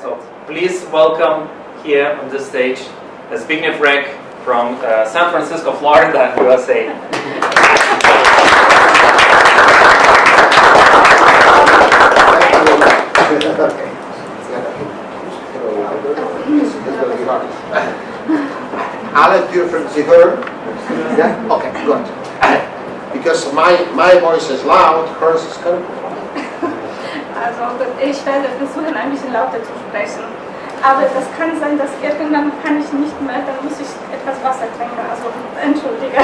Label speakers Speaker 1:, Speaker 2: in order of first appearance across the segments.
Speaker 1: So please welcome here on the stage Zbigniew from San Francisco, Florida, USA.
Speaker 2: Alan, do you from GER? Yeah? Okay, good. Because my voice is loud, hers is kind of...
Speaker 3: Also ich werde versuchen, ein bisschen lauter zu sprechen. Aber das kann sein, dass irgendwann kann ich nicht mehr, dann muss ich etwas Wasser trinken. Also entschuldige.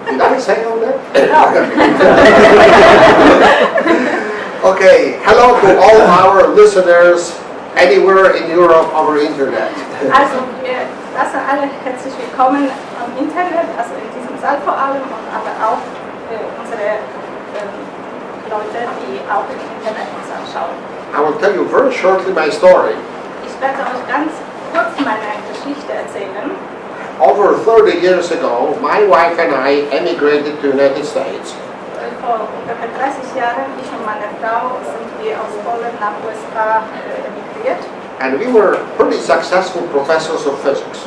Speaker 2: Did I say all that?
Speaker 3: No.
Speaker 2: Okay, hello to all our listeners anywhere in Europe over Internet.
Speaker 3: Also wir lassen alle herzlich willkommen am Internet, also in diesem Saal vor allem, und aber auch unsere Leute, die auch im Internet uns anschauen.
Speaker 2: I will tell you very shortly my story.
Speaker 3: Ich werde euch ganz kurz meine Geschichte erzählen.
Speaker 2: Over 30 years ago, my wife and I emigrated to the United States.
Speaker 3: Vor ungefähr 30 Jahren, ich und meine Frau, sind wir aus Polen nach USA emigriert.
Speaker 2: And we were pretty successful professors of physics.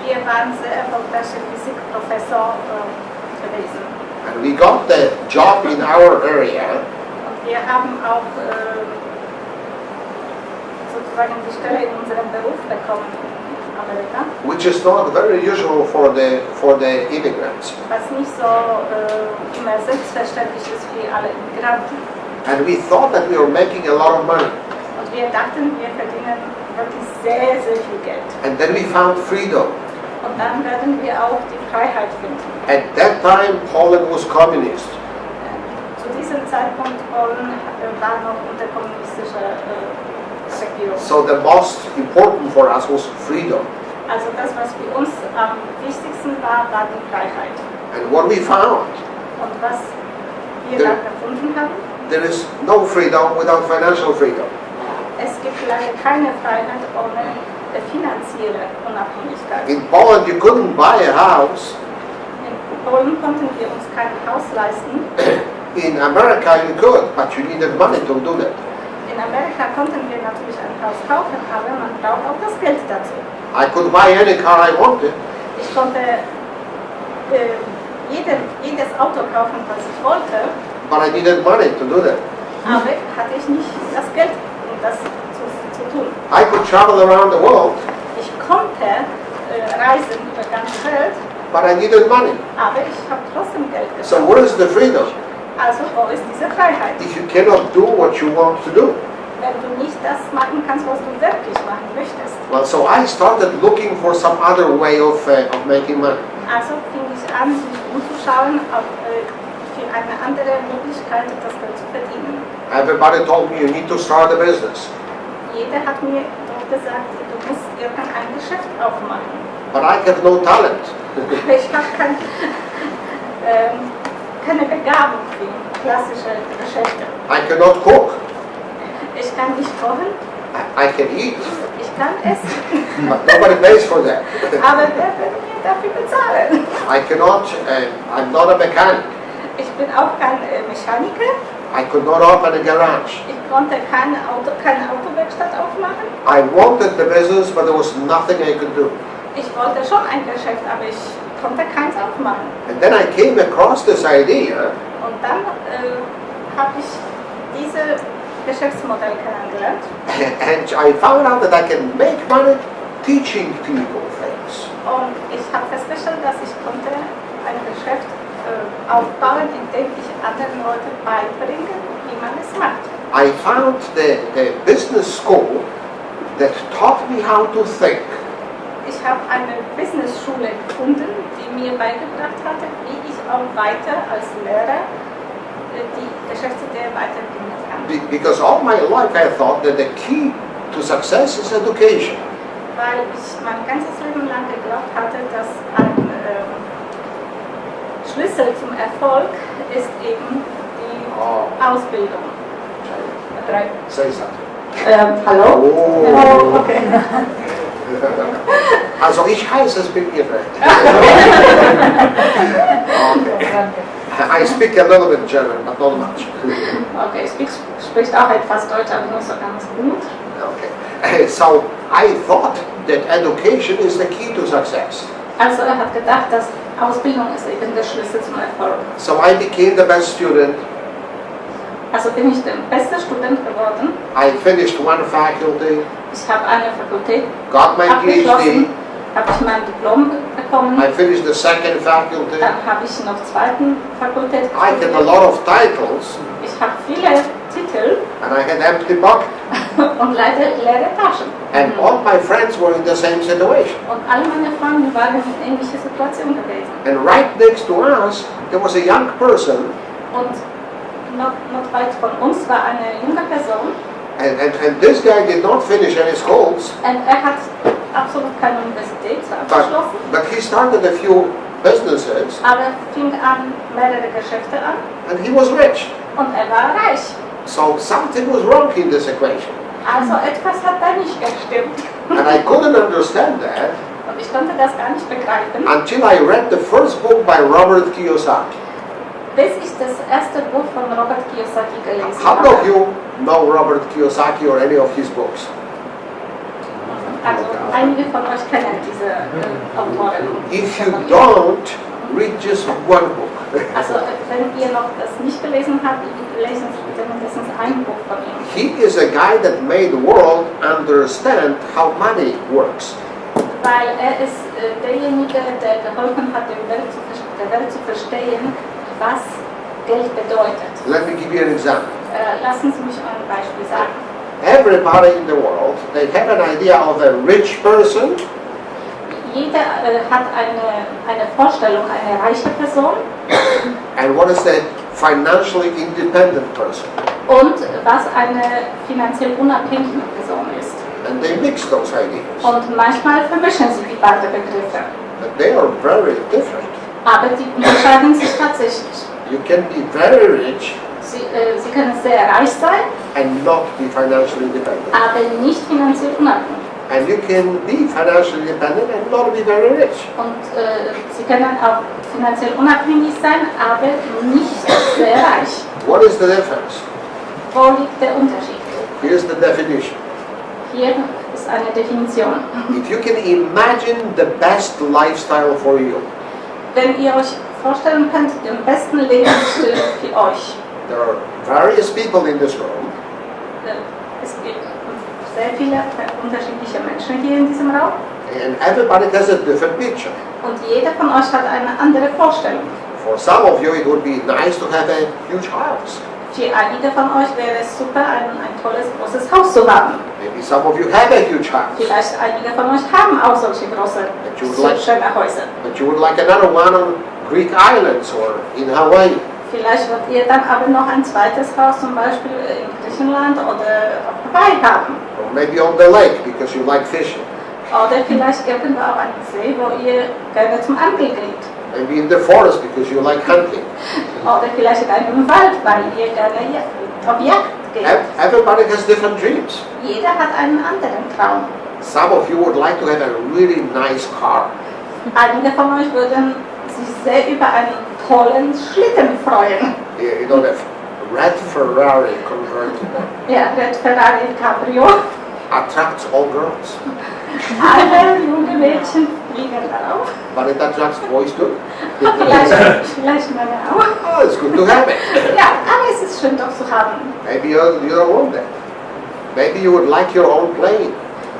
Speaker 3: Wir waren sehr erfolgreiche Physikprofessor gewesen.
Speaker 2: And we got the job in our area.
Speaker 3: Und wir haben auch sozusagen die Stelle in unserem Beruf bekommen in Amerika.
Speaker 2: Which is not very usual for the immigrants.
Speaker 3: Was nicht so immer selbstverständlich ist für alle Immigranten.
Speaker 2: And we thought that we were making a lot of money.
Speaker 3: Und wir dachten, wir verdienen wirklich sehr, sehr viel Geld.
Speaker 2: And then we found freedom.
Speaker 3: Und dann werden wir auch die Freiheit finden.
Speaker 2: At that time, Poland was communist.
Speaker 3: Zu diesem Zeitpunkt Polen war noch unter kommunistischer Regierung.
Speaker 2: So the most important for us was freedom.
Speaker 3: Also das, was für uns am wichtigsten war, war die Freiheit.
Speaker 2: And what we found,
Speaker 3: Und was wir dann gefunden haben,
Speaker 2: there is no freedom without financial freedom.
Speaker 3: es gibt leider keine Freiheit ohne finanzielle Unabhängigkeit.
Speaker 2: In Poland, you couldn't buy a house.
Speaker 3: In Polen konnten wir uns kein Haus leisten.
Speaker 2: In America, you could, but you needed money to do that.
Speaker 3: In Amerika konnten wir natürlich ein Haus kaufen, aber man braucht auch das Geld dazu.
Speaker 2: I could buy any car I wanted.
Speaker 3: Ich konnte jedes Auto kaufen, was ich wollte,
Speaker 2: But I needed money to do that.
Speaker 3: aber hatte ich nicht das Geld, um das zu tun.
Speaker 2: I could travel around the world,
Speaker 3: Ich konnte reisen über die ganze Welt,
Speaker 2: but I needed money.
Speaker 3: aber ich habe trotzdem Geld
Speaker 2: So
Speaker 3: gebraucht.
Speaker 2: where is the freedom?
Speaker 3: Also wo ist diese Freiheit?
Speaker 2: If you cannot do what you want to do.
Speaker 3: Wenn du nicht das machen kannst, was du wirklich machen möchtest.
Speaker 2: Well, so I started looking for some other way of making money.
Speaker 3: Also fing ich an, mich umzuschauen für eine andere Möglichkeit, das Geld zu verdienen.
Speaker 2: Everybody told me you need to start a business.
Speaker 3: Jeder hat mir doch gesagt, du musst irgendein Geschäft aufmachen.
Speaker 2: But I have no talent.
Speaker 3: Ich habe keine Begabung für klassische Geschäfte.
Speaker 2: I cannot cook.
Speaker 3: Ich kann nicht kochen,
Speaker 2: I can eat,
Speaker 3: ich kann essen,
Speaker 2: but nobody pays for that.
Speaker 3: aber wer wird mir dafür bezahlen?
Speaker 2: I cannot, I'm not a mechanic.
Speaker 3: Ich bin auch kein Mechaniker,
Speaker 2: I could not open a garage.
Speaker 3: ich konnte keine Autowerkstatt aufmachen.
Speaker 2: I wanted the business, but there was nothing I could do.
Speaker 3: Ich wollte schon ein Geschäft, aber ich konnte keins aufmachen.
Speaker 2: And then I came across this idea
Speaker 3: Und dann habe ich dieses Geschäftsmodell kennengelernt.
Speaker 2: and I found out that I can make money teaching people things.
Speaker 3: Und ich habe festgestellt, dass ich konnte ein Geschäft aufbauen, indem ich anderen Leuten beibringe, wie man es macht.
Speaker 2: I found the business school that taught me how to think.
Speaker 3: Ich habe eine Business-Schule gefunden, die mir beigebracht hatte, wie ich auch weiter als Lehrer die Geschäftsidee weiterbringen kann.
Speaker 2: Because all my life I thought that the key to success is education.
Speaker 3: Weil ich mein ganzes Leben lang geglaubt hatte, dass ein Schlüssel zum Erfolg ist eben die Ausbildung.
Speaker 2: Say something.
Speaker 3: Hallo?
Speaker 2: Oh.
Speaker 3: Okay.
Speaker 2: Also ich heiße Zbigniew. Okay. I speak a little bit German, but not much.
Speaker 3: Okay, spricht auch etwas Deutsch, aber nur so ganz gut.
Speaker 2: Okay. So I thought that education is the key to success.
Speaker 3: Also er hat gedacht, dass Ausbildung ist eben der Schlüssel zum Erfolg.
Speaker 2: So I became the best student.
Speaker 3: Also bin ich der beste Student geworden.
Speaker 2: I finished one faculty,
Speaker 3: Ich habe eine Fakultät
Speaker 2: got my PhD.
Speaker 3: abgeschlossen, habe ich mein Diplom bekommen.
Speaker 2: I finished the second faculty.
Speaker 3: Dann habe ich noch zweiten Fakultät
Speaker 2: I had a
Speaker 3: studiert.
Speaker 2: lot of titles,
Speaker 3: Ich habe viele Titel
Speaker 2: and I had empty pockets.
Speaker 3: und leider leere Taschen.
Speaker 2: And all my friends were in the same situation.
Speaker 3: Und alle meine Freunde waren in ähnlicher Situation gewesen.
Speaker 2: And right next to us, there was a young person,
Speaker 3: Und noch weit von uns war eine junge Person.
Speaker 2: and this guy did not finish any schools,
Speaker 3: Und er hat absolut keine Universität abgeschlossen.
Speaker 2: but he started a few businesses,
Speaker 3: Aber er fing an, mehrere Geschäfte an.
Speaker 2: and he was rich.
Speaker 3: Und er war reich.
Speaker 2: So something was wrong in this equation.
Speaker 3: Also etwas hat da nicht gestimmt.
Speaker 2: And I couldn't understand that
Speaker 3: Und ich konnte das gar nicht begreifen,
Speaker 2: until I read the first book by Robert Kiyosaki.
Speaker 3: bis ich das erste Buch von Robert Kiyosaki gelesen
Speaker 2: How many of
Speaker 3: habe.
Speaker 2: you know Robert Kiyosaki or any of his books?
Speaker 3: Also einige von euch kennen diese Autoren.
Speaker 2: If you don't, read just one book.
Speaker 3: Also wenn ihr noch das nicht gelesen habt, lesen Sie bitte mindestens ein Buch von ihm.
Speaker 2: He is a guy that made the world understand how money works.
Speaker 3: Weil er ist derjenige, der geholfen hat, der Welt zu verstehen, was Geld bedeutet.
Speaker 2: Let me give you an example.
Speaker 3: Lassen Sie mich ein Beispiel sagen.
Speaker 2: Everybody in the world, they have an idea of a rich person
Speaker 3: Jeder hat eine Vorstellung, eine reiche Person
Speaker 2: and what is a financially independent person.
Speaker 3: und was eine finanziell unabhängige Person ist.
Speaker 2: And they mix those ideas.
Speaker 3: Und manchmal vermischen sie die beiden Begriffe.
Speaker 2: But they are very different.
Speaker 3: Aber die unterscheiden sich tatsächlich.
Speaker 2: You can be very rich
Speaker 3: Sie können sehr reich sein,
Speaker 2: and not be financially independent.
Speaker 3: aber nicht finanziell unabhängig.
Speaker 2: And you can be financially independent and not be very rich.
Speaker 3: Und sie können auch finanziell unabhängig sein, aber nicht sehr reich.
Speaker 2: What is the difference?
Speaker 3: Wo liegt der Unterschied?
Speaker 2: Here's the definition.
Speaker 3: Hier ist eine Definition.
Speaker 2: If you can imagine the best lifestyle for you,
Speaker 3: Wenn ihr euch vorstellen könnt, den besten Lebensstil für euch.
Speaker 2: there are various people in this room,
Speaker 3: Es gibt sehr viele unterschiedliche Menschen hier in diesem Raum.
Speaker 2: and everybody has a different picture.
Speaker 3: Und jeder von euch hat eine andere Vorstellung.
Speaker 2: For some of you, it would be nice to have a huge house.
Speaker 3: Für einige von euch wäre es super, ein tolles, großes Haus zu haben.
Speaker 2: Maybe some of you have a huge house,
Speaker 3: Vielleicht einige von euch haben auch solche große, schöne Häuser.
Speaker 2: but you would like another one on Greek islands or in Hawaii.
Speaker 3: Vielleicht wollt ihr dann aber noch ein zweites Haus, zum Beispiel in Griechenland oder auf Hawaii haben.
Speaker 2: Or maybe on the lake because you like fishing.
Speaker 3: Oder vielleicht irgendwo auf einem See, wo ihr gerne zum Angeln geht.
Speaker 2: Maybe in the forest because you like hunting.
Speaker 3: Oder vielleicht in einem Wald, weil ihr gerne auf Jagd geht.
Speaker 2: Everybody has different dreams.
Speaker 3: Jeder hat einen anderen Traum.
Speaker 2: Some of you would like to have a really nice car.
Speaker 3: Einige von euch würden sich sehr über einen tollen Schlitten freuen.
Speaker 2: You know, the red Ferrari convertible
Speaker 3: Ja, Red Ferrari Cabrio.
Speaker 2: attracts all girls,
Speaker 3: Alle junge Mädchen fliegen darauf.
Speaker 2: but it attracts boys too.
Speaker 3: Vielleicht Männer auch.
Speaker 2: Oh, it's good to have it.
Speaker 3: Ja, aber es ist schön doch zu haben.
Speaker 2: Maybe you don't want that. Maybe you would like your own plane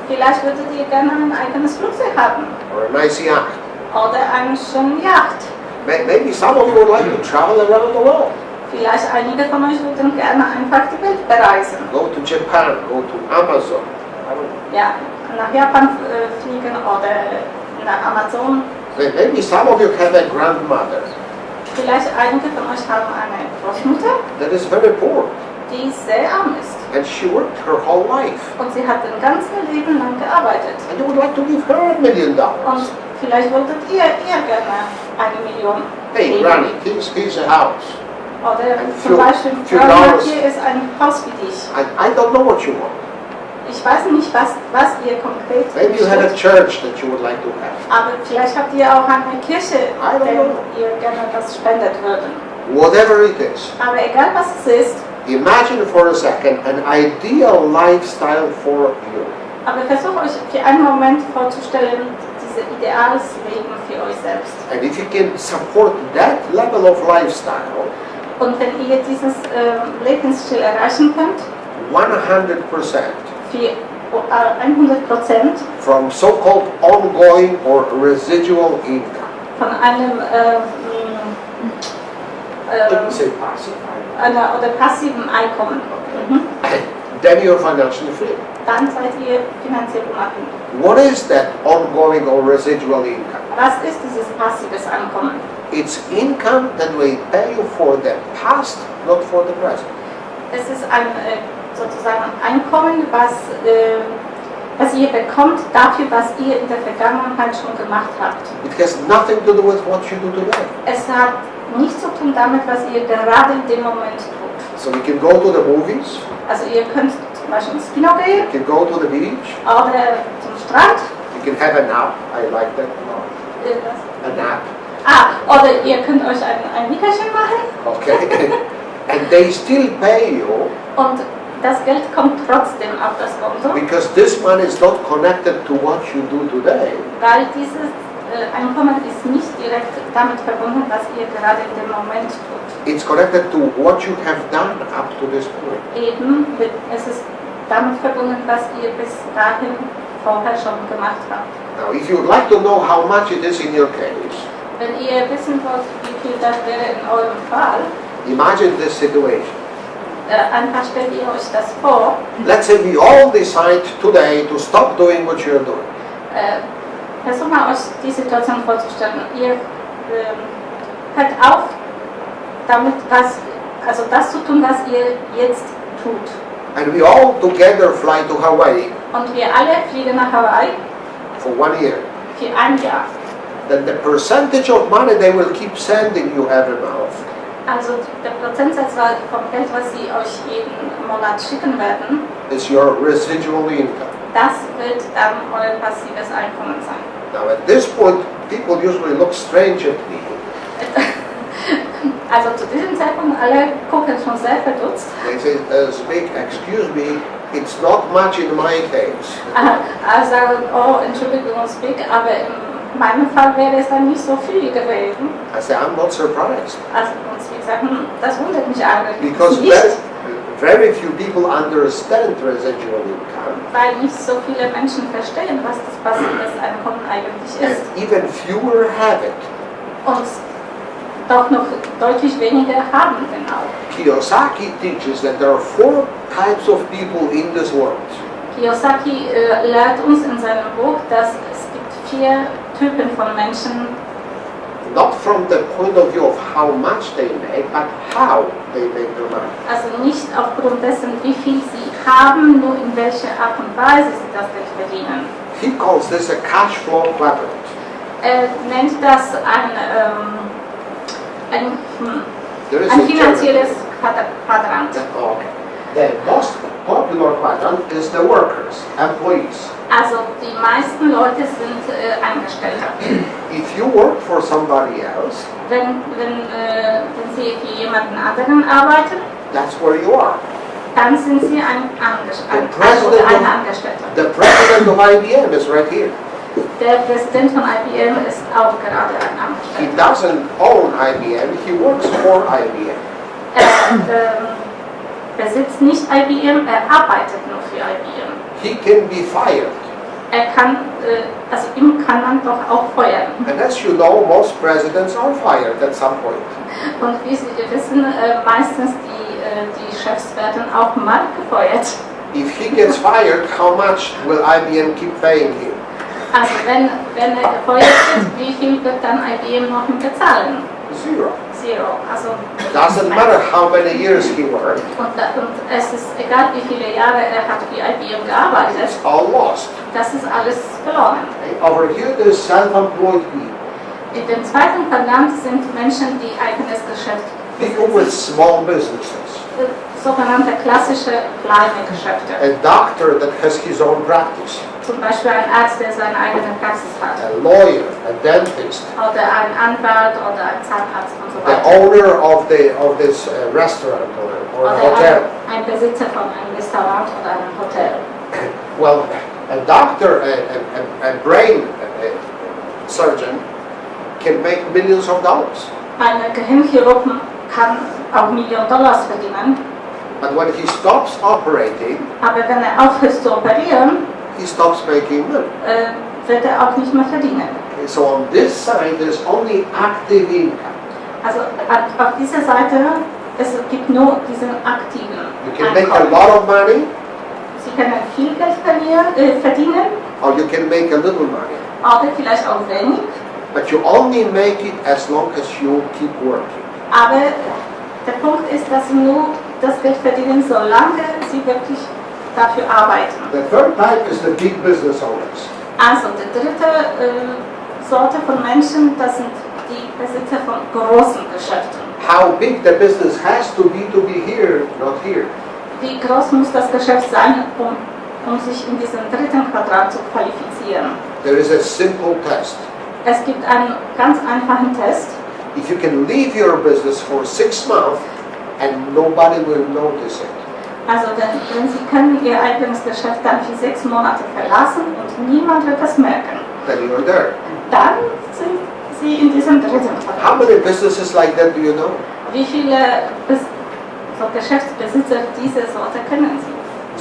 Speaker 3: Vielleicht würdet ihr gerne ein eigenes Flugzeug haben.
Speaker 2: or a nice yacht.
Speaker 3: Oder eine schöne Yacht.
Speaker 2: Maybe some of you would like to travel around the world.
Speaker 3: Vielleicht einige von euch würden gerne einfach die Welt bereisen.
Speaker 2: Go to Japan, go to Amazon. I don't know.
Speaker 3: Ja, nach Japan fliegen oder nach Amazon.
Speaker 2: Maybe some of you have a grandmother
Speaker 3: Vielleicht einige von euch haben eine Großmutter,
Speaker 2: that is very poor,
Speaker 3: die sehr arm ist.
Speaker 2: and she worked her whole life.
Speaker 3: Und sie hat ein ganzes Leben lang gearbeitet.
Speaker 2: And you would like to give her $1 million.
Speaker 3: Und vielleicht wolltet ihr gerne 1 Million
Speaker 2: Hey,
Speaker 3: geben.
Speaker 2: Granny, here's a house.
Speaker 3: Oder
Speaker 2: Ein
Speaker 3: zum Beispiel,
Speaker 2: few
Speaker 3: Granny,
Speaker 2: dollars.
Speaker 3: hier ist ein Haus für dich.
Speaker 2: I don't know what you want.
Speaker 3: Ich weiß nicht, was ihr konkret
Speaker 2: Maybe you have a
Speaker 3: wünscht,
Speaker 2: church that you would like to have.
Speaker 3: aber vielleicht habt ihr auch eine Kirche,
Speaker 2: I don't
Speaker 3: der
Speaker 2: know.
Speaker 3: ihr gerne was spendet würden.
Speaker 2: Whatever it is,
Speaker 3: Aber egal was es ist,
Speaker 2: imagine for a second an ideal lifestyle for you.
Speaker 3: Aber versucht euch für einen Moment vorzustellen, dieses ideales Leben für euch selbst.
Speaker 2: And if you can support that level of lifestyle,
Speaker 3: Und wenn ihr dieses Lebensstil erreichen könnt,
Speaker 2: 100%
Speaker 3: für 100%
Speaker 2: from so-called ongoing or residual income.
Speaker 3: von einem
Speaker 2: Didn't say passive.
Speaker 3: oder passiven Einkommen,
Speaker 2: Then you're financially free.
Speaker 3: dann seid ihr finanziell unabhängig.
Speaker 2: What is that ongoing or residual income?
Speaker 3: Was ist dieses passives Einkommen?
Speaker 2: It's income that will pay you for the past, not for the present.
Speaker 3: Es ist ein sozusagen Einkommen, was ihr bekommt dafür, was ihr in der Vergangenheit schon gemacht habt.
Speaker 2: It has nothing to do with what you do today.
Speaker 3: Es hat nichts zu tun damit, was ihr gerade in dem Moment tut.
Speaker 2: So you can go to the movies,
Speaker 3: Also ihr könnt zum Beispiel ins Kino gehen
Speaker 2: you can go to the beach,
Speaker 3: oder zum Strand.
Speaker 2: you can have a nap. I like that. A nap.
Speaker 3: Oder ihr könnt euch ein Nickerchen machen
Speaker 2: Okay. And they still pay you
Speaker 3: und das Geld kommt trotzdem auf das Konto,
Speaker 2: because this money is not connected to what you do today.
Speaker 3: weil dieses Einkommen ist nicht direkt damit verbunden, was ihr gerade in dem Moment tut.
Speaker 2: It's connected to what you have done up to this point.
Speaker 3: Es ist damit verbunden, was ihr bis dahin vorher schon gemacht habt.
Speaker 2: Now, if you would like to know how much it is in your case,
Speaker 3: Wenn ihr wissen wollt, wie viel das wäre in eurem Fall,
Speaker 2: imagine this situation.
Speaker 3: einfach stellt ihr euch das vor.
Speaker 2: Let's say we all decide today to stop doing what you're doing.
Speaker 3: Versucht mal euch die Situation vorzustellen. Ihr hört auf, damit das zu tun, was ihr jetzt tut.
Speaker 2: And we all together fly to Hawaii
Speaker 3: Und wir alle fliegen nach Hawaii
Speaker 2: for 1 year.
Speaker 3: für ein Jahr.
Speaker 2: Then the percentage of money they will keep sending you every month
Speaker 3: Also der Prozentsatz vom Geld, was sie euch jeden Monat schicken werden,
Speaker 2: is your residual income.
Speaker 3: das wird dann euer passives Einkommen sein.
Speaker 2: Now at this point, people usually look strange at me.
Speaker 3: Also zu diesem Zeitpunkt alle gucken schon sehr verdutzt.
Speaker 2: They say, Zbig, excuse me, it's not much in my case.
Speaker 3: Sagen, oh, Entschuldigung, Zbig, aber in meinem Fall wäre es dann nicht so viel gewesen.
Speaker 2: I say, I'm not surprised.
Speaker 3: Also und Zbig sagt, das wundert mich eigentlich
Speaker 2: Because
Speaker 3: nicht,
Speaker 2: very few people understand residual income.
Speaker 3: weil nicht so viele Menschen verstehen, was das passives Einkommen eigentlich
Speaker 2: And
Speaker 3: ist.
Speaker 2: even fewer have it.
Speaker 3: Und doch noch deutlich weniger haben genau.
Speaker 2: Kiyosaki teaches that there are 4 types of people in this world.
Speaker 3: Kiyosaki lehrt uns in seinem Buch, dass es gibt 4 Typen von Menschen,
Speaker 2: Not from the point of view of how much they make, but how they make their money.
Speaker 3: also nicht aufgrund dessen, wie viel sie haben, nur in welcher Art und Weise sie das Geld verdienen.
Speaker 2: He calls this a cash flow quadrant.
Speaker 3: Nennt das
Speaker 2: There is
Speaker 3: ein
Speaker 2: a
Speaker 3: finanzielles
Speaker 2: German-
Speaker 3: Quadrant.
Speaker 2: Okay. The most popular quadrant is the workers, employees.
Speaker 3: Also die meisten Leute sind Angestellte.
Speaker 2: If you work for somebody else,
Speaker 3: Wenn sie für jemanden anderen arbeiten,
Speaker 2: that's where you are.
Speaker 3: dann sind sie ein Angestellter.
Speaker 2: The president of IBM is right here.
Speaker 3: Der Präsident von IBM ist auch gerade ein
Speaker 2: He
Speaker 3: Angestellter.
Speaker 2: doesn't own IBM, he works for IBM.
Speaker 3: Er besitzt nicht IBM, er arbeitet nur für IBM.
Speaker 2: He can be fired.
Speaker 3: Ihm kann man doch auch feuern.
Speaker 2: And as you know, most presidents are fired at some point.
Speaker 3: Und wie Sie wissen, meistens die Chefs werden auch mal gefeuert.
Speaker 2: If he gets fired, how much will IBM keep paying him?
Speaker 3: Also wenn er gefeuert wird, wie viel wird dann IBM noch bezahlen?
Speaker 2: Zero.
Speaker 3: Zero. Also
Speaker 2: Doesn't matter how many years he worked,
Speaker 3: und es ist egal, wie viele Jahre er hat für IBM gearbeitet,
Speaker 2: it's all lost.
Speaker 3: das ist alles verloren.
Speaker 2: Okay? Over here, there's self-employed people.
Speaker 3: In dem zweiten Quadrant sind Menschen, die eigenes Geschäft
Speaker 2: People with small businesses.
Speaker 3: sogenannte klassische kleine Geschäfte.
Speaker 2: A doctor that has his own practice.
Speaker 3: Zum Beispiel ein Arzt, der seine eigene Praxis hat.
Speaker 2: A lawyer, a dentist.
Speaker 3: Oder ein Anwalt oder ein Zahnarzt und so
Speaker 2: The
Speaker 3: weiter.
Speaker 2: owner of this restaurant or a
Speaker 3: Oder
Speaker 2: hotel.
Speaker 3: ein Besitzer von einem Restaurant oder einem Hotel.
Speaker 2: Well, A doctor, a brain surgeon can make millions of dollars.
Speaker 3: Ein Gehirnchirurg kann auch Millionen Dollars verdienen,
Speaker 2: But when he stops operating,
Speaker 3: aber wenn er aufhört zu operieren,
Speaker 2: he stops making money.
Speaker 3: wird er auch nicht mehr verdienen.
Speaker 2: Okay, so on this side, there's only active income.
Speaker 3: Also auf dieser Seite, es gibt nur diesen aktiven
Speaker 2: You can make a
Speaker 3: Einkommen.
Speaker 2: lot of money,
Speaker 3: Sie können viel Geld verdienen,
Speaker 2: or you can make a little money.
Speaker 3: oder vielleicht auch wenig,
Speaker 2: But you only make it as long as you keep working.
Speaker 3: aber der Punkt ist, dass Sie nur das Geld verdienen, solange Sie wirklich dafür arbeiten.
Speaker 2: The third type is the big business owners.
Speaker 3: Also die dritte Sorte von Menschen, das sind die Besitzer von großen Geschäften.
Speaker 2: How big the business has to be here, not here.
Speaker 3: Wie groß muss das Geschäft sein, um sich in diesem dritten Quadrat zu qualifizieren?
Speaker 2: There is a simple test.
Speaker 3: Es gibt einen ganz einfachen Test.
Speaker 2: If you can leave your business for 6 months and nobody will notice it,
Speaker 3: Also wenn Sie können Ihr eigenes Geschäft dann für 6 Monate verlassen und niemand wird das merken,
Speaker 2: then you're there.
Speaker 3: dann sind Sie in diesem dritten Quadrat.
Speaker 2: How many businesses like that do you know?
Speaker 3: Wie viele so Geschäftsbesitzer dieser Sorte kennen Sie?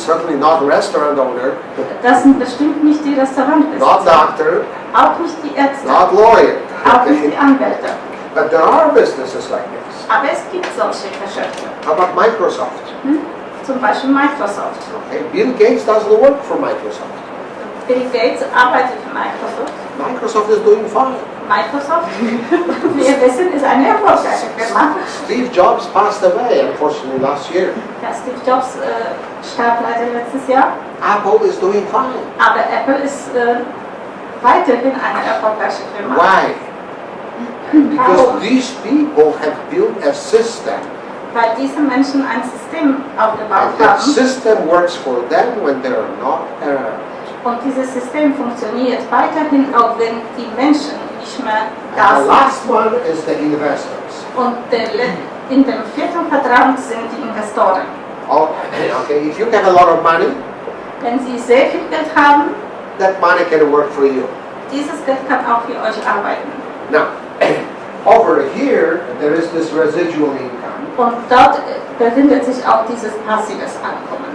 Speaker 2: Certainly not restaurant owner,
Speaker 3: Das sind bestimmt nicht die
Speaker 2: not
Speaker 3: Restaurantbesitzer,
Speaker 2: doctor,
Speaker 3: auch nicht die Ärzte,
Speaker 2: not lawyer.
Speaker 3: auch nicht die Anwälte.
Speaker 2: But there are businesses like this.
Speaker 3: Aber es gibt solche Geschäfte.
Speaker 2: How about Microsoft?
Speaker 3: Zum Beispiel Microsoft.
Speaker 2: Okay, Bill Gates doesn't work for Microsoft.
Speaker 3: Bill Gates arbeitet für Microsoft.
Speaker 2: Microsoft is doing fine.
Speaker 3: Microsoft, wir wissen, ist eine erfolgreiche Firma.
Speaker 2: Steve Jobs passed away, unfortunately, last year.
Speaker 3: Ja, Steve Jobs starb leider letztes Jahr.
Speaker 2: Apple is doing fine.
Speaker 3: Aber Apple ist weiterhin eine erfolgreiche Firma.
Speaker 2: Why? Because
Speaker 3: Warum?
Speaker 2: these people have built a system,
Speaker 3: Weil diese Menschen ein System aufgebaut
Speaker 2: and that
Speaker 3: haben.
Speaker 2: system works for them when they are not around.
Speaker 3: Und dieses System funktioniert weiterhin, auch wenn die Menschen nicht mehr da
Speaker 2: And the
Speaker 3: sind.
Speaker 2: last one is the investors.
Speaker 3: Und in dem vierten Quadrant sind die Investoren.
Speaker 2: Okay, if you have a lot of money,
Speaker 3: Wenn Sie sehr viel Geld haben,
Speaker 2: that money can work for you.
Speaker 3: dieses Geld kann auch für euch arbeiten.
Speaker 2: Now, over here, there is this residual income.
Speaker 3: Und dort befindet sich auch dieses passives Einkommen.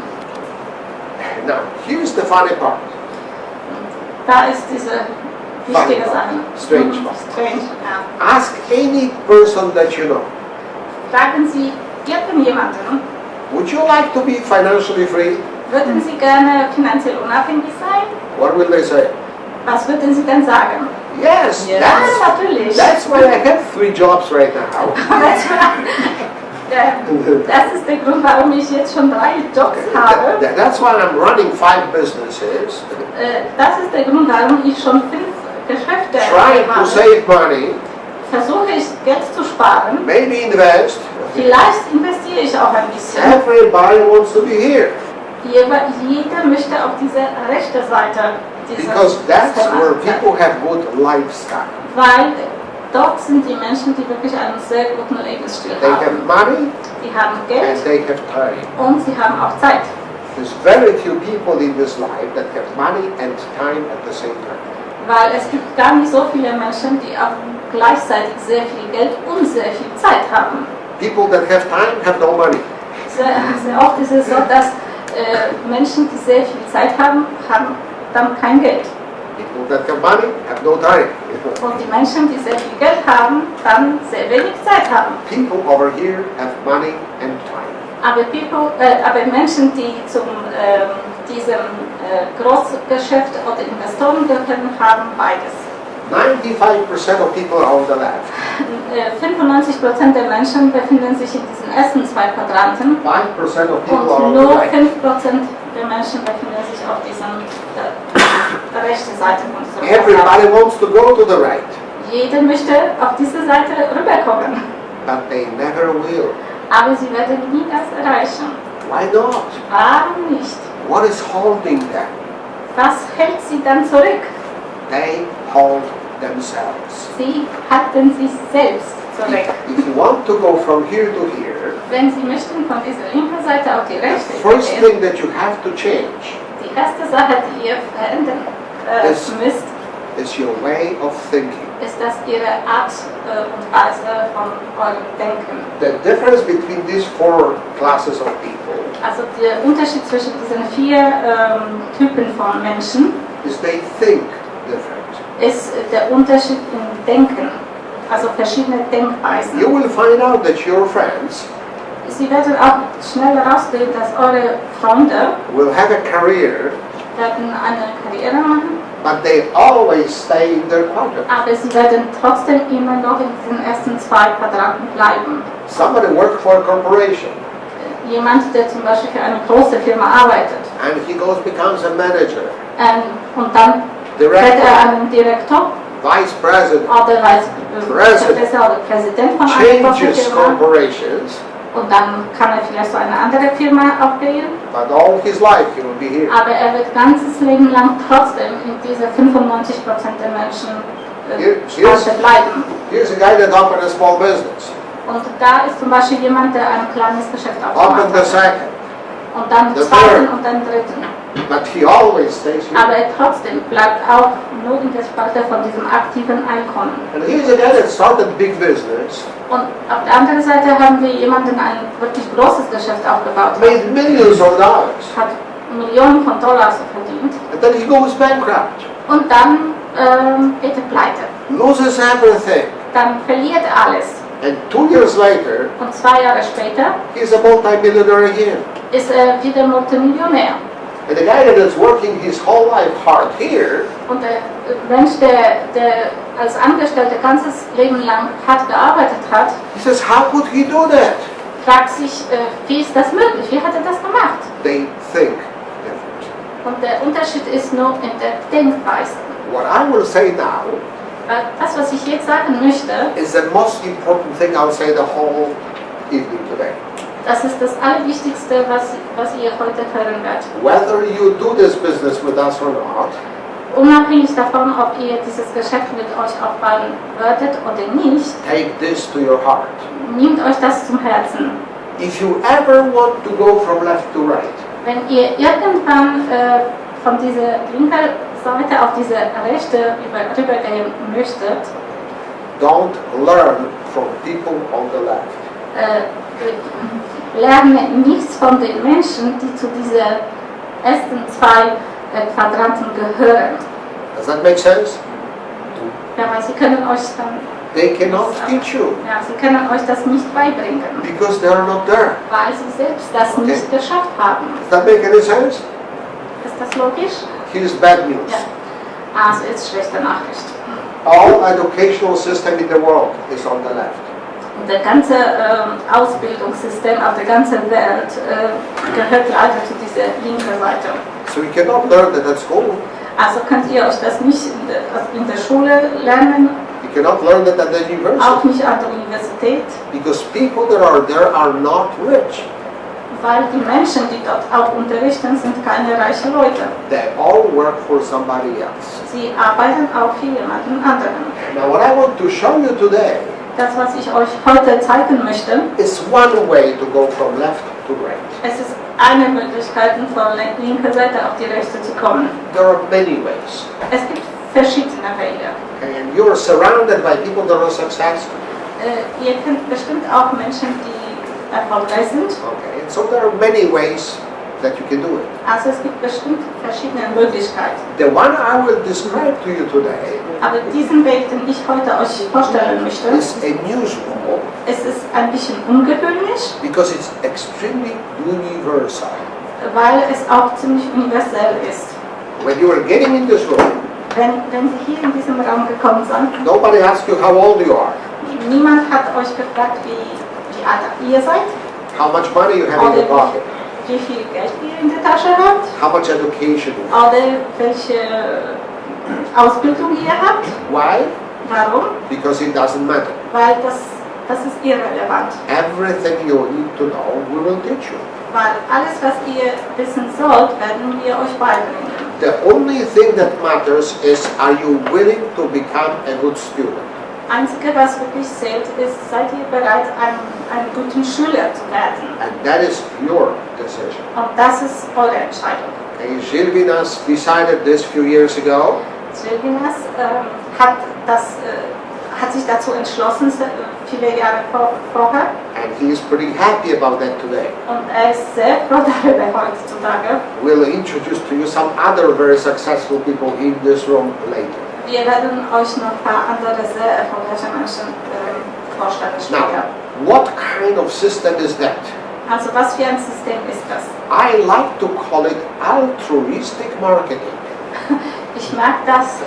Speaker 2: Now, here's the funny part.
Speaker 3: Da ist diese wichtige Sache.
Speaker 2: Strange.
Speaker 3: Strange, ja.
Speaker 2: Ask any person that you know,
Speaker 3: Fragen Sie irgendjemanden,
Speaker 2: would you like to be financially free?
Speaker 3: würden Sie gerne finanziell unabhängig sein?
Speaker 2: What will they say?
Speaker 3: Was würden Sie denn sagen?
Speaker 2: Yes,
Speaker 3: Ja, natürlich.
Speaker 2: that's why I have 3 jobs right now.
Speaker 3: Das ist der Grund, warum ich jetzt schon 3 Jobs habe.
Speaker 2: That's why I'm running 5 businesses,
Speaker 3: Das ist der Grund, warum ich schon 5 Geschäfte
Speaker 2: trying to
Speaker 3: habe.
Speaker 2: save money,
Speaker 3: Versuche ich Geld zu sparen.
Speaker 2: maybe invest.
Speaker 3: Vielleicht investiere ich auch ein bisschen.
Speaker 2: Everybody wants to be here
Speaker 3: Jeder möchte auf diese rechte Seite dieses
Speaker 2: because that's where
Speaker 3: Systems
Speaker 2: people have good lifestyle.
Speaker 3: Weil dort sind die Menschen, die wirklich einen sehr guten Lebensstil
Speaker 2: They have
Speaker 3: haben.
Speaker 2: money
Speaker 3: Die haben
Speaker 2: and
Speaker 3: Geld
Speaker 2: they have time.
Speaker 3: und sie haben auch Zeit.
Speaker 2: There's very few people in this life that have money and time at the same time.
Speaker 3: Weil es gibt gar nicht so viele Menschen, die auch gleichzeitig sehr viel Geld und sehr viel Zeit haben.
Speaker 2: People that have time have no money.
Speaker 3: Sehr oft ist es so, dass Menschen, die sehr viel Zeit haben, haben dann kein Geld.
Speaker 2: People that have money have no time.
Speaker 3: Und die Menschen, die sehr viel Geld haben, dann sehr wenig Zeit haben.
Speaker 2: People over here have money and time.
Speaker 3: Aber Menschen, die zum diesem Großgeschäft oder Investoren gehören, haben beides.
Speaker 2: 95% of people are on the left.
Speaker 3: 95% der Menschen befinden sich in diesen ersten 2 Quadranten
Speaker 2: 5% of people are
Speaker 3: und
Speaker 2: on the
Speaker 3: nur
Speaker 2: right.
Speaker 3: 5% der Menschen befinden sich auf dieser rechten Seite von diesem Quadrat.
Speaker 2: Everybody wants to go to the right,
Speaker 3: Jeder möchte auf diese Seite rüberkommen,
Speaker 2: but they never will.
Speaker 3: aber sie werden nie das erreichen.
Speaker 2: Why not?
Speaker 3: Warum nicht?
Speaker 2: What is holding them?
Speaker 3: Was hält sie dann zurück?
Speaker 2: They hold themselves.
Speaker 3: Sie halten sich selbst zurück.
Speaker 2: If you want to go from here to here,
Speaker 3: Wenn Sie möchten von dieser linken Seite auf die
Speaker 2: the
Speaker 3: rechte
Speaker 2: first
Speaker 3: gehen,
Speaker 2: thing that you have to change
Speaker 3: die Die erste Sache, die ihr verändern müsst,
Speaker 2: is your way of thinking.
Speaker 3: ist, dass ihre Art und Weise von eurem Denken.
Speaker 2: The difference between these four classes of people
Speaker 3: Also der Unterschied zwischen diesen 4 Typen von Menschen
Speaker 2: is they think different.
Speaker 3: ist der Unterschied im Denken, also verschiedene Denkweisen.
Speaker 2: You will find out that your friends
Speaker 3: Sie werden auch schnell herausfinden, dass eure Freunde
Speaker 2: will have a career,
Speaker 3: werden eine Karriere machen,
Speaker 2: but they always stay in their quadrant.
Speaker 3: aber sie werden trotzdem immer noch in diesen ersten 2 Quadranten bleiben.
Speaker 2: Somebody works for a corporation,
Speaker 3: Jemand, der zum Beispiel für eine große Firma arbeitet
Speaker 2: and he becomes a manager,
Speaker 3: und dann wird
Speaker 2: director,
Speaker 3: er einen Direktor
Speaker 2: vice president,
Speaker 3: oder Präsident von einer großen
Speaker 2: changes
Speaker 3: Firma
Speaker 2: corporations,
Speaker 3: und dann kann er vielleicht so eine andere Firma aufwählen,
Speaker 2: but all his life he will be here.
Speaker 3: aber er wird ganzes Leben lang trotzdem in dieser 95% der Menschen Spalte bleiben.
Speaker 2: Here's a guy that opened a small business,
Speaker 3: Und da ist zum Beispiel jemand, der ein kleines Geschäft
Speaker 2: opened
Speaker 3: aufgemacht
Speaker 2: the
Speaker 3: hat.
Speaker 2: second,
Speaker 3: Und dann
Speaker 2: the
Speaker 3: den zweiten
Speaker 2: third.
Speaker 3: und den dritten.
Speaker 2: but he always stays here.
Speaker 3: Aber er trotzdem bleibt auch nur in der Spalte von diesem aktiven Einkommen.
Speaker 2: And here's a guy that started big business,
Speaker 3: Und auf der anderen Seite haben wir jemanden, der ein wirklich großes Geschäft aufgebaut hat.
Speaker 2: made millions of dollars,
Speaker 3: Hat Millionen von Dollars verdient.
Speaker 2: and then he goes bankrupt,
Speaker 3: Und dann geht er pleite.
Speaker 2: loses everything,
Speaker 3: Dann verliert er alles.
Speaker 2: and 2 years later,
Speaker 3: Und 2 Jahre später
Speaker 2: he's a multi-millionaire again.
Speaker 3: ist er wieder Multimillionär.
Speaker 2: And the guy that is working his whole life hard here,
Speaker 3: Und der Mensch, der als Angestellter ganzes Leben lang hart gearbeitet hat,
Speaker 2: he says, how could he do that?
Speaker 3: fragt sich, wie ist das möglich? Wie hat er das gemacht?
Speaker 2: They think different.
Speaker 3: Und der Unterschied ist nur in der Denkweise.
Speaker 2: What I will say now
Speaker 3: Das, was ich jetzt sagen möchte,
Speaker 2: is the most important thing I'll say the whole evening today.
Speaker 3: das ist das Allerwichtigste, was ihr heute hören werdet.
Speaker 2: Whether you do this business with us or not,
Speaker 3: Unabhängig davon, ob ihr dieses Geschäft mit euch aufbauen würdet oder nicht,
Speaker 2: take this to your heart.
Speaker 3: nehmt euch das zum Herzen.
Speaker 2: If you ever want to go from left to right,
Speaker 3: Wenn ihr irgendwann von dieser linken Seite auf diese rechte rübergehen möchtet,
Speaker 2: don't learn from people on the left.
Speaker 3: lerne nichts von den Menschen, die zu diesen ersten 2 Quadranten gehören.
Speaker 2: Does that make sense?
Speaker 3: Ja, weil sie können euch dann,
Speaker 2: They cannot teach you
Speaker 3: ja, sie können euch das nicht beibringen,
Speaker 2: because they are not there.
Speaker 3: weil sie selbst das nicht geschafft haben.
Speaker 2: Does that make any sense?
Speaker 3: Ist das logisch?
Speaker 2: Here's bad news.
Speaker 3: Ja. Also ist schlechte Nachricht.
Speaker 2: All educational system in the world is on the left.
Speaker 3: Und das ganze Ausbildungssystem auf der ganzen Welt gehört leider zu dieser linken Seite.
Speaker 2: So you cannot learn that at school.
Speaker 3: Also könnt ihr euch das nicht in der Schule lernen,
Speaker 2: You cannot learn that at the
Speaker 3: auch
Speaker 2: university.
Speaker 3: nicht an der Universität,
Speaker 2: Because people that are there are not rich.
Speaker 3: weil die Menschen, die dort auch unterrichten, sind keine reichen Leute.
Speaker 2: They all work for somebody else.
Speaker 3: Sie arbeiten auch für jemanden anderen.
Speaker 2: Now what I want to show you today
Speaker 3: Das, was ich euch heute zeigen möchte,
Speaker 2: is one way to go from left to right.
Speaker 3: es ist eine Möglichkeit, von der linken Seite auf die rechte zu kommen.
Speaker 2: There are many ways.
Speaker 3: Es gibt verschiedene Wege.
Speaker 2: Okay? And you are surrounded by people that are successful.
Speaker 3: Ihr kennt bestimmt auch Menschen, die erfolgreich sind.
Speaker 2: Okay? And so there are many ways that you can do it.
Speaker 3: Also es gibt bestimmt verschiedene Möglichkeiten.
Speaker 2: The one I will describe to you today
Speaker 3: Aber diesen Weg, den ich heute euch vorstellen möchte,
Speaker 2: is unusual
Speaker 3: es ist ein bisschen ungewöhnlich,
Speaker 2: because it's extremely universal.
Speaker 3: weil es auch ziemlich universell ist.
Speaker 2: When you are getting in this room,
Speaker 3: Wenn Sie hier in diesem Raum gekommen sind,
Speaker 2: nobody asks you how old you are,
Speaker 3: niemand hat euch gefragt, wie alt ihr seid,
Speaker 2: how much money you have in your pocket,
Speaker 3: wie viel Geld ihr in der Tasche habt
Speaker 2: how much education you have.
Speaker 3: oder welche Ausbildung ihr habt.
Speaker 2: Why?
Speaker 3: Warum?
Speaker 2: Because it doesn't matter.
Speaker 3: Weil das ist irrelevant.
Speaker 2: Everything you need to know, we will teach you.
Speaker 3: Weil alles, was ihr wissen sollt, werden wir euch beibringen.
Speaker 2: The only thing that matters is, are you willing to become a good student?
Speaker 3: Einzige, was wirklich zählt, ist, seid ihr bereit, einen guten Schüler zu werden.
Speaker 2: And that is your decision.
Speaker 3: Und das ist eure Entscheidung.
Speaker 2: Okay, Zbigniew decided this a few years ago.
Speaker 3: Zbigniew hat sich dazu entschlossen, viele Jahre vorher.
Speaker 2: And he is pretty happy about that today.
Speaker 3: Und ist sehr froh darüber heutzutage.
Speaker 2: We'll introduce to you some other very successful people in this room later.
Speaker 3: Wir werden euch noch ein paar andere sehr erfolgreiche Menschen vorstellen später.
Speaker 2: Now, what kind of system is that?
Speaker 3: Also was für ein System ist das?
Speaker 2: I like to call it altruistic marketing.
Speaker 3: Ich mag das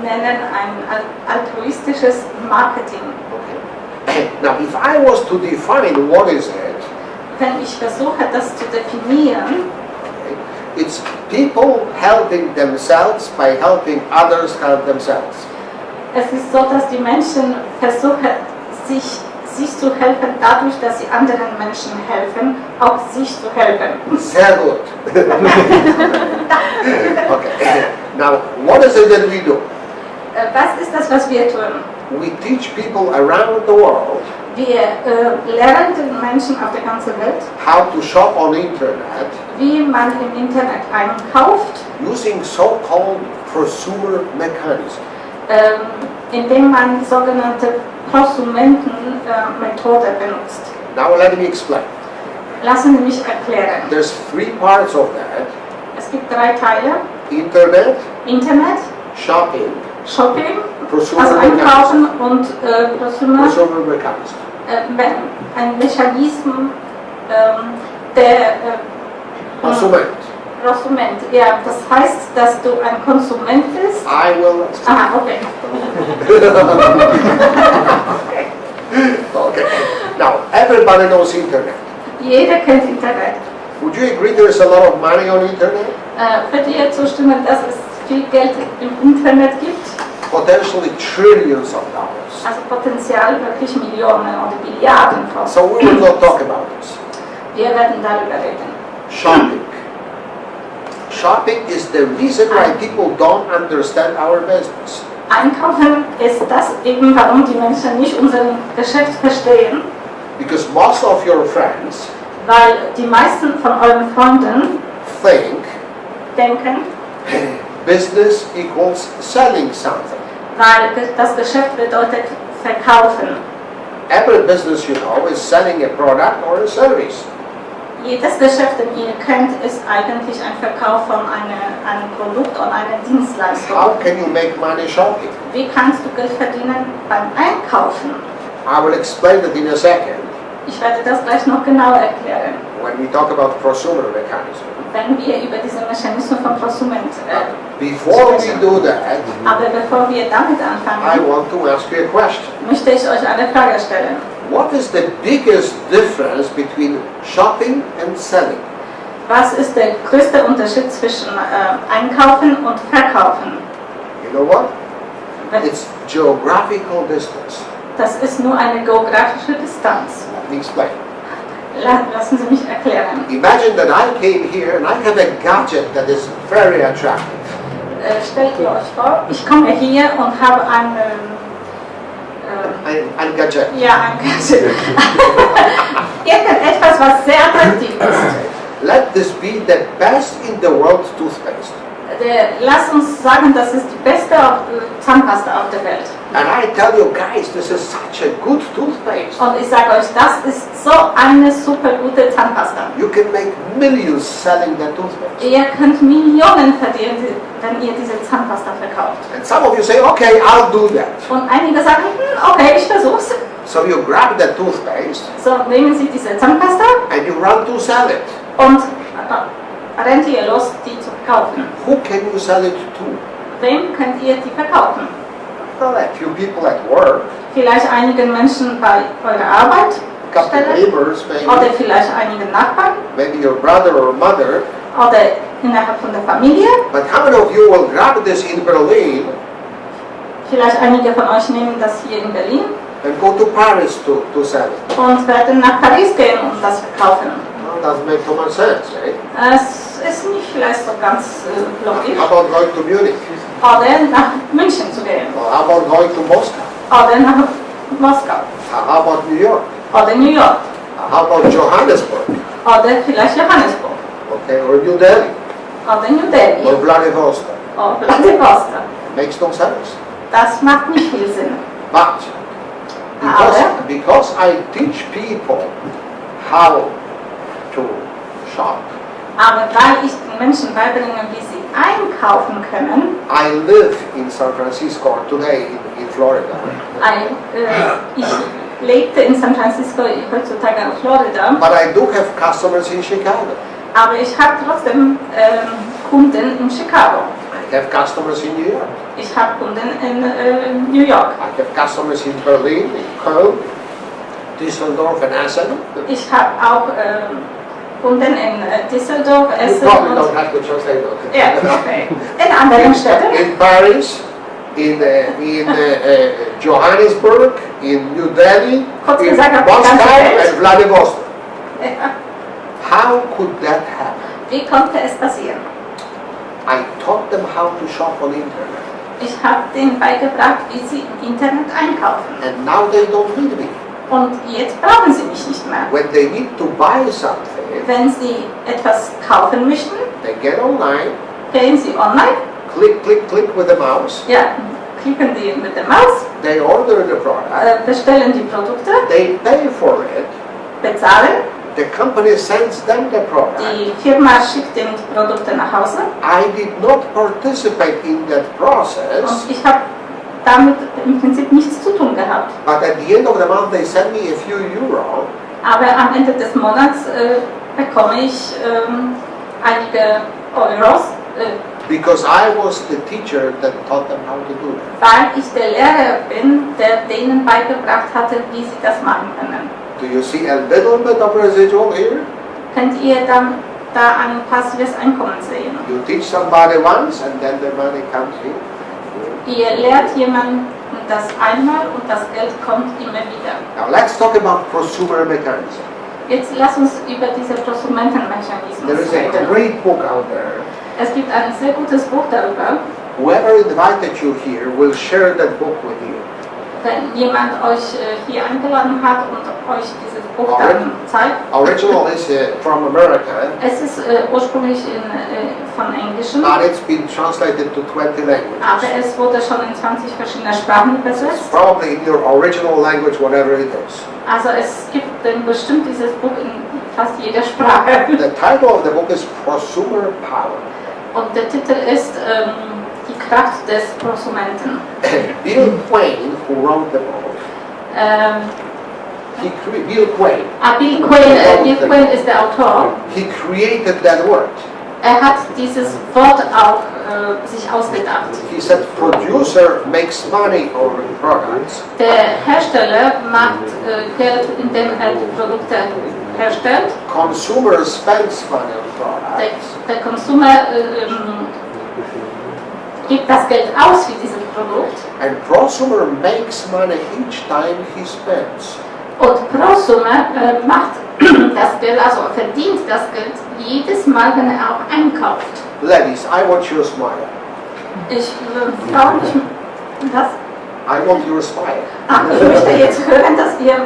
Speaker 3: nennen ein altruistisches Marketing.
Speaker 2: Okay. Now, if I was to define what is it,
Speaker 3: Wenn ich versuche, das zu definieren,
Speaker 2: okay, it's people helping themselves by helping others help themselves.
Speaker 3: es ist so, dass die Menschen versuchen, sich zu helfen, dadurch, dass sie anderen Menschen helfen, auch sich zu helfen.
Speaker 2: Sehr gut. Okay. Now, what is it that we do?
Speaker 3: Was ist das, was wir tun?
Speaker 2: We teach people around the world
Speaker 3: Wir lernen den Menschen auf der ganzen Welt,
Speaker 2: how to shop on internet
Speaker 3: wie man im Internet einkauft,
Speaker 2: using so-called prosumer mechanism.
Speaker 3: indem man sogenannte Prosumenten-Methode benutzt.
Speaker 2: Now let me explain.
Speaker 3: Lassen Sie mich erklären.
Speaker 2: There's 3 parts of that.
Speaker 3: Es gibt 3 Teile:
Speaker 2: Internet,
Speaker 3: Internet,
Speaker 2: shopping,
Speaker 3: Shopping,
Speaker 2: prosumer
Speaker 3: also
Speaker 2: mechanism.
Speaker 3: Einkaufen und Prosumer,
Speaker 2: Prosumer mechanism.
Speaker 3: ein Mechanismus der
Speaker 2: Konsument.
Speaker 3: Prosument. Ja, das heißt, dass du ein Konsument bist.
Speaker 2: I will explain.
Speaker 3: Aha, okay.
Speaker 2: Okay. Now, everybody knows internet.
Speaker 3: Jeder kennt Internet.
Speaker 2: Would you agree there is a lot of money on internet?
Speaker 3: Könnt ihr zustimmen, dass es viel Geld im Internet gibt?
Speaker 2: Potentially trillions of dollars.
Speaker 3: Also Potenzial wirklich Millionen oder Milliarden von.
Speaker 2: So we will not talk about this.
Speaker 3: Wir werden darüber reden.
Speaker 2: Shopping. Shopping is the reason why people don't understand our business.
Speaker 3: Einkaufen ist das eben, warum die Menschen nicht unser Geschäft verstehen,
Speaker 2: Because most of your friends
Speaker 3: weil die meisten von euren Freunden
Speaker 2: think
Speaker 3: denken,
Speaker 2: business equals selling something.
Speaker 3: weil das Geschäft bedeutet verkaufen.
Speaker 2: Every business you know is selling a product or a service.
Speaker 3: Jedes Geschäft, das ihr kennt, ist eigentlich ein Verkauf von einem Produkt und einer Dienstleistung.
Speaker 2: How can you make money shopping?
Speaker 3: Wie kannst du Geld verdienen beim Einkaufen?
Speaker 2: I will explain that in a second
Speaker 3: Ich werde das gleich noch genauer erklären,
Speaker 2: when we talk about prosumer mechanism.
Speaker 3: wenn wir über diesen Mechanismus von Prosument
Speaker 2: Before we do that,
Speaker 3: Aber bevor wir damit
Speaker 2: I
Speaker 3: anfangen,
Speaker 2: want to ask you a question.
Speaker 3: möchte ich euch eine Frage stellen.
Speaker 2: What is the biggest difference between shopping and selling?
Speaker 3: Was ist der größte Unterschied zwischen Einkaufen und Verkaufen?
Speaker 2: You know what? It's geographical distance.
Speaker 3: Das ist nur eine geografische Distanz.
Speaker 2: Let me explain.
Speaker 3: Lassen Sie mich erklären.
Speaker 2: Imagine that I came here and I have a gadget that is very attractive.
Speaker 3: Stellt ihr euch vor, ich komme hier und habe
Speaker 2: Ein Gadget.
Speaker 3: ein Gadget. Irgendetwas, was sehr attraktiv ist.
Speaker 2: Let this be the best in the world toothpaste.
Speaker 3: Lass uns sagen, das ist die beste Zahnpasta auf der Welt.
Speaker 2: And I tell you guys, this is such a good toothpaste.
Speaker 3: Und ich sage euch, das ist so eine super gute Zahnpasta.
Speaker 2: You can make millions selling that toothpaste.
Speaker 3: Ihr könnt Millionen verdienen, wenn ihr diese Zahnpasta verkauft.
Speaker 2: And some of you say, okay, I'll do that.
Speaker 3: Und einige sagen, okay, ich versuch's.
Speaker 2: So you grab that toothpaste
Speaker 3: So nehmen Sie diese Zahnpasta
Speaker 2: and you run to sell it.
Speaker 3: und rennt ihr los, die zu verkaufen.
Speaker 2: Who can you sell it to?
Speaker 3: Wem könnt ihr die verkaufen?
Speaker 2: Well, a few people at work,
Speaker 3: Vielleicht einigen Menschen bei eurer Arbeit,
Speaker 2: a couple of neighbors
Speaker 3: oder
Speaker 2: maybe,
Speaker 3: vielleicht einigen Nachbarn,
Speaker 2: maybe your brother or mother.
Speaker 3: oder innerhalb von der Familie.
Speaker 2: But how many of you will grab this in Berlin
Speaker 3: Vielleicht einige von euch nehmen das hier in Berlin
Speaker 2: and go to Paris to sell it?
Speaker 3: und werden nach Paris gehen und das verkaufen.
Speaker 2: Well, doesn't make too much sense, right?
Speaker 3: Es ist nicht vielleicht so ganz logisch.
Speaker 2: How about going to Munich?
Speaker 3: Oder nach München zu gehen.
Speaker 2: Or how about going to Moscow?
Speaker 3: Oder nach Moskau.
Speaker 2: How about New York?
Speaker 3: Oder New York.
Speaker 2: How about Johannesburg?
Speaker 3: Oder vielleicht Johannesburg.
Speaker 2: Okay, or New Delhi?
Speaker 3: oder New Delhi
Speaker 2: or Vladivostok.
Speaker 3: oder Vladivostok.
Speaker 2: Makes no sense.
Speaker 3: Das macht nicht viel Sinn.
Speaker 2: But because I teach people how to shop,
Speaker 3: Aber weil ich den Menschen beibringe, wie sie einkaufen können,
Speaker 2: I live in San Francisco, or today in Florida.
Speaker 3: ich lebte in San Francisco, heutzutage in Florida,
Speaker 2: But I do have customers in Chicago.
Speaker 3: aber ich habe trotzdem Kunden in Chicago.
Speaker 2: I have customers in New York.
Speaker 3: Ich habe Kunden in New York.
Speaker 2: I have customers in Berlin, in Köln, Düsseldorf, and Essen.
Speaker 3: Ich habe auch Kunden in Düsseldorf,
Speaker 2: You
Speaker 3: Essen
Speaker 2: probably
Speaker 3: und
Speaker 2: don't have to translate those.
Speaker 3: ja, okay. In anderen Städten.
Speaker 2: In Paris, in Johannesburg, in New Delhi,
Speaker 3: Kurz
Speaker 2: in
Speaker 3: gesagt, auf die ganze
Speaker 2: Moscow,
Speaker 3: Welt.
Speaker 2: and Vladivostok.
Speaker 3: Ja.
Speaker 2: How could that happen?
Speaker 3: Wie konnte es passieren?
Speaker 2: I taught them how to shop on internet,
Speaker 3: Ich habe denen beigebracht, wie sie im Internet einkaufen.
Speaker 2: and now they don't need me.
Speaker 3: Und jetzt brauchen sie mich nicht mehr.
Speaker 2: When they need to buy something,
Speaker 3: Wenn sie etwas kaufen möchten,
Speaker 2: they get online,
Speaker 3: gehen sie online,
Speaker 2: click, click, click with the mouse.
Speaker 3: ja, klicken die mit der Maus,
Speaker 2: They order the product.
Speaker 3: bestellen die Produkte,
Speaker 2: They pay for it.
Speaker 3: bezahlen,
Speaker 2: The company sends them the product.
Speaker 3: die Firma schickt ihnen die Produkte nach Hause
Speaker 2: I did not participate in that process,
Speaker 3: und ich habe damit im Prinzip nichts zu tun gehabt.
Speaker 2: but at the end of the month they send me a few euro,
Speaker 3: Aber am Ende des Monats bekomme ich einige Euros,
Speaker 2: because I was the teacher that taught them how to do that.
Speaker 3: weil ich der Lehrer bin, der denen beigebracht hatte, wie sie das machen können.
Speaker 2: Do you see a little bit of residual here?
Speaker 3: Könnt ihr dann da ein passives Einkommen sehen?
Speaker 2: You teach somebody once and then the money comes in.
Speaker 3: Ihr lehrt jemanden das einmal und das Geld kommt immer wieder.
Speaker 2: Now let's talk about prosumer mechanism.
Speaker 3: Jetzt lass uns über diese
Speaker 2: There
Speaker 3: Prosumentenmechanismus
Speaker 2: is a
Speaker 3: reden.
Speaker 2: great book out there.
Speaker 3: Es gibt ein sehr gutes Buch darüber.
Speaker 2: Whoever invited you here will share that book with you.
Speaker 3: Wenn jemand euch hier eingeladen hat und euch dieses Buch dann zeigt.
Speaker 2: Original is from America,
Speaker 3: Es ist ursprünglich von Englischen,
Speaker 2: but it's been translated to 20 languages.
Speaker 3: aber es wurde schon in 20 verschiedene Sprachen
Speaker 2: It's
Speaker 3: übersetzt.
Speaker 2: probably in your original language, whatever it is.
Speaker 3: Also es gibt dann bestimmt dieses Buch in fast jeder Sprache.
Speaker 2: The title of the book is Prosumer Power.
Speaker 3: Und der Titel ist die Kraft des Prosumenten.
Speaker 2: Bill Quain, who wrote the book, Bill Quain,
Speaker 3: Bill Quain ist der Autor.
Speaker 2: he created that word.
Speaker 3: Er hat dieses Wort auch sich ausgedacht.
Speaker 2: He said, producer makes money on products,
Speaker 3: Der Hersteller macht Geld, indem er die Produkte herstellt.
Speaker 2: consumer spends money on products,
Speaker 3: Der Konsumer gibt das Geld aus für dieses Produkt
Speaker 2: and prosumer makes money each time he spends.
Speaker 3: und Prosumer macht das Geld, also verdient das Geld jedes Mal, wenn er auch einkauft.
Speaker 2: Ladies, I want your smile.
Speaker 3: Ich frage mich, was?
Speaker 2: I want your smile.
Speaker 3: Ich möchte jetzt hören, dass ihr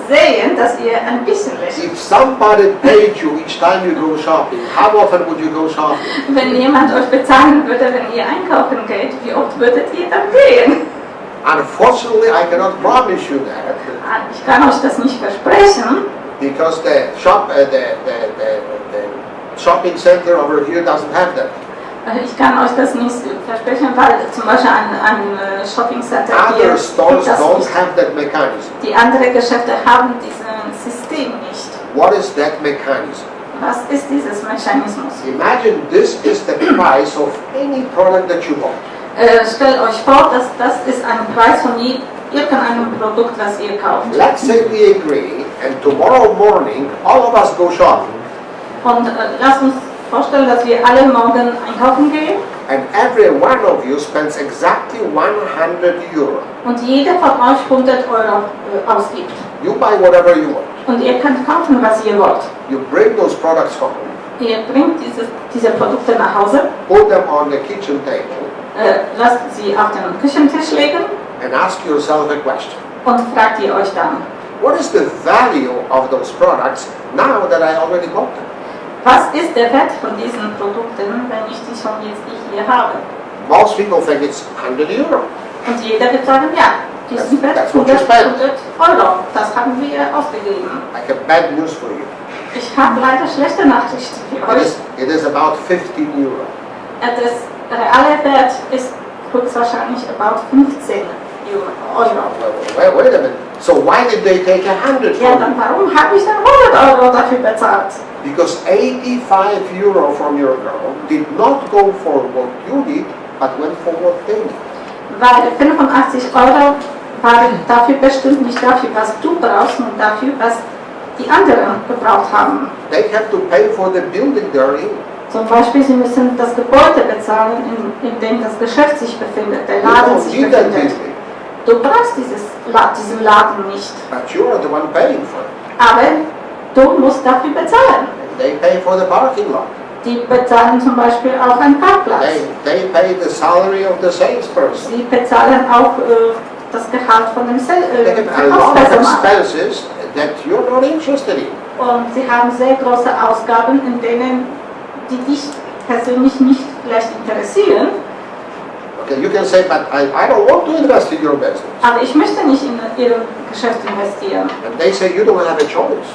Speaker 3: sehen, dass ihr ein bisschen lächelt.
Speaker 2: If somebody paid you each time you go shopping, how often would you go shopping?
Speaker 3: Wenn jemand euch bezahlen würde, wenn ihr einkaufen geht, wie oft würdet ihr dann gehen?
Speaker 2: Unfortunately, I cannot promise you that
Speaker 3: Ich kann euch das nicht versprechen,
Speaker 2: because the shopping center over here doesn't have that.
Speaker 3: ich kann euch das nicht versprechen, weil zum Beispiel ein Shopping-Center hier
Speaker 2: Other stores
Speaker 3: gibt das
Speaker 2: don't
Speaker 3: nicht.
Speaker 2: have that mechanism.
Speaker 3: Die anderen Geschäfte haben dieses System nicht.
Speaker 2: What is that mechanism?
Speaker 3: Was ist dieses Mechanismus?
Speaker 2: Imagine this is the price of any product that you bought.
Speaker 3: Stellt euch vor, dass das ist ein Preis von irgendeinem Produkt, was ihr kauft.
Speaker 2: Let's say we agree, and tomorrow morning all of us go shopping,
Speaker 3: Und lasst uns vorstellen, dass wir alle morgen einkaufen gehen
Speaker 2: and every one of you spends exactly 100 euro.
Speaker 3: und jeder von euch 100 Euro ausgibt.
Speaker 2: You buy whatever you want.
Speaker 3: Und ihr könnt kaufen, was ihr wollt.
Speaker 2: You bring those products home,
Speaker 3: Ihr bringt diese Produkte nach Hause,
Speaker 2: put them on the kitchen table,
Speaker 3: lasst sie auf den Küchentisch legen
Speaker 2: and ask yourself a question.
Speaker 3: und fragt ihr euch dann,
Speaker 2: What is the value of those products now that I already bought them?
Speaker 3: Was ist der Wert von diesen Produkten, wenn ich die schon jetzt hier habe?
Speaker 2: Most people think it's 100 euro.
Speaker 3: Und jeder wird sagen, ja, die sind wert
Speaker 2: That's what
Speaker 3: 100
Speaker 2: you spent.
Speaker 3: Euro. Das haben wir ausgegeben.
Speaker 2: I have bad news for you.
Speaker 3: Ich habe leider schlechte Nachrichten für euch.
Speaker 2: It is about 15 euro.
Speaker 3: Das reale Wert ist höchstwahrscheinlich about 15 Euro.
Speaker 2: Wait a minute. So why did they take 100
Speaker 3: Ja,
Speaker 2: from
Speaker 3: dann
Speaker 2: you?
Speaker 3: warum habe ich dann 100 Euro dafür bezahlt?
Speaker 2: Because 85 euro from your girl did not go for what you did, but went for what they did.
Speaker 3: Weil 85 Euro waren dafür bestimmt nicht dafür, was du brauchst, sondern dafür, was die anderen gebraucht haben.
Speaker 2: They have to pay for the building they're in.
Speaker 3: Zum Beispiel, sie müssen das Gebäude bezahlen, in dem das Geschäft sich befindet, der
Speaker 2: You
Speaker 3: Laden
Speaker 2: don't
Speaker 3: sich
Speaker 2: need that
Speaker 3: befindet.
Speaker 2: building,
Speaker 3: Du brauchst diesen Laden nicht,
Speaker 2: but you are the one paying for it.
Speaker 3: aber du musst dafür bezahlen.
Speaker 2: They pay for the parking lot.
Speaker 3: Die bezahlen zum Beispiel auch einen Parkplatz.
Speaker 2: They pay the salary of the salesperson.
Speaker 3: Sie bezahlen auch das Gehalt von dem
Speaker 2: They have a lot of
Speaker 3: Verkaufspersonal.
Speaker 2: expenses that you're not interested in.
Speaker 3: Und sie haben sehr große Ausgaben, in denen die dich persönlich nicht vielleicht interessieren.
Speaker 2: Okay, you can say, but I don't want to invest in your business.
Speaker 3: Aber ich möchte nicht in ihr Geschäft investieren.
Speaker 2: And they say you don't have a choice.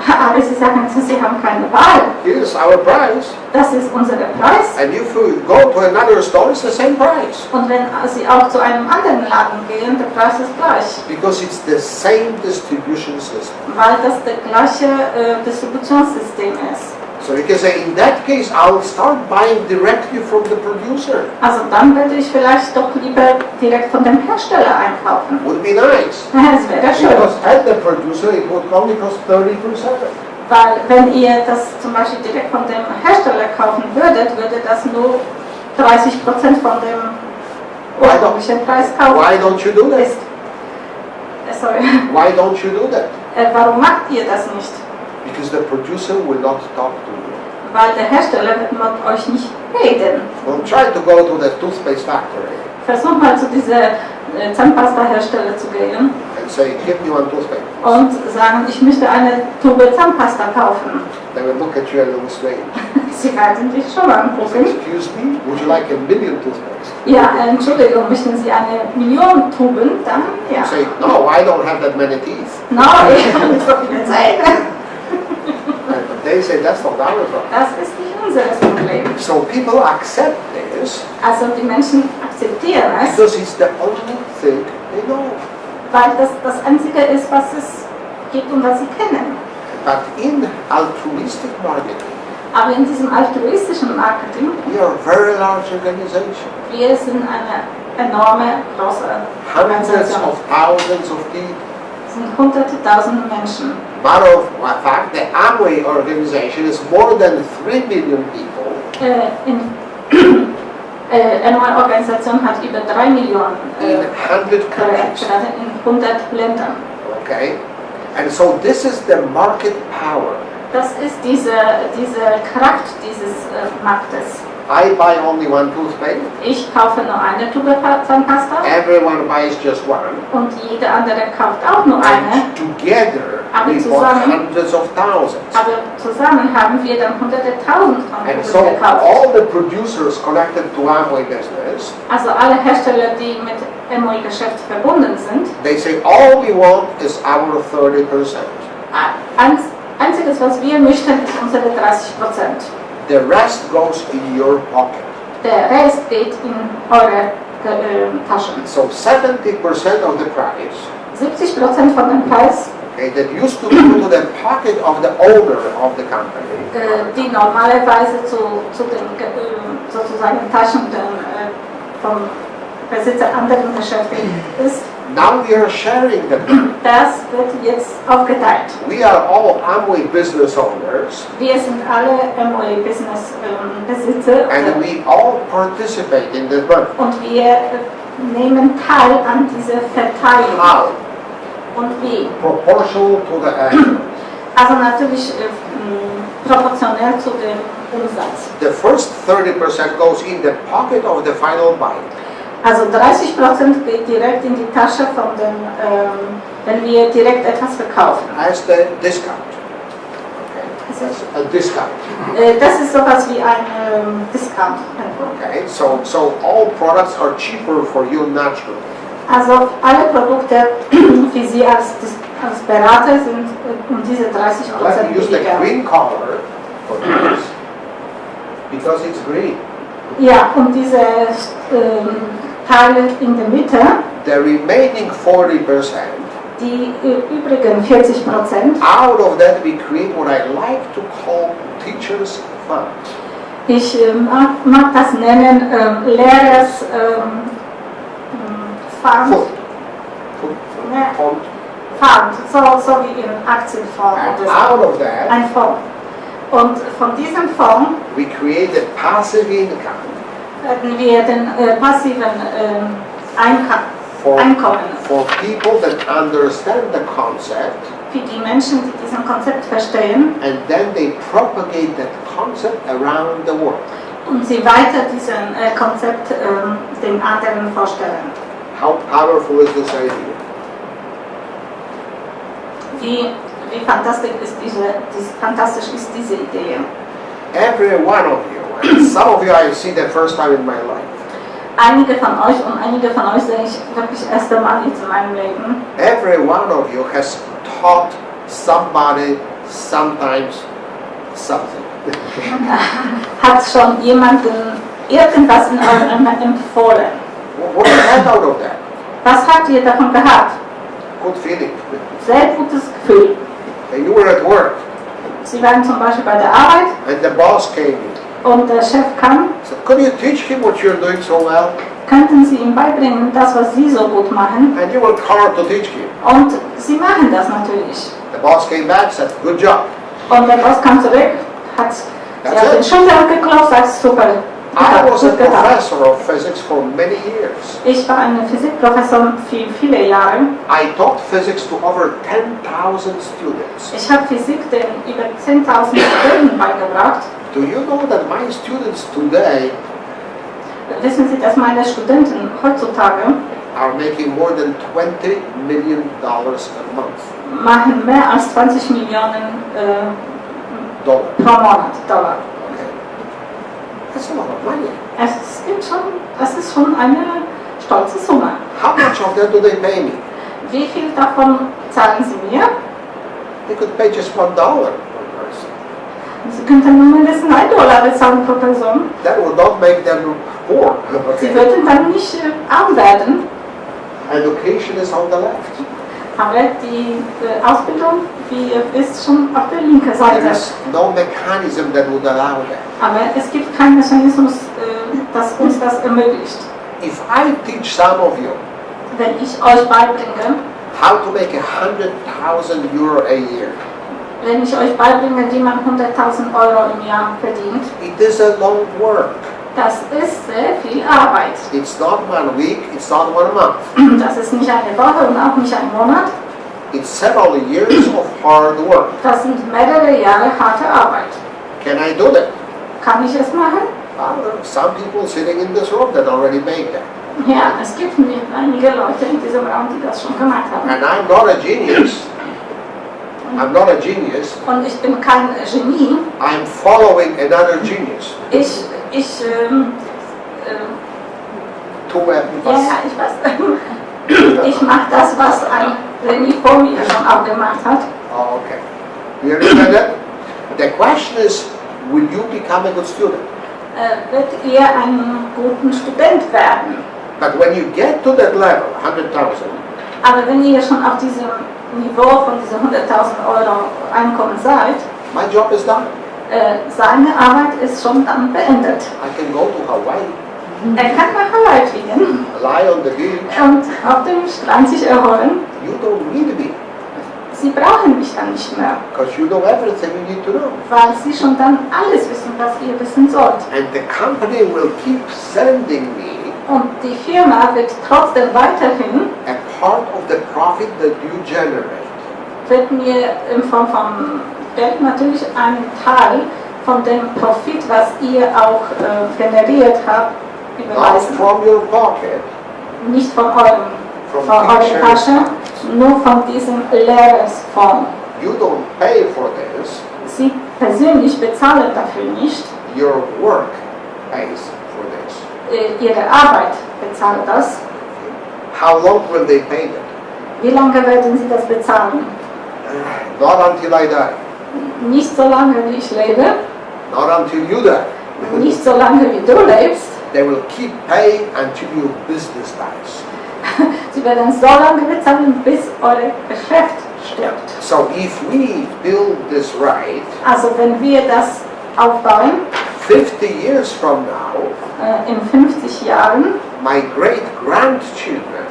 Speaker 3: Aber sie sagen, sie haben keine Wahl.
Speaker 2: Here's our price.
Speaker 3: Das ist unser Preis.
Speaker 2: And if you go to another store, it's the same price.
Speaker 3: Und wenn sie auch zu einem anderen Laden gehen, der Preis ist gleich.
Speaker 2: Because it's the same distribution system.
Speaker 3: Weil das der gleiche Distributionssystem ist.
Speaker 2: So you can say, in that case, I'll start buying directly from the producer.
Speaker 3: Also dann würde ich vielleicht doch lieber direkt von dem Hersteller einkaufen.
Speaker 2: Would be nice.
Speaker 3: Das wäre schön.
Speaker 2: Because at the producer, it would only cost 30%.
Speaker 3: Weil wenn ihr das zum Beispiel direkt von dem Hersteller kaufen würdet, würde das nur 30% von dem ursprünglichen Preis kaufen.
Speaker 2: Why don't you do that?
Speaker 3: Ist. Sorry.
Speaker 2: Why don't you do that?
Speaker 3: Warum macht ihr das nicht?
Speaker 2: Because the producer will not talk to you.
Speaker 3: Weil der Hersteller wird mit euch nicht reden.
Speaker 2: Well, try to go to the toothpaste factory
Speaker 3: Versuch mal zu dieser Zahnpasta-Hersteller zu gehen
Speaker 2: and say, give me one toothpaste.
Speaker 3: und sagen, ich möchte eine Tube Zahnpasta kaufen.
Speaker 2: They will look at you a little strange.
Speaker 3: Sie werden dich schon angucken.
Speaker 2: Excuse me, would you like a million toothpaste?
Speaker 3: Ja, Entschuldigung, möchten Sie eine Million Tuben? Dann ja.
Speaker 2: You say, no, I don't have that many teeth.
Speaker 3: No, ich habe nicht so viele Zähne.
Speaker 2: But they say, that's not our problem.
Speaker 3: Das ist nicht unser Problem.
Speaker 2: So people accept this
Speaker 3: Also die Menschen akzeptieren es,
Speaker 2: because it's the only thing they know.
Speaker 3: weil das Einzige ist, was es gibt und was sie kennen.
Speaker 2: But in altruistic marketing,
Speaker 3: Aber in diesem altruistischen Marketing,
Speaker 2: we are a very large organization.
Speaker 3: wir sind eine enorme, große
Speaker 2: Hundreds
Speaker 3: Organisation.
Speaker 2: of thousands of people.
Speaker 3: Es sind hunderte, tausende Menschen.
Speaker 2: Matter of fact, the Amway organization is more than 3 million people.
Speaker 3: Eine Organisation hat über 3 Millionen
Speaker 2: In 100 countries.
Speaker 3: Gerade in 100 Ländern.
Speaker 2: Okay? And so this is the market power.
Speaker 3: Das ist diese Kraft dieses Marktes.
Speaker 2: I buy only one toothpaste.
Speaker 3: Ich kaufe nur eine Tube Zahnpasta
Speaker 2: Everyone buys just one.
Speaker 3: und jeder andere kauft auch nur eine.
Speaker 2: And together
Speaker 3: Aber
Speaker 2: we bought
Speaker 3: zusammen-
Speaker 2: hundreds of thousands.
Speaker 3: Aber zusammen haben wir dann hunderte tausend von
Speaker 2: And
Speaker 3: Tuben
Speaker 2: so
Speaker 3: gekauft.
Speaker 2: all the producers connected to Amway business,
Speaker 3: Also alle Hersteller, die mit MOI-Geschäft verbunden sind,
Speaker 2: they say all we want is our 30%.
Speaker 3: Einziges, was wir möchten, ist unsere 30%.
Speaker 2: The rest goes in your pocket.
Speaker 3: Der Rest geht in eure Taschen.
Speaker 2: So 70% of the price,
Speaker 3: 70% von dem Preis,
Speaker 2: okay, that used to go to the pocket of the owner of the company,
Speaker 3: die normalerweise zu den sozusagen Taschen vom Besitzer anderen Geschäften ist,
Speaker 2: now we are sharing them.
Speaker 3: das wird jetzt aufgeteilt.
Speaker 2: We are all Amway business owners,
Speaker 3: Wir sind alle MOI-Business Besitzer
Speaker 2: and we all participate in this money.
Speaker 3: und wir nehmen teil an dieser Verteilung.
Speaker 2: How?
Speaker 3: Und wie?
Speaker 2: Proportional to the action.
Speaker 3: Also natürlich proportionell zu dem Umsatz.
Speaker 2: The first 30% goes in the pocket of the final buyer.
Speaker 3: Also 30% geht direkt in die Tasche von dem, wenn wir direkt etwas verkaufen.
Speaker 2: As the discount.
Speaker 3: Es 60.
Speaker 2: A discount.
Speaker 3: Das ist sowas wie ein Discount.
Speaker 2: Okay, so all products are cheaper for you naturally.
Speaker 3: Also alle Produkte für Sie als Berater sind diese 30%
Speaker 2: Let me use the
Speaker 3: billiger.
Speaker 2: green color for this because it's green.
Speaker 3: Ja, und diese Teile in der Mitte,
Speaker 2: The remaining 40%,
Speaker 3: die übrigen 40%,
Speaker 2: out of that we create what I like to call teachers fund.
Speaker 3: ich mag das nennen Lehrers Fund. Ne, Fund, so wie in Aktienfonds
Speaker 2: And
Speaker 3: oder
Speaker 2: out
Speaker 3: so.
Speaker 2: of that,
Speaker 3: Ein Fonds. Und von diesem Fonds
Speaker 2: we create a passive income
Speaker 3: werden wir den passiven
Speaker 2: for,
Speaker 3: Einkommen
Speaker 2: for people that understand the concept
Speaker 3: für die Menschen, die diesen Konzept verstehen
Speaker 2: and then they propagate that concept around the world.
Speaker 3: und sie weiter diesen Konzept den anderen vorstellen.
Speaker 2: How powerful is this idea?
Speaker 3: Wie fantastisch ist diese Idee.
Speaker 2: Every one of you, and some of you I see the first time in my life,
Speaker 3: Einige von euch und einige von euch sehe ich wirklich erst einmal jetzt in meinem Leben.
Speaker 2: every one of you has taught somebody sometimes something.
Speaker 3: Hat schon jemanden irgendwas in eurem empfohlen?
Speaker 2: What do you have out of that?
Speaker 3: Was habt ihr davon gehabt?
Speaker 2: Good feeling.
Speaker 3: Sehr gutes Gefühl.
Speaker 2: And you were at work,
Speaker 3: Sie waren zum Beispiel bei der Arbeit
Speaker 2: and the boss came in.
Speaker 3: und der Chef kam.
Speaker 2: So, could you teach him what you're doing so well?
Speaker 3: Könnten Sie ihm beibringen, das, was Sie so gut machen?
Speaker 2: And you worked hard to teach him.
Speaker 3: Und Sie machen das natürlich.
Speaker 2: The boss came back, said, good job.
Speaker 3: Und der Boss kam zurück, hat Sie auf den Schultern geklopft, sagt super.
Speaker 2: I was a
Speaker 3: Gut getan.
Speaker 2: professor of physics for many years.
Speaker 3: Ich war ein Physikprofessor für viele Jahre.
Speaker 2: I taught physics to over 10,000 students.
Speaker 3: Ich habe Physik den über 10.000 Studenten beigebracht.
Speaker 2: Do you know that my students today
Speaker 3: Wissen Sie, dass meine Studenten heutzutage
Speaker 2: are making more than $20 million a month?
Speaker 3: machen mehr als 20 Millionen
Speaker 2: Dollar.
Speaker 3: pro Monat Dollar.
Speaker 2: Okay. That's a lot of money.
Speaker 3: Das ist schon eine stolze Summe.
Speaker 2: How much of that do they pay me?
Speaker 3: Wie viel davon zahlen Sie mir?
Speaker 2: They could pay just $1 per person.
Speaker 3: Sie könnten nur mindestens $1 bezahlen pro Person.
Speaker 2: That would not make them poor.
Speaker 3: Sie
Speaker 2: Okay.
Speaker 3: würden dann nicht arm werden.
Speaker 2: Education is on the left.
Speaker 3: Aber die Ausbildung, wie ihr wisst, schon auf der linken
Speaker 2: There
Speaker 3: Seite.
Speaker 2: is no mechanism that would allow that.
Speaker 3: Aber es gibt keinen Mechanismus, das uns das ermöglicht.
Speaker 2: If I teach some of you
Speaker 3: Wenn ich euch beibringe,
Speaker 2: how to make €100,000 a year,
Speaker 3: wenn ich euch beibringe, wie man 100.000 Euro im Jahr verdient,
Speaker 2: it is a long work.
Speaker 3: das ist sehr viel Arbeit.
Speaker 2: It's not 1 week, it's not 1 month.
Speaker 3: Das ist nicht eine Woche und auch nicht ein Monat.
Speaker 2: It's several years of hard work.
Speaker 3: Das sind mehrere Jahre harte Arbeit.
Speaker 2: Can I do that?
Speaker 3: Kann ich es machen?
Speaker 2: There are some people sitting in this room that already made that.
Speaker 3: Ja, es gibt einige Leute in diesem Raum, die das schon gemacht haben.
Speaker 2: And I'm not a genius. I'm not a genius.
Speaker 3: Und ich bin kein Genie.
Speaker 2: I'm following another genius.
Speaker 3: Ja, ich weiß. Ich mache das, was ein Genie vor mir schon auch gemacht hat.
Speaker 2: Oh, okay. You understand that? The question is, will you become a good student?
Speaker 3: Wird ihr einen guten Student werden?
Speaker 2: But when you get to that level, 100,000,
Speaker 3: Aber wenn ihr schon auf diesem Niveau von diesen 100.000 Euro Einkommen seid,
Speaker 2: my job is done.
Speaker 3: seine Arbeit ist schon dann beendet.
Speaker 2: I can go to Hawaii,
Speaker 3: Er kann nach Hawaii fliegen
Speaker 2: lie on the beach.
Speaker 3: und auf dem Strand sich erholen.
Speaker 2: You don't need me,
Speaker 3: Sie brauchen mich dann nicht mehr,
Speaker 2: because you know everything you need to know.
Speaker 3: weil sie schon dann alles wissen, was ihr wissen sollt.
Speaker 2: And the company will keep sending me
Speaker 3: Und die Firma wird trotzdem weiterhin,
Speaker 2: a part of the profit that you generate.
Speaker 3: wird mir in Form von Geld natürlich einen Teil von dem Profit, was ihr auch generiert habt,
Speaker 2: Not
Speaker 3: überweisen.
Speaker 2: from your pocket,
Speaker 3: Nicht von eurer
Speaker 2: teachers.
Speaker 3: Tasche, nur von diesem Lehrersfonds.
Speaker 2: You don't pay for this.
Speaker 3: Sie persönlich bezahlen dafür nicht.
Speaker 2: Your work pays for this.
Speaker 3: Ihre Arbeit bezahlt das.
Speaker 2: How long will they pay it?
Speaker 3: Wie lange werden Sie das bezahlen?
Speaker 2: Not until I die.
Speaker 3: Nicht so lange, wie ich lebe.
Speaker 2: Not until you die.
Speaker 3: Nicht so lange, wie du lebst.
Speaker 2: They will keep paying until your business dies.
Speaker 3: Sie werden so lange bezahlen, bis euer Geschäft stirbt.
Speaker 2: So if we build this right,
Speaker 3: Also wenn wir das aufbauen,
Speaker 2: 50 years from now,
Speaker 3: in 50 Jahren,
Speaker 2: my great-grandchildren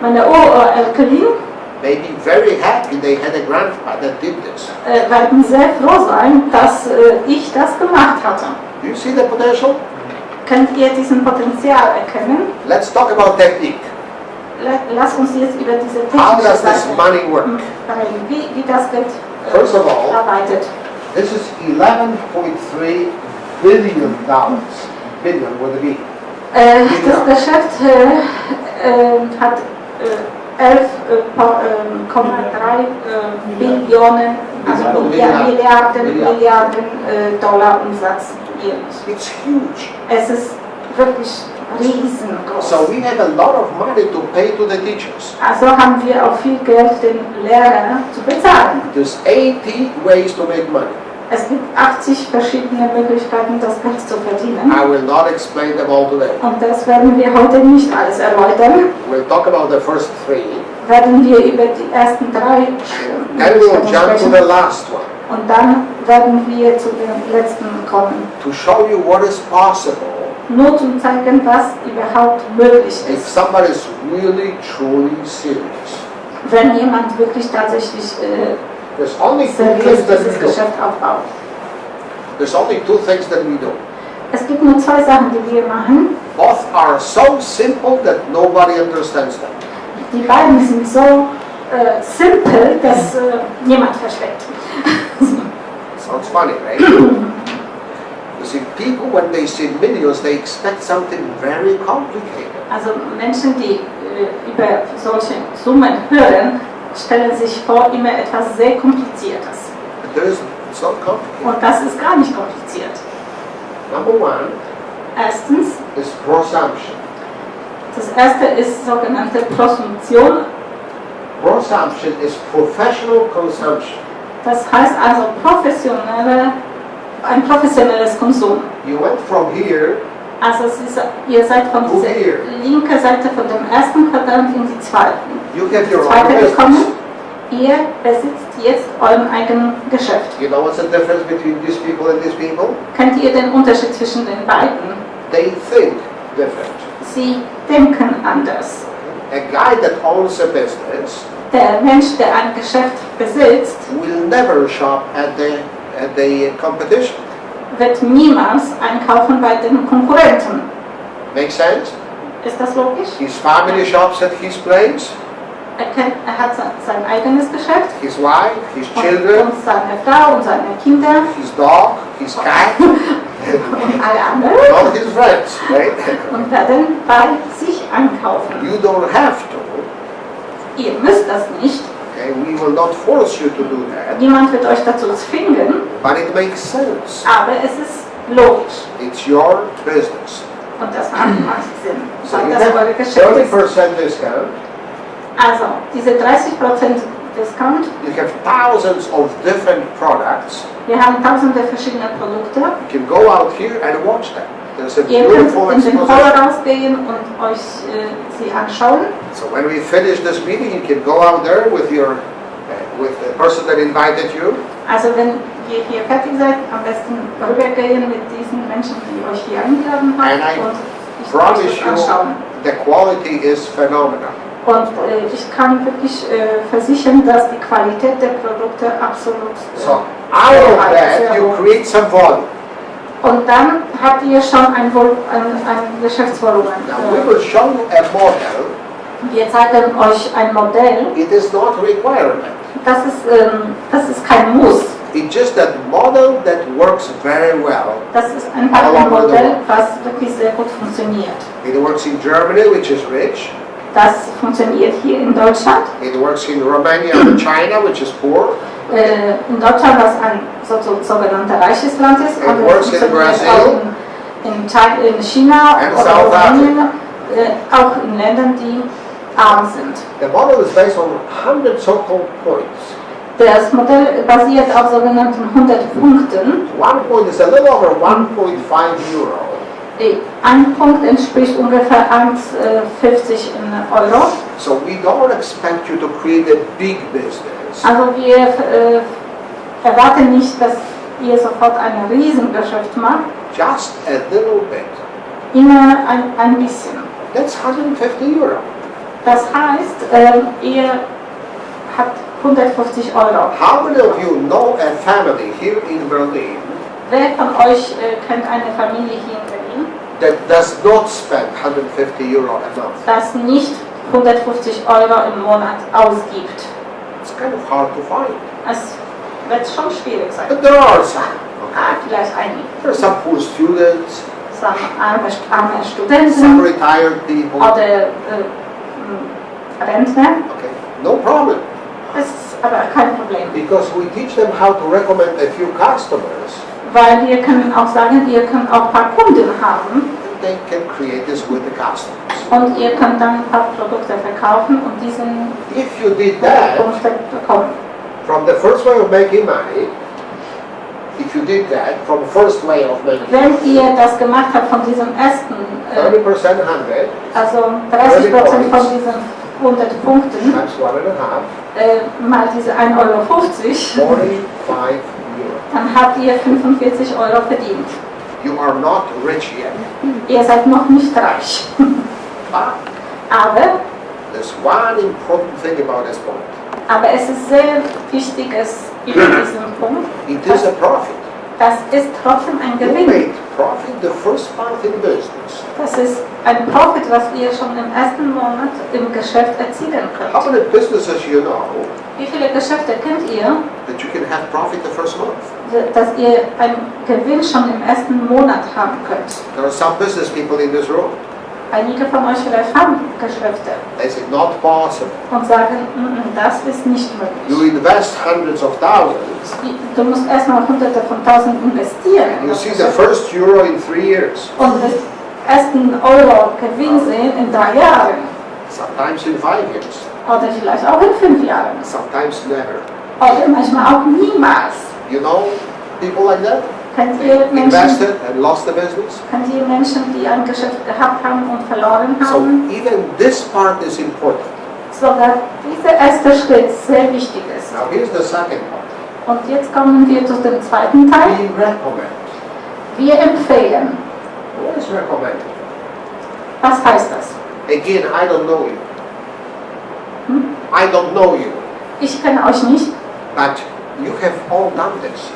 Speaker 3: meine Urenkelin
Speaker 2: may be very happy they had a grandpa that did this.
Speaker 3: werden sehr froh sein, dass ich das gemacht hatte.
Speaker 2: Do you see the potential?
Speaker 3: Könnt ihr diesen Potenzial erkennen?
Speaker 2: Let's talk about technique.
Speaker 3: Lass uns jetzt über diese
Speaker 2: How
Speaker 3: technische
Speaker 2: does this
Speaker 3: Seite
Speaker 2: money work?
Speaker 3: reden, wie das Geld
Speaker 2: First of all,
Speaker 3: arbeitet.
Speaker 2: This is $11.3 billion. Billion with a B.
Speaker 3: Das Geschäft hat 11,3 Billionen, also Milliarden Dollar Umsatz jährlich.
Speaker 2: It's huge.
Speaker 3: Es ist wirklich riesengroß.
Speaker 2: So we have a lot of money to pay to the teachers.
Speaker 3: Also haben wir auch viel Geld, den Lehrern zu bezahlen.
Speaker 2: There's 80 ways to make money.
Speaker 3: Es gibt 80 verschiedene Möglichkeiten, das Geld zu verdienen.
Speaker 2: I will not explain them all today.
Speaker 3: Und das werden wir heute nicht alles erläutern.
Speaker 2: We'll talk about the first three.
Speaker 3: Werden wir über die ersten drei
Speaker 2: Then we'll jump to the last one.
Speaker 3: Und dann werden wir zu den letzten kommen.
Speaker 2: To show you what is possible
Speaker 3: Nur zum zeigen, was überhaupt möglich
Speaker 2: if
Speaker 3: ist.
Speaker 2: somebody is really, truly serious.
Speaker 3: Wenn jemand wirklich tatsächlich
Speaker 2: There's only two
Speaker 3: seriös
Speaker 2: things that
Speaker 3: dieses
Speaker 2: we do.
Speaker 3: Geschäft aufbaut.
Speaker 2: There's only two things that we do.
Speaker 3: Es gibt nur zwei Sachen, die wir machen.
Speaker 2: Both are so simple that nobody understands them.
Speaker 3: Die beiden sind so simpel, dass niemand versteht.
Speaker 2: Sounds funny, right? You see, people, when they see videos, they expect something very complicated.
Speaker 3: Also Menschen, die über solche Summen hören, stellen sich vor immer etwas sehr Kompliziertes.
Speaker 2: But it's not complicated.
Speaker 3: Und das ist gar nicht kompliziert.
Speaker 2: Number one
Speaker 3: Erstens,
Speaker 2: is prosumption.
Speaker 3: das erste ist sogenannte Prosumtion.
Speaker 2: Prosumption is professional consumption.
Speaker 3: Das heißt also ein professionelles Konsum.
Speaker 2: You went from here
Speaker 3: Also ihr seid von
Speaker 2: to
Speaker 3: dieser
Speaker 2: here.
Speaker 3: linken Seite von dem ersten Quadrant in die zweiten.
Speaker 2: You have your own
Speaker 3: Zweite gekommen.
Speaker 2: business.
Speaker 3: Ihr besitzt jetzt euren eigenen Geschäft.
Speaker 2: You know what's the difference between these people and these people?
Speaker 3: Kennt ihr den Unterschied zwischen den beiden?
Speaker 2: They think different.
Speaker 3: Sie denken anders.
Speaker 2: A guy that owns a business
Speaker 3: Der Mensch, der ein Geschäft besitzt,
Speaker 2: will never shop at the competition.
Speaker 3: wird niemals einkaufen bei den Konkurrenten.
Speaker 2: Make sense?
Speaker 3: Ist das logisch?
Speaker 2: His family shops at his place,
Speaker 3: Er hat sein eigenes Geschäft
Speaker 2: his wife, his children,
Speaker 3: und seine Frau und seine Kinder
Speaker 2: his dog, his cat,
Speaker 3: und alle anderen
Speaker 2: all his friends, right?
Speaker 3: und werden bei sich einkaufen.
Speaker 2: You don't have to.
Speaker 3: Ihr müsst das nicht.
Speaker 2: Okay, we will not force you to do that,
Speaker 3: Niemand wird euch dazu zwingen,
Speaker 2: but it makes sense.
Speaker 3: aber es ist logisch
Speaker 2: It's your business.
Speaker 3: und das macht Sinn,
Speaker 2: So
Speaker 3: weil
Speaker 2: you
Speaker 3: das eure
Speaker 2: have
Speaker 3: Geschäft ist.
Speaker 2: 30% discount.
Speaker 3: Also, diese 30% Discount,
Speaker 2: You have thousands of different products.
Speaker 3: wir haben tausende verschiedene Produkte.
Speaker 2: You can go out here and watch them. There's a
Speaker 3: Ihr könnt
Speaker 2: beautiful
Speaker 3: in den Hall
Speaker 2: exposition.
Speaker 3: rausgehen und euch sie anschauen.
Speaker 2: So when we finish this meeting, you can go out there with with the person that invited you,
Speaker 3: Also wenn ihr hier fertig seid, am besten rübergehen mit diesen Menschen, die euch hier eingeladen haben
Speaker 2: And I
Speaker 3: und ich
Speaker 2: promise
Speaker 3: euch
Speaker 2: you
Speaker 3: das anschauen.
Speaker 2: the quality is phenomenal.
Speaker 3: Und ich kann wirklich versichern, dass die Qualität der Produkte absolut
Speaker 2: So out of
Speaker 3: sehr
Speaker 2: that, you
Speaker 3: hoch
Speaker 2: create some volume.
Speaker 3: Und dann habt ihr schon ein Geschäftsvolumen.
Speaker 2: Now we will show you a model.
Speaker 3: Wir zeigen euch ein Modell.
Speaker 2: It is not a requirement.
Speaker 3: Das ist kein Muss.
Speaker 2: It's just a model that works very well.
Speaker 3: Das ist einfach ein Modell, was wirklich sehr gut funktioniert.
Speaker 2: It works in Germany, which is rich.
Speaker 3: Das funktioniert hier in Deutschland.
Speaker 2: It works in Romania and China, which is poor.
Speaker 3: In Deutschland, was ein sogenannter reiches Land ist,
Speaker 2: It
Speaker 3: aber
Speaker 2: works in
Speaker 3: funktioniert
Speaker 2: Brazil.
Speaker 3: auch in China
Speaker 2: And
Speaker 3: oder
Speaker 2: South
Speaker 3: Rumänien, auch in Ländern, die arm sind.
Speaker 2: The model is based on 100 so-called points.
Speaker 3: Das Modell basiert auf sogenannten 100 Punkten.
Speaker 2: One point is a little over 1.5 euro.
Speaker 3: Ein Punkt entspricht ungefähr 1,50 in Euro.
Speaker 2: So we don't expect you to create a big business.
Speaker 3: Also wir erwarten nicht, dass ihr sofort ein Riesengeschäft macht,
Speaker 2: Just a little bit.
Speaker 3: immer ein bisschen.
Speaker 2: That's 150 euro.
Speaker 3: Das heißt, ihr habt 150 Euro.
Speaker 2: How many of you know a family here in Berlin
Speaker 3: Wer von euch kennt eine Familie hier in Berlin,
Speaker 2: that does not spend 150 euro a month?
Speaker 3: das nicht 150 Euro im Monat ausgibt?
Speaker 2: It's kind of hard to find.
Speaker 3: Es wird schon schwierig sein.
Speaker 2: But there are some.
Speaker 3: Vielleicht einige.
Speaker 2: There are some poor students,
Speaker 3: Arme
Speaker 2: some
Speaker 3: Studenten
Speaker 2: retired people.
Speaker 3: oder Rentner.
Speaker 2: Okay, no problem.
Speaker 3: Das ist aber kein Problem.
Speaker 2: Because we teach them how to recommend a few customers,
Speaker 3: Weil wir können auch sagen, ihr könnt auch ein paar Kunden haben
Speaker 2: and they can create this with the customers.
Speaker 3: und ihr könnt dann ein paar Produkte verkaufen und diesen
Speaker 2: If you did that
Speaker 3: Punkte bekommen.
Speaker 2: from the first way of making money, if you did that from the first way of making
Speaker 3: Wenn
Speaker 2: money,
Speaker 3: ihr das gemacht habt von diesem ersten,
Speaker 2: 30% 100
Speaker 3: also 30% von diesen 100 Punkten,
Speaker 2: times 1.5,
Speaker 3: mal diese 1,50 Euro,
Speaker 2: 45 euro.
Speaker 3: dann habt ihr 45 Euro verdient.
Speaker 2: You are not rich yet.
Speaker 3: Ihr seid noch nicht reich.
Speaker 2: But
Speaker 3: Aber
Speaker 2: there's one important thing about this point.
Speaker 3: es ist sehr wichtiges über diesen Punkt.
Speaker 2: It is a profit.
Speaker 3: Das ist trotzdem ein
Speaker 2: You
Speaker 3: Gewinn.
Speaker 2: made profit the first month in business.
Speaker 3: Das ist ein Profit, was ihr schon im ersten Monat im Geschäft erzielen
Speaker 2: How
Speaker 3: könnt.
Speaker 2: many businesses you know
Speaker 3: Wie viele Geschäfte kennt ihr,
Speaker 2: that you can have profit the first month?
Speaker 3: dass ihr einen Gewinn schon im ersten Monat haben könnt?
Speaker 2: There are some business people in this room.
Speaker 3: Einige von euch vielleicht haben Geschäfte
Speaker 2: They say not possible.
Speaker 3: und sagen, das ist nicht
Speaker 2: You
Speaker 3: möglich.
Speaker 2: invest hundreds of thousands.
Speaker 3: Du musst erstmal Hunderte von Tausend investieren. in
Speaker 2: You
Speaker 3: das
Speaker 2: see the
Speaker 3: Geschäft.
Speaker 2: first euro in 3 years,
Speaker 3: Und den ersten Euro Gewinn sehen in 3 Jahren
Speaker 2: sometimes in 5 years,
Speaker 3: oder vielleicht auch in 5 Jahren
Speaker 2: sometimes never.
Speaker 3: oder manchmal auch niemals.
Speaker 2: You know people like that?
Speaker 3: Kennt
Speaker 2: They
Speaker 3: ihr Menschen,
Speaker 2: invested and lost the business.
Speaker 3: die ein Geschäft gehabt haben und verloren
Speaker 2: So
Speaker 3: haben?
Speaker 2: even this part is important.
Speaker 3: Sogar dieser erste Schritt sehr wichtig ist.
Speaker 2: Now here's the second part.
Speaker 3: Und jetzt kommen wir zu dem zweiten Teil.
Speaker 2: We recommend.
Speaker 3: Wir empfehlen.
Speaker 2: What is recommend?
Speaker 3: Was heißt das?
Speaker 2: Again, I don't know you.
Speaker 3: Hm?
Speaker 2: I don't know you.
Speaker 3: Ich kenne euch nicht,
Speaker 2: But you have all done this.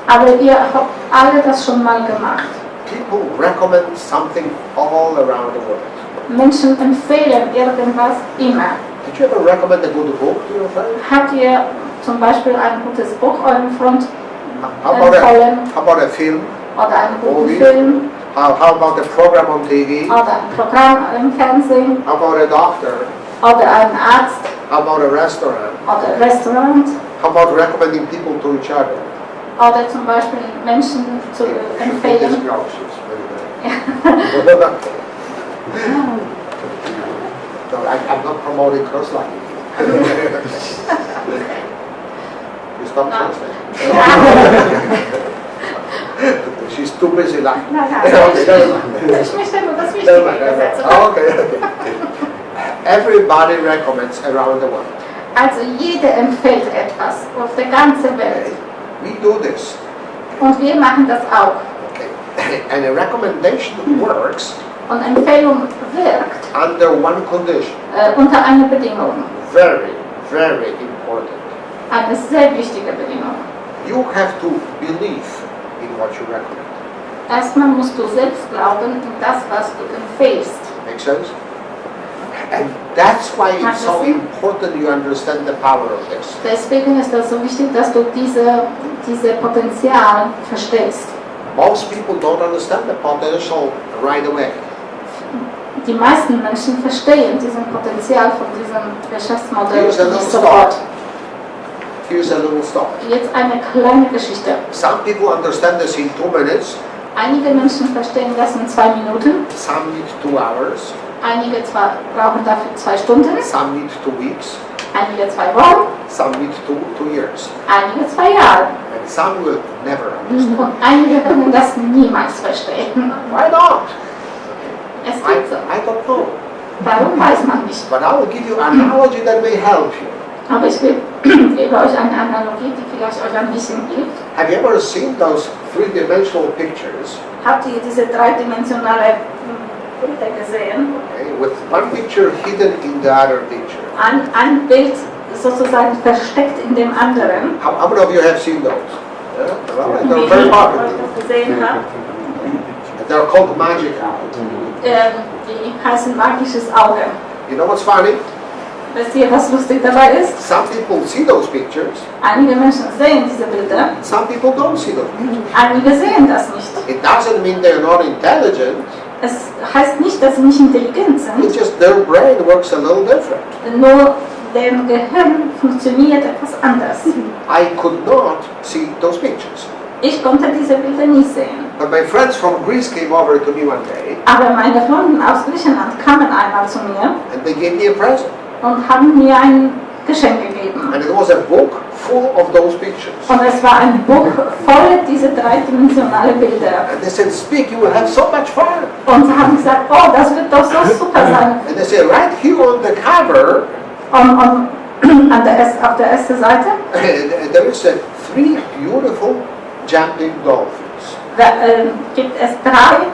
Speaker 3: aber ihr habt alle das schon mal gemacht.
Speaker 2: People recommend something all around the world.
Speaker 3: Menschen empfehlen irgendwas immer.
Speaker 2: Did you ever recommend a good book to your friend?
Speaker 3: Habt ihr zum Beispiel ein gutes Buch eurem Freund
Speaker 2: How about
Speaker 3: empfohlen
Speaker 2: how about a film?
Speaker 3: oder einen guten
Speaker 2: Movie?
Speaker 3: Film
Speaker 2: How about a program on TV?
Speaker 3: oder ein Programm im Fernsehen
Speaker 2: How about a doctor?
Speaker 3: oder einen Arzt
Speaker 2: How about a restaurant?
Speaker 3: oder ein Restaurant
Speaker 2: How about recommending people to each other?
Speaker 3: oder zum Beispiel Menschen zu empfehlen.
Speaker 2: No, I'm not promoting cross-lining. You stop
Speaker 3: No.
Speaker 2: translating. She's too busy laughing.
Speaker 3: Nein,
Speaker 2: Okay, never mind.
Speaker 3: ich möchte nur das
Speaker 2: Never
Speaker 3: Wichtige
Speaker 2: mind, never mind.
Speaker 3: übersetzen.
Speaker 2: Oh, okay. Everybody recommends around the world.
Speaker 3: Also jeder empfiehlt etwas auf der ganzen Welt.
Speaker 2: We do this.
Speaker 3: Und wir machen das auch.
Speaker 2: Okay. And a recommendation works
Speaker 3: Und Empfehlung wirkt
Speaker 2: under one condition.
Speaker 3: unter einer Bedingung.
Speaker 2: Very, very important.
Speaker 3: Eine sehr wichtige Bedingung.
Speaker 2: You have to believe in what you recommend.
Speaker 3: Erstmal musst du selbst glauben in das, was du empfehlst.
Speaker 2: Make sense? And that's why it's so important you understand the power of this.
Speaker 3: Deswegen ist das so wichtig, dass du diese Potenzial verstehst.
Speaker 2: Most people don't understand the potential right away.
Speaker 3: Die meisten Menschen verstehen diesen Potenzial von diesem Geschäftsmodell
Speaker 2: Here's a little
Speaker 3: nicht sofort.
Speaker 2: here's a little story.
Speaker 3: Jetzt eine kleine Geschichte.
Speaker 2: Some people understand this in 2 minutes,
Speaker 3: Einige Menschen verstehen das in 2 Minuten,
Speaker 2: some need 2 hours,
Speaker 3: einige zwar brauchen dafür 2 Stunden,
Speaker 2: some need 2 weeks,
Speaker 3: einige 2 Wochen,
Speaker 2: some need 2 years,
Speaker 3: einige 2 Jahre.
Speaker 2: and some will never understand.
Speaker 3: Und einige können das niemals verstehen.
Speaker 2: Why not?
Speaker 3: Es gibt so.
Speaker 2: I don't know.
Speaker 3: Warum weiß man nicht.
Speaker 2: But I will give you an analogy that may help you.
Speaker 3: Aber ich gebe euch eine Analogie, die vielleicht euch ein bisschen hilft.
Speaker 2: Have you ever seen those 3-dimensional pictures?
Speaker 3: Habt ihr diese dreidimensionale Bilder gesehen?
Speaker 2: Okay, with one picture hidden in the other picture.
Speaker 3: Ein Bild sozusagen versteckt in dem anderen.
Speaker 2: How many of you have seen those? Yeah? Well,
Speaker 3: Wie
Speaker 2: they're
Speaker 3: ihr
Speaker 2: very popular.
Speaker 3: das gesehen habt.
Speaker 2: They're called magic eyes.
Speaker 3: Die heißen magisches Auge.
Speaker 2: You know what's funny?
Speaker 3: Wisst ihr, was lustig dabei ist?
Speaker 2: Some people see those pictures,
Speaker 3: Einige Menschen sehen diese Bilder,
Speaker 2: some people don't see those pictures.
Speaker 3: einige sehen das nicht.
Speaker 2: It doesn't mean they're not intelligent,
Speaker 3: Es heißt nicht, dass sie nicht intelligent
Speaker 2: it's
Speaker 3: sind,
Speaker 2: just their brain works a little different.
Speaker 3: nur deren Gehirn funktioniert etwas anders.
Speaker 2: I could not see those pictures.
Speaker 3: Ich konnte diese Bilder nie sehen.
Speaker 2: But my friends from Greece came over to me one day
Speaker 3: Aber meine Freunde aus Griechenland kamen einmal zu mir
Speaker 2: and they gave me a present.
Speaker 3: und haben mir ein Geschenk gegeben.
Speaker 2: And it was a book full of those pictures.
Speaker 3: Und es war ein Buch voll dieser dreidimensionalen Bilder.
Speaker 2: And they said, Speak, you will have so much fun.
Speaker 3: Und sie haben gesagt, oh, das wird doch so super sein.
Speaker 2: And they said, right here on the cover,
Speaker 3: Auf der ersten Seite
Speaker 2: there is 3 beautiful jumping dolphins.
Speaker 3: gibt es 3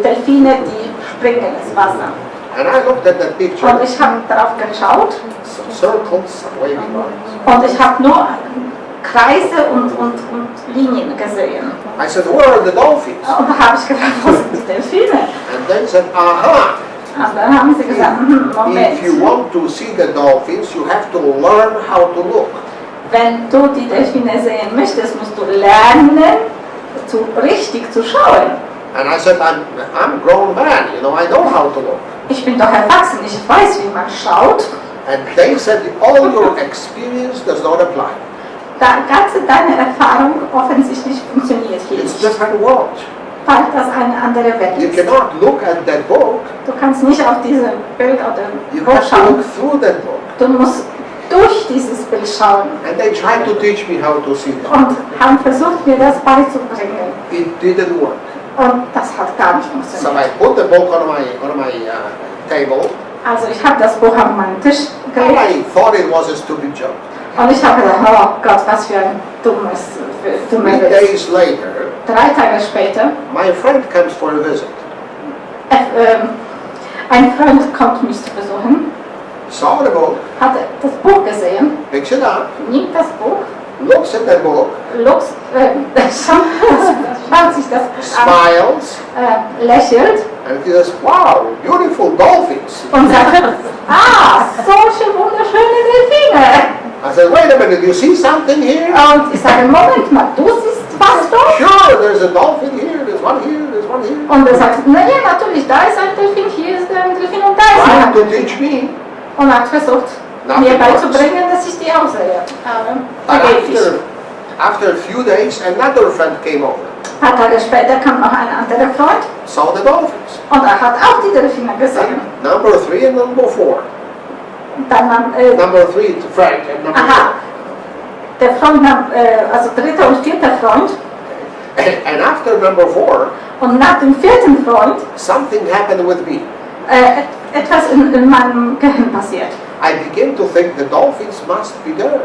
Speaker 3: Delfine, die springen ins Wasser.
Speaker 2: And I looked at that picture,
Speaker 3: Und ich habe darauf geschaut
Speaker 2: some circles, some waving lines.
Speaker 3: und ich habe nur Kreise und Linien gesehen.
Speaker 2: I said, where are the dolphins?
Speaker 3: Und da habe ich gefragt, wo sind die Delfine?
Speaker 2: And they said, aha,
Speaker 3: Und dann haben sie gesagt, Moment,
Speaker 2: if you want to see the dolphins, you have to learn how to look.
Speaker 3: wenn du die Delfine sehen möchtest, musst du lernen, richtig zu schauen.
Speaker 2: And I said, I'm a grown man, you know, I know how to look.
Speaker 3: Ich bin doch erwachsen, ich weiß, wie man schaut.
Speaker 2: And they said, all your experience does not apply.
Speaker 3: Deine Erfahrung offensichtlich funktioniert hier
Speaker 2: It's
Speaker 3: nicht,
Speaker 2: different world.
Speaker 3: weil das eine andere Welt
Speaker 2: You
Speaker 3: ist.
Speaker 2: cannot look at that book.
Speaker 3: Du kannst nicht auf diese Bild oder
Speaker 2: You
Speaker 3: Buch
Speaker 2: have to
Speaker 3: schauen.
Speaker 2: look through that book.
Speaker 3: Du musst durch dieses Bild schauen.
Speaker 2: And they tried to teach me how to see that.
Speaker 3: Und haben versucht, mir das beizubringen.
Speaker 2: It didn't work.
Speaker 3: Und das hat gar nicht
Speaker 2: So
Speaker 3: funktioniert.
Speaker 2: I put the book on my table.
Speaker 3: Also ich habe das Buch auf meinen Tisch
Speaker 2: And
Speaker 3: gelegt
Speaker 2: I thought it was a stupid joke.
Speaker 3: und ich habe gedacht, oh Gott, was für ein dumme
Speaker 2: 3
Speaker 3: Witz.
Speaker 2: days later,
Speaker 3: 3 Tage später,
Speaker 2: my friend comes for a visit.
Speaker 3: ein Freund kommt mich zu besuchen,
Speaker 2: Saw the book,
Speaker 3: hat das Buch gesehen,
Speaker 2: picks it up,
Speaker 3: nimmt das Buch,
Speaker 2: looks at the book,
Speaker 3: schaut sich das an,
Speaker 2: smiles,
Speaker 3: lächelt
Speaker 2: and he says, wow, beautiful dolphins.
Speaker 3: und sagt, solche wunderschöne Delfine.
Speaker 2: I said, wait a minute, you see something here?
Speaker 3: Und ich sage, Moment mal, du siehst was dort?
Speaker 2: Sure, there's a dolphin here, there's one here, there's one here.
Speaker 3: Und er sagt, naja, natürlich, da ist ein Delfin, hier ist ein Delfin und da ist
Speaker 2: Trying
Speaker 3: ein
Speaker 2: to
Speaker 3: Delfin.
Speaker 2: teach me.
Speaker 3: Und er hat versucht, mir beizubringen, dass ich die auch sehe.
Speaker 2: But
Speaker 3: Vergeblich.
Speaker 2: after a few days, another friend came over,
Speaker 3: Ein paar Tage später kam noch ein anderer Freund
Speaker 2: saw the dolphins.
Speaker 3: und er hat auch die Delfine gesehen.
Speaker 2: Number 3 and number 4.
Speaker 3: Und dann nahm,
Speaker 2: Number 3, Frank, and number
Speaker 3: der Freund nahm, also dritter und vierter Freund.
Speaker 2: 4. And after number 4,
Speaker 3: Und nach dem 4. Freund
Speaker 2: something happened with me.
Speaker 3: etwas in meinem Gehirn passiert.
Speaker 2: I began to think the dolphins must be there.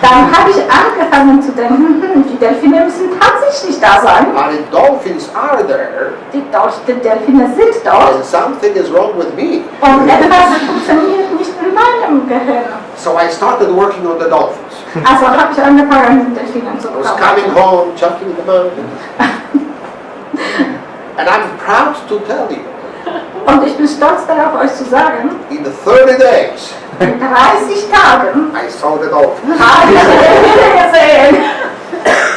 Speaker 3: Dann habe ich angefangen zu denken, die Delfine müssen tatsächlich da sein.
Speaker 2: But if dolphins are there,
Speaker 3: Die Delfine sind dort.
Speaker 2: then something is wrong with me.
Speaker 3: Und etwas funktioniert nicht in meinem Gehirn.
Speaker 2: So I started working on the dolphins.
Speaker 3: Also habe ich angefangen, mit Delfinen zu
Speaker 2: I was coming
Speaker 3: arbeiten.
Speaker 2: home, checking them out. And I'm proud to tell you,
Speaker 3: Und ich bin stolz darauf, euch zu sagen,
Speaker 2: in the 30 days,
Speaker 3: in 30 Tagen
Speaker 2: I saw the dolphins.
Speaker 3: habe ich Delfine gesehen.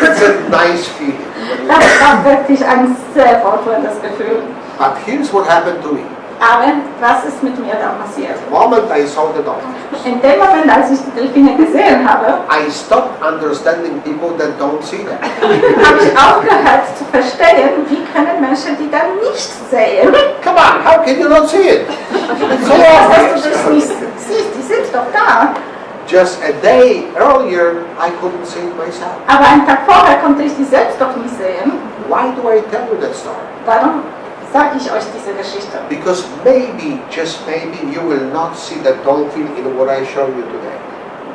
Speaker 2: It's a nice feeling.
Speaker 3: Das war wirklich ein sehr wohltuendes Gefühl.
Speaker 2: But here's what happened to me.
Speaker 3: Aber was ist mit mir da passiert?
Speaker 2: The moment I saw the dolphins,
Speaker 3: In dem Moment, als ich die Delfine gesehen habe,
Speaker 2: I stopped understanding people that don't see them.
Speaker 3: habe ich aufgehört zu verstehen, wie können Menschen die dann nicht sehen.
Speaker 2: Come on, how can you not see it? It's so
Speaker 3: Dass du das
Speaker 2: obvious.
Speaker 3: nicht siehst, die sind doch da.
Speaker 2: Just a day earlier, I couldn't see it myself.
Speaker 3: Aber einen Tag vorher konnte ich die selbst doch nicht sehen.
Speaker 2: Why do I tell you that story?
Speaker 3: Warum sage ich euch diese Geschichte?
Speaker 2: Because maybe, just maybe, you will not see the dolphin in what I show you today.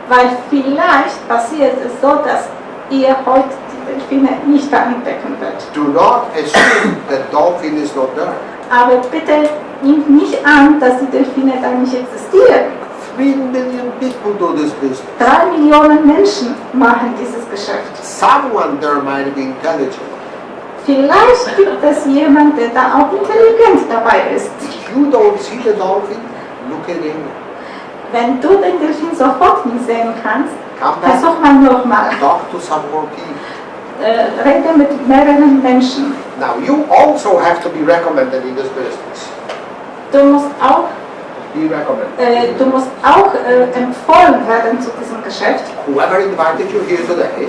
Speaker 3: Weil vielleicht passiert es so, dass ihr heute die Delfine nicht da entdecken werdet.
Speaker 2: Do not assume that dolphin is not there.
Speaker 3: Aber bitte nehmt nicht an, dass die Delfine da nicht existieren.
Speaker 2: 3 million people do this business.
Speaker 3: 3 Millionen Menschen machen dieses Geschäft.
Speaker 2: Someone there might be intelligent.
Speaker 3: Vielleicht gibt es jemanden, der da auch intelligent dabei ist.
Speaker 2: If you don't see the dolphin, look at him.
Speaker 3: Wenn du den Delfin sofort nicht sehen kannst,
Speaker 2: Come back,
Speaker 3: versuch mal nochmal.
Speaker 2: talk to some more people.
Speaker 3: Rede mit mehreren Menschen.
Speaker 2: Now, you also have to be recommended in this business.
Speaker 3: Du musst auch,
Speaker 2: Be recommended.
Speaker 3: empfohlen werden zu diesem Geschäft.
Speaker 2: Whoever invited you here today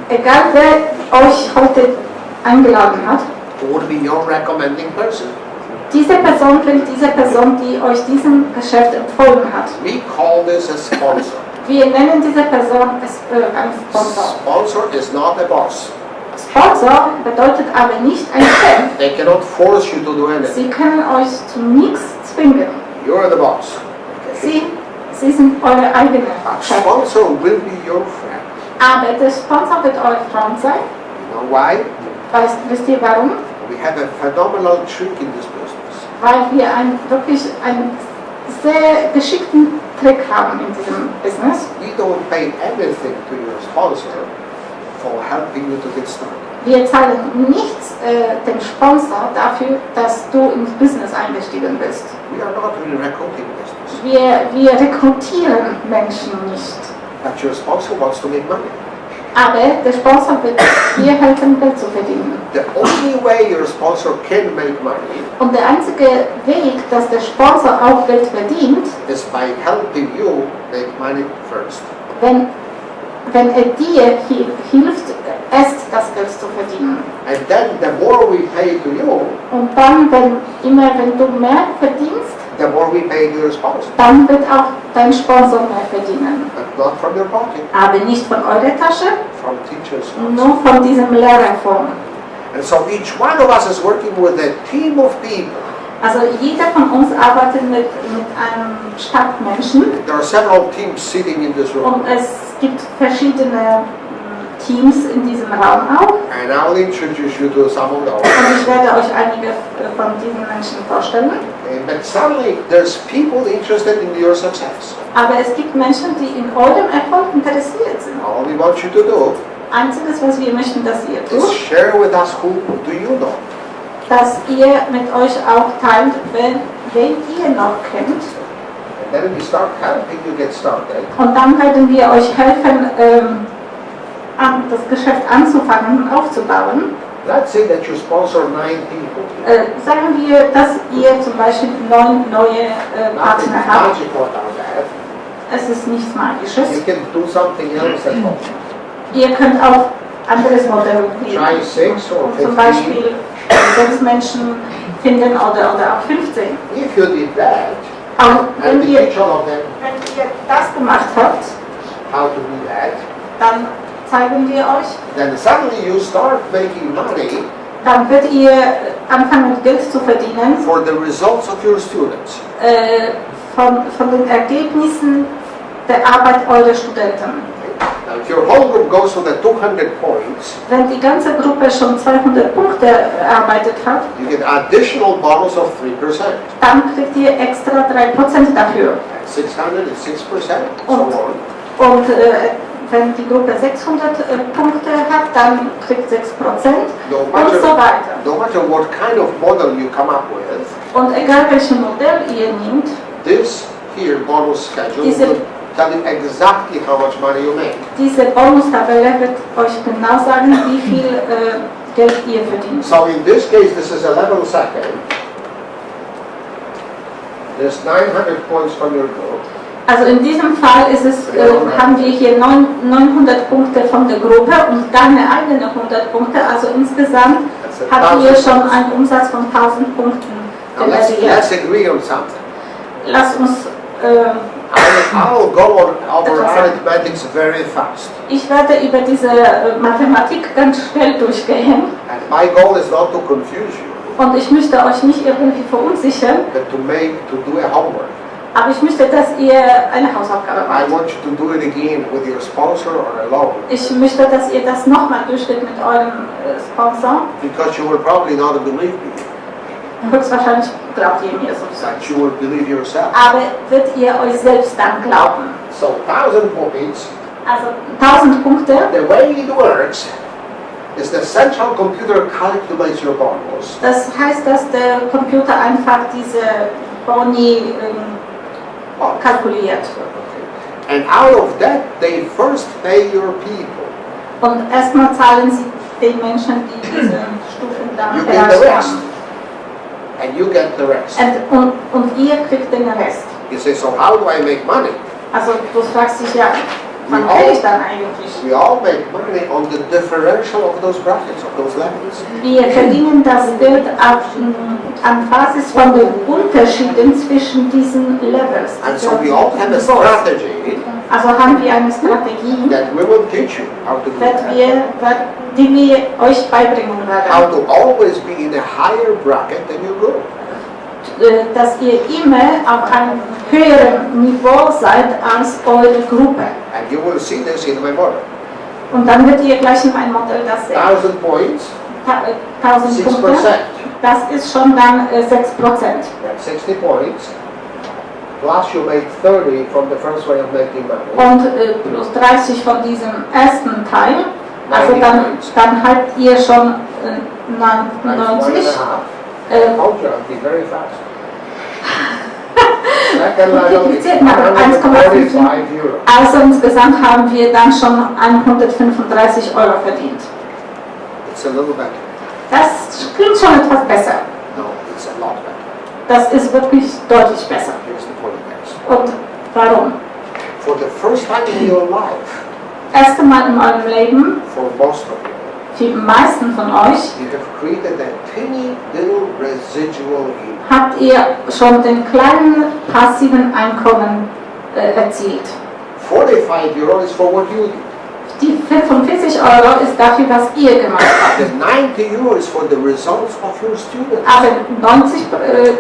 Speaker 3: Egal wer euch heute eingeladen hat.
Speaker 2: would be your recommending person.
Speaker 3: Diese Person will diese Person, die euch diesem Geschäft empfohlen hat.
Speaker 2: We call this a sponsor.
Speaker 3: Wir nennen diese Person einen Sponsor.
Speaker 2: Sponsor is not a boss.
Speaker 3: Sponsor bedeutet aber nicht ein Chef.
Speaker 2: They cannot force you to do anything.
Speaker 3: Sie können euch zu nichts zwingen.
Speaker 2: You're the boss.
Speaker 3: Sie sind eure eigene Chef.
Speaker 2: Sponsor will be your friend.
Speaker 3: Aber der Sponsor wird euer Freund sein.
Speaker 2: You know why?
Speaker 3: Wisst ihr warum?
Speaker 2: We have a phenomenal trick in this business.
Speaker 3: Weil wir wirklich einen sehr geschickten Trick haben in diesem Business.
Speaker 2: We don't pay anything to your sponsor for helping you to get started.
Speaker 3: Wir zahlen nichts dem Sponsor dafür, dass du ins Business eingestiegen bist.
Speaker 2: We are not in recruiting business.
Speaker 3: Wir rekrutieren Menschen nicht.
Speaker 2: But your sponsor wants to make money.
Speaker 3: Aber der Sponsor wird dir helfen, Geld zu verdienen.
Speaker 2: The only way your sponsor can make money
Speaker 3: Und der einzige Weg, dass der Sponsor auch Geld verdient,
Speaker 2: is by helping you make money first.
Speaker 3: wenn er dir hilft, erst das Geld zu verdienen.
Speaker 2: And then the more we pay to you,
Speaker 3: Und dann, wenn du mehr verdienst,
Speaker 2: the more we pay to your sponsor.
Speaker 3: dann wird auch dein Sponsor mehr verdienen.
Speaker 2: But not from your pocket,
Speaker 3: Aber nicht von eurer Tasche,
Speaker 2: from teachers.
Speaker 3: nur von diesem Lehrerfonds.
Speaker 2: And so each one of us is working with a team of people.
Speaker 3: Also jeder von uns arbeitet mit einem Stab Menschen
Speaker 2: There are several teams sitting in this room.
Speaker 3: und es gibt verschiedene Teams in diesem Raum auch.
Speaker 2: And I'll introduce you to some of those.
Speaker 3: Und ich werde euch einige von diesen Menschen vorstellen.
Speaker 2: But suddenly there's people interested in your success.
Speaker 3: Aber es gibt Menschen, die in eurem Erfolg interessiert sind.
Speaker 2: All we want you to do
Speaker 3: Einziges, was wir möchten, dass ihr
Speaker 2: is
Speaker 3: tut,
Speaker 2: share with us who do you know.
Speaker 3: dass ihr mit euch auch teilt, wen ihr noch kennt.
Speaker 2: And then we start helping you get started.
Speaker 3: Und dann werden wir euch helfen, das Geschäft anzufangen und aufzubauen.
Speaker 2: Let's say that you sponsor 9 people.
Speaker 3: Sagen wir, dass ihr zum Beispiel 9 neue
Speaker 2: Nothing
Speaker 3: Partner habt.
Speaker 2: magical about that.
Speaker 3: Es ist nichts
Speaker 2: You
Speaker 3: Magisches.
Speaker 2: can do something else at home.
Speaker 3: Ihr könnt auch anderes Modell
Speaker 2: Try 6 or
Speaker 3: und zum
Speaker 2: 15.
Speaker 3: Beispiel 6 Menschen finden oder auch 15.
Speaker 2: If you did that,
Speaker 3: Auch wenn
Speaker 2: and
Speaker 3: ihr
Speaker 2: each one of them
Speaker 3: das gemacht habt,
Speaker 2: how to do that,
Speaker 3: dann zeigen wir euch,
Speaker 2: then suddenly you start making money
Speaker 3: dann wird ihr anfangen Geld zu verdienen
Speaker 2: for the results of your students.
Speaker 3: von den Ergebnissen der Arbeit eurer Studenten.
Speaker 2: Now, if your whole group goes to the 200 points,
Speaker 3: Wenn die ganze Gruppe schon 200 Punkte erarbeitet hat,
Speaker 2: you get additional bonus of 3%.
Speaker 3: dann kriegt ihr extra 3% dafür.
Speaker 2: At 600 is 6%, so
Speaker 3: Und,
Speaker 2: on.
Speaker 3: und wenn die Gruppe 600 Punkte hat, dann kriegt 6%
Speaker 2: No
Speaker 3: und
Speaker 2: matter,
Speaker 3: so weiter.
Speaker 2: no matter what kind of model you come up with,
Speaker 3: Und egal welches Modell ihr nehmt,
Speaker 2: this here bonus schedule
Speaker 3: Diese-
Speaker 2: will tell you exactly how much money you make.
Speaker 3: diese Bonustabelle wird euch genau sagen, wie viel Geld ihr verdient.
Speaker 2: So in this case, this is 11 seconds. There's 900 points from your group.
Speaker 3: Also in diesem Fall ist es, haben wir hier 900 Punkte von der Gruppe und deine eigene 100 Punkte. Also insgesamt habt ihr schon einen Umsatz von 1000 Punkten
Speaker 2: Now let's
Speaker 3: generiert.
Speaker 2: agree on something.
Speaker 3: Lass uns,
Speaker 2: I'll go on over arithmetics very fast.
Speaker 3: ich werde über diese Mathematik ganz schnell durchgehen
Speaker 2: And my goal is not to confuse you,
Speaker 3: und ich möchte euch nicht irgendwie verunsichern,
Speaker 2: but to do a homework.
Speaker 3: aber ich möchte, dass ihr eine Hausaufgabe
Speaker 2: I
Speaker 3: macht.
Speaker 2: want you to do it again with your sponsor or alone,
Speaker 3: Ich möchte, dass ihr das nochmal durchgeht mit eurem Sponsor.
Speaker 2: because you will probably not believe me,
Speaker 3: Höchstwahrscheinlich glaubt ihr mir sowieso.
Speaker 2: but you will believe yourself.
Speaker 3: Aber wird ihr euch selbst dann glauben?
Speaker 2: So 1000 points,
Speaker 3: Also 1000 Punkte.
Speaker 2: the way it works is the central computer calculates your bonus.
Speaker 3: Das heißt, dass der Computer einfach diese Boni kalkuliert.
Speaker 2: And out of that, they first pay your people.
Speaker 3: Und erstmal zahlen sie den Menschen, die diese Stufen dann
Speaker 2: You get the
Speaker 3: erreicht
Speaker 2: rest.
Speaker 3: haben.
Speaker 2: And you get the rest.
Speaker 3: Und ihr kriegt den Rest.
Speaker 2: You say, so how do I make money?
Speaker 3: Also du fragst dich ja, wann kriege ich dann eigentlich?
Speaker 2: We all make money on the differential of those brackets, of those levels.
Speaker 3: Wir verdienen das Geld an Basis von den Unterschieden zwischen diesen Levels.
Speaker 2: And so we all have a strategy
Speaker 3: Also haben wir eine Strategie,
Speaker 2: that we will teach you how to do that.
Speaker 3: die wir euch beibringen
Speaker 2: How
Speaker 3: werden.
Speaker 2: to always be in a higher bracket than your group.
Speaker 3: Dass ihr immer auf einem höheren Niveau seid als eure Gruppe.
Speaker 2: And you will see this in my model.
Speaker 3: Und dann wird ihr gleich in meinem Modell das sehen.
Speaker 2: 1000 points,
Speaker 3: 1000
Speaker 2: 6%.
Speaker 3: Punkte, das ist schon dann 6%.
Speaker 2: That's 60 points. Plus you made 30 from the first way of making money.
Speaker 3: Und plus 30 von diesem ersten Teil, also
Speaker 2: 90
Speaker 3: dann
Speaker 2: points.
Speaker 3: habt ihr schon
Speaker 2: Times
Speaker 3: 90.
Speaker 2: 1.5. I told you I'd be very fast. Second level is
Speaker 3: Multipliziert mal 1,5.
Speaker 2: 145 Euro.
Speaker 3: Also insgesamt haben wir dann schon 135 Euro verdient.
Speaker 2: It's a little better.
Speaker 3: Das klingt schon etwas besser.
Speaker 2: No, it's a lot better.
Speaker 3: Das ist wirklich deutlich besser.
Speaker 2: Here's the point, guys.
Speaker 3: Und warum?
Speaker 2: For the first time in your life,
Speaker 3: Erste Mal in eurem Leben,
Speaker 2: for most of you,
Speaker 3: die meisten von euch,
Speaker 2: you have created a tiny little residual income.
Speaker 3: habt ihr schon den kleinen passiven Einkommen erzielt.
Speaker 2: 45 Euro is for what you did.
Speaker 3: Die 45 Euro ist dafür, was ihr gemacht habt.
Speaker 2: The 90 Euro is for the results of your students.
Speaker 3: Aber 90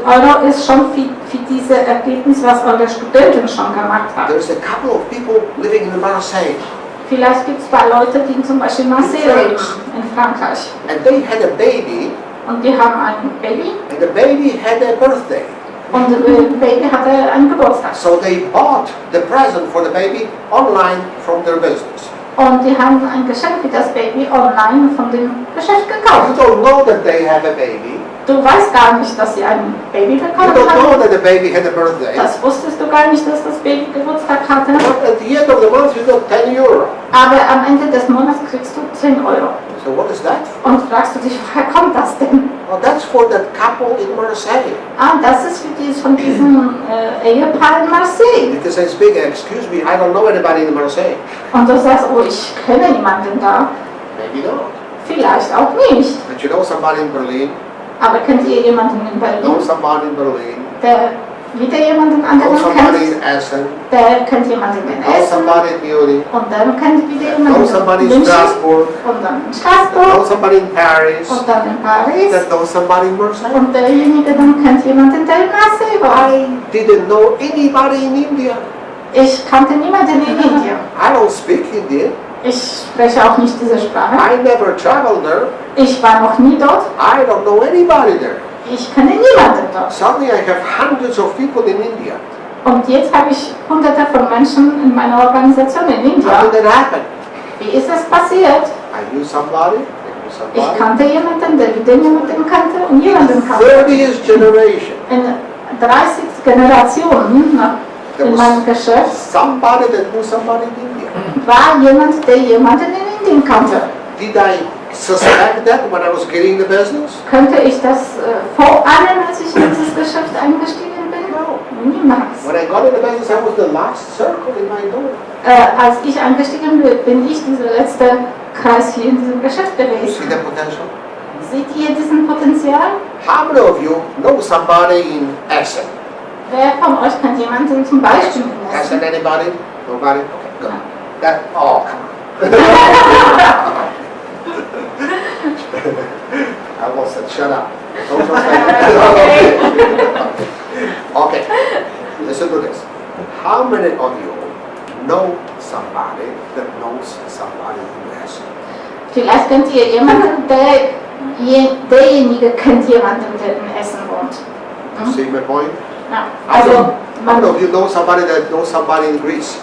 Speaker 3: Euro ist schon für diese Ergebnis, was eure Studenten schon gemacht haben.
Speaker 2: There's a couple of people living in Marseille,
Speaker 3: Vielleicht gibt es ein paar Leute, die zum Beispiel in Marseille leben, in Frankreich.
Speaker 2: and they had a baby,
Speaker 3: Und die haben ein Baby
Speaker 2: and the baby had a birthday.
Speaker 3: und das Baby hatte einen Geburtstag.
Speaker 2: So they bought the present for the baby online from their business.
Speaker 3: Und die haben ein Geschenk für das Baby online von dem Geschäft
Speaker 2: You
Speaker 3: gekauft.
Speaker 2: don't know that they have a baby.
Speaker 3: Du weißt gar nicht, dass sie ein Baby
Speaker 2: You
Speaker 3: bekommen
Speaker 2: don't know
Speaker 3: haben.
Speaker 2: that the baby had a birthday.
Speaker 3: Das wusstest du gar nicht, dass das Baby Geburtstag hatte.
Speaker 2: But at the end of the month, you got 10 euro.
Speaker 3: Aber am Ende des Monats kriegst du 10 Euro.
Speaker 2: So what is that for?
Speaker 3: Und fragst du dich, woher kommt das denn?
Speaker 2: Well, that's for that couple in Marseille.
Speaker 3: Das ist von diesem Ehepaar in Marseille.
Speaker 2: Because I speak, excuse me, I don't know anybody in Marseille.
Speaker 3: Und du sagst, oh, ich kenne niemanden da.
Speaker 2: Maybe not.
Speaker 3: Vielleicht auch nicht.
Speaker 2: But you know somebody in Berlin,
Speaker 3: Aber kennt ihr jemanden in
Speaker 2: know
Speaker 3: Berlin,
Speaker 2: somebody in Berlin,
Speaker 3: der wieder jemanden
Speaker 2: know
Speaker 3: anderen
Speaker 2: somebody
Speaker 3: kennt?
Speaker 2: in Essen,
Speaker 3: Der kennt jemanden in
Speaker 2: know
Speaker 3: Essen.
Speaker 2: somebody in Munich,
Speaker 3: Und dann kennt wieder
Speaker 2: know
Speaker 3: jemanden
Speaker 2: somebody
Speaker 3: in
Speaker 2: in
Speaker 3: München.
Speaker 2: Strasbourg,
Speaker 3: Und dann in
Speaker 2: know
Speaker 3: Straßburg.
Speaker 2: somebody in Paris,
Speaker 3: Und dann in Paris.
Speaker 2: that knows somebody in Marseille.
Speaker 3: Und derjenige dann kennt jemanden, der in Marseille war.
Speaker 2: I didn't know anybody in India.
Speaker 3: Ich kannte niemanden in Indien.
Speaker 2: I don't speak Indian.
Speaker 3: Ich spreche auch nicht diese Sprache.
Speaker 2: I never traveled there.
Speaker 3: Ich war noch nie dort.
Speaker 2: I don't know anybody there.
Speaker 3: Ich kenne niemanden dort.
Speaker 2: Suddenly I have hundreds of people in India.
Speaker 3: Und jetzt habe ich hunderte von Menschen in meiner Organisation in
Speaker 2: How
Speaker 3: Indien.
Speaker 2: did that happen?
Speaker 3: Wie ist das passiert?
Speaker 2: I knew somebody, I knew
Speaker 3: Ich
Speaker 2: somebody.
Speaker 3: kannte jemanden, der wieder jemanden kannte und jemanden kannte.
Speaker 2: 30th generation.
Speaker 3: In 30 Generationen
Speaker 2: There
Speaker 3: in meinem
Speaker 2: was
Speaker 3: Geschäft
Speaker 2: somebody that knew somebody in India.
Speaker 3: war jemand, der jemanden in Indien kannte.
Speaker 2: Did I suspect that when I was getting the business?
Speaker 3: Könnte ich das vorahnen, als ich in dieses Geschäft eingestiegen bin?
Speaker 2: No.
Speaker 3: Niemals.
Speaker 2: When I got into business, I was the last circle in my door.
Speaker 3: Als ich eingestiegen bin, ich dieser letzte Kreis hier in diesem Geschäft
Speaker 2: You see
Speaker 3: gewesen.
Speaker 2: the potential?
Speaker 3: Seht ihr diesen Potenzial?
Speaker 2: How many of you know somebody in Essen?
Speaker 3: Wer von euch kennt jemanden zum Beispiel in
Speaker 2: Essen,
Speaker 3: Essen?
Speaker 2: anybody? Nobody? Okay, good.
Speaker 3: Ja.
Speaker 2: That, oh, come on. I almost said, shut up. Don't trust me. Okay, listen to this. How many of you know somebody that knows somebody in Essen?
Speaker 3: Vielleicht kennt ihr jemanden, derjenige kennt jemanden, der in Essen wohnt.
Speaker 2: You see my point?
Speaker 3: Ja.
Speaker 2: How
Speaker 3: Also,
Speaker 2: many of you know somebody that knows somebody in Greece?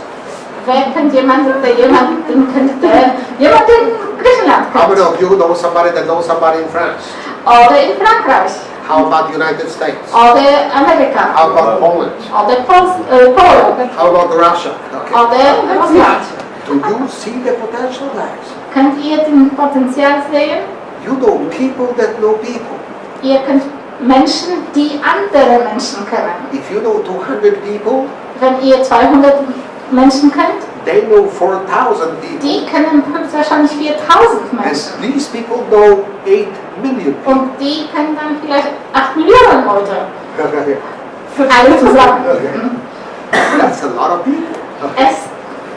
Speaker 3: wer kennt jemanden, der jemanden kennt, der jemanden in Griechenland
Speaker 2: How many
Speaker 3: kennt?
Speaker 2: of you know somebody that knows somebody in France?
Speaker 3: Oder in Frankreich.
Speaker 2: How about United States?
Speaker 3: Oder Amerika.
Speaker 2: How about Poland?
Speaker 3: Oder Polen.
Speaker 2: How about Russia? Okay.
Speaker 3: Oder Russland.
Speaker 2: Do you see the potential, guys?
Speaker 3: Könnt ihr den Potenzial sehen?
Speaker 2: You know people that know people.
Speaker 3: Ihr kennt Menschen, die andere Menschen kennen.
Speaker 2: If you know 200 people,
Speaker 3: Wenn ihr 200 Menschen kennt,
Speaker 2: they know 4,000 people.
Speaker 3: die kennen höchstwahrscheinlich 4000
Speaker 2: And
Speaker 3: Menschen.
Speaker 2: these people know 8 million people.
Speaker 3: Und die kennen dann vielleicht 8 Millionen Leute. Alle zusammen.
Speaker 2: That's a lot of people.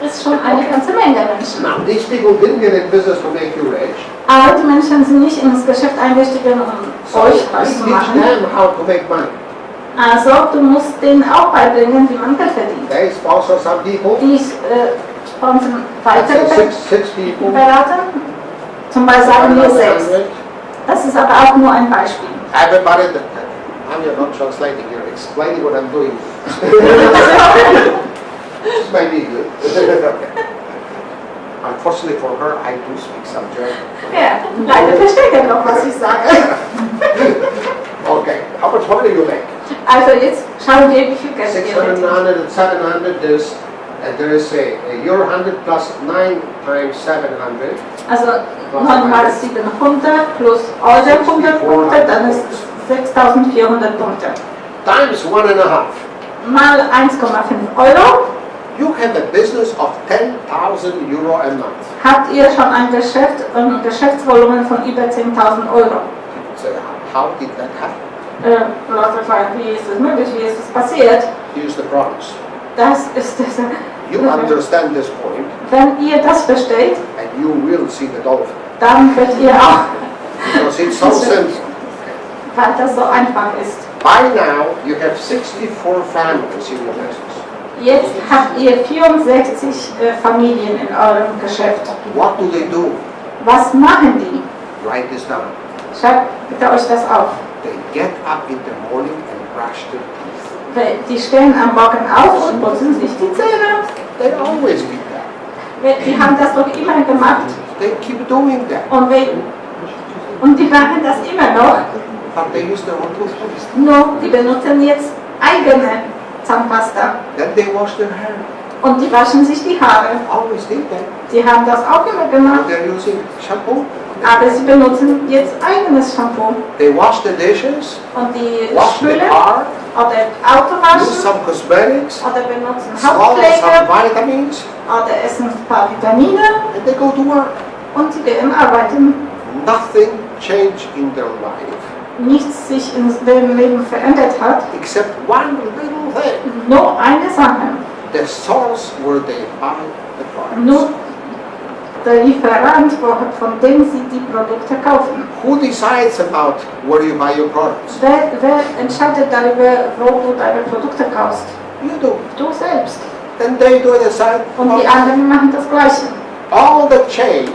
Speaker 3: Es ist schon eine ganze Menge Menschen.
Speaker 2: Now, these people didn't get in business to make you rich.
Speaker 3: Aber die Menschen sind nicht ins Geschäft eingestiegen, um
Speaker 2: So
Speaker 3: euch
Speaker 2: we
Speaker 3: reich zu
Speaker 2: teach
Speaker 3: machen.
Speaker 2: them how to make money.
Speaker 3: Also du musst denen auch beibringen, wie man Geld verdient.
Speaker 2: They sponsor some people.
Speaker 3: Die sponsern
Speaker 2: Let's
Speaker 3: weitere
Speaker 2: say six people.
Speaker 3: Berater. Zum Beispiel sagen wir 6. Das ist aber auch nur ein Beispiel.
Speaker 2: Everybody that you're not translating, you're explaining what I'm doing. This might be good. Okay. Unfortunately for her, I do speak some German.
Speaker 3: Ja, leider versteht ihr noch, was ich sage.
Speaker 2: Okay, how much money you make?
Speaker 3: Also jetzt schauen wir, wie viel Geld ihr
Speaker 2: 600,
Speaker 3: verdient.
Speaker 2: 900, and 700. There is your 100 plus 9 times 700.
Speaker 3: Also 9 mal 700 plus eure 100 Punkte, dann ist 6400 Punkte.
Speaker 2: Times 1.5.
Speaker 3: Mal 1,5 Euro
Speaker 2: You have a business of 10,000 euro a month.
Speaker 3: habt ihr schon ein Geschäftsvolumen von über 10.000 Euro.
Speaker 2: So how did that happen?
Speaker 3: Leute fragen, wie ist das möglich, wie ist das passiert?
Speaker 2: Use the products.
Speaker 3: Das ist das.
Speaker 2: You understand this point,
Speaker 3: Wenn ihr das versteht,
Speaker 2: and you will see the dolphin.
Speaker 3: dann könnt ihr auch,
Speaker 2: Because it's so simple.
Speaker 3: weil das so einfach ist.
Speaker 2: By now, you have 64 families in your business.
Speaker 3: Jetzt habt ihr 64 Familien in eurem Geschäft.
Speaker 2: What do they do?
Speaker 3: Was machen die?
Speaker 2: Write this down.
Speaker 3: Schreibt bitte euch das auf.
Speaker 2: They get up in the morning and brush their teeth.
Speaker 3: Die stehen am Morgen auf und putzen sich die Zähne.
Speaker 2: They always do that.
Speaker 3: Die haben das doch immer gemacht.
Speaker 2: They keep doing that.
Speaker 3: Und die machen das immer noch.
Speaker 2: But they use their own toothpaste.
Speaker 3: Nur die benutzen jetzt eigene Zahnpasta.
Speaker 2: Then they wash their hair.
Speaker 3: Und die waschen sich die Haare.
Speaker 2: Always did that.
Speaker 3: Die haben das auch immer gemacht.
Speaker 2: They're using shampoo.
Speaker 3: Aber sie benutzen jetzt eigenes Shampoo.
Speaker 2: They wash the dishes,
Speaker 3: Und die
Speaker 2: wash the
Speaker 3: spülen
Speaker 2: car,
Speaker 3: oder Auto
Speaker 2: use
Speaker 3: waschen
Speaker 2: some cosmetics,
Speaker 3: oder benutzen
Speaker 2: swallow some
Speaker 3: Hautpflege
Speaker 2: vitamins,
Speaker 3: oder essen ein paar Vitamine
Speaker 2: and they go to work.
Speaker 3: und sie gehen arbeiten.
Speaker 2: Nothing changed in their life
Speaker 3: Nichts sich in ihrem Leben verändert hat.
Speaker 2: except one little thing.
Speaker 3: Nur eine Sache.
Speaker 2: The source where they buy the products.
Speaker 3: Nur der Lieferant, von dem sie die Produkte kaufen.
Speaker 2: Who decides about where you buy your products?
Speaker 3: Wer entscheidet darüber, wo du deine Produkte kaufst?
Speaker 2: You do.
Speaker 3: Du selbst.
Speaker 2: Then they do decide.
Speaker 3: Und die anderen machen das Gleiche.
Speaker 2: All that changed.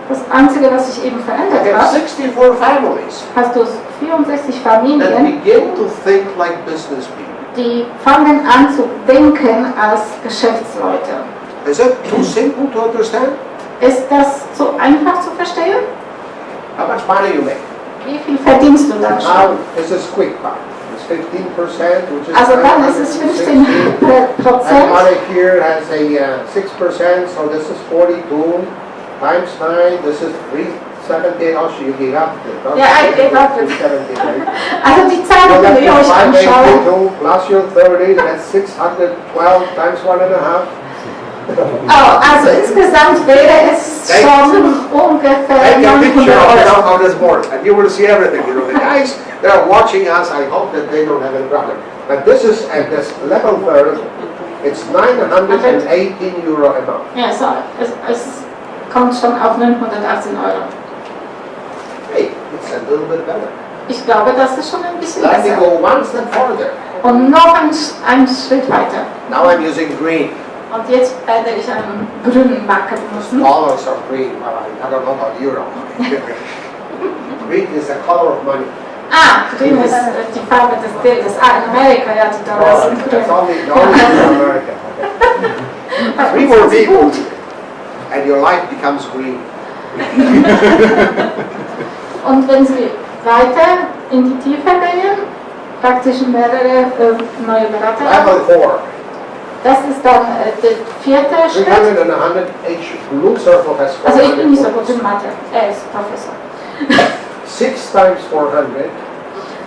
Speaker 3: Das Einzige, was sich eben verändert
Speaker 2: You have
Speaker 3: hat,
Speaker 2: 64 families
Speaker 3: hast du 64
Speaker 2: that
Speaker 3: Familien,
Speaker 2: begin to think like business people.
Speaker 3: die fangen an zu denken als Geschäftsleute.
Speaker 2: Is it too simple to understand?
Speaker 3: Ist das so einfach zu verstehen?
Speaker 2: How much money you make?
Speaker 3: Wie viel verdienst du dann schon?
Speaker 2: Now, this is quick part. It's 15%, which is
Speaker 3: Also dann ist es 15%.
Speaker 2: Everybody here has a 6%, so this is 42 times 9, this is 17, oh, so you gave up.
Speaker 3: Yeah, I gave up.
Speaker 2: 17, right?
Speaker 3: Also die Zahlen
Speaker 2: So
Speaker 3: könnt ihr euch
Speaker 2: that's
Speaker 3: anschauen.
Speaker 2: 582 plus your 30, that's 612 times 1.5.
Speaker 3: Oh, also insgesamt wäre es schon ungefähr
Speaker 2: Take a
Speaker 3: 900
Speaker 2: picture of
Speaker 3: Euro.
Speaker 2: how this works, and you will see everything. You know, the guys that are watching us, I hope that they don't have any problem. But this is at this level third, it's 918 euro a month.
Speaker 3: Ja, so, es kommt schon auf 918 Euro.
Speaker 2: Hey, it's a little bit better.
Speaker 3: Ich glaube, das ist schon ein bisschen
Speaker 2: Let me
Speaker 3: besser.
Speaker 2: go one step further.
Speaker 3: Und noch ein Schritt weiter.
Speaker 2: Now I'm using green.
Speaker 3: Und jetzt werde ich einen grünen Marker benutzen.
Speaker 2: Dollars are green. Well, I don't know about euro. Green is the color of money.
Speaker 3: Ah, grün ist die Farbe des Geldes. Ah, in Amerika, ja, die Dollars sind grün.
Speaker 2: That's only in America. Three more people, and your life becomes green.
Speaker 3: Und wenn Sie weiter in die Tiefe gehen, praktisch mehrere neue Berater haben,
Speaker 2: Level 4.
Speaker 3: das ist dann der vierte Schritt.
Speaker 2: 300 and 100, each blue circle has 400.
Speaker 3: Also ich bin nicht so gut in Mathe, er ist Professor.
Speaker 2: 6 times 400.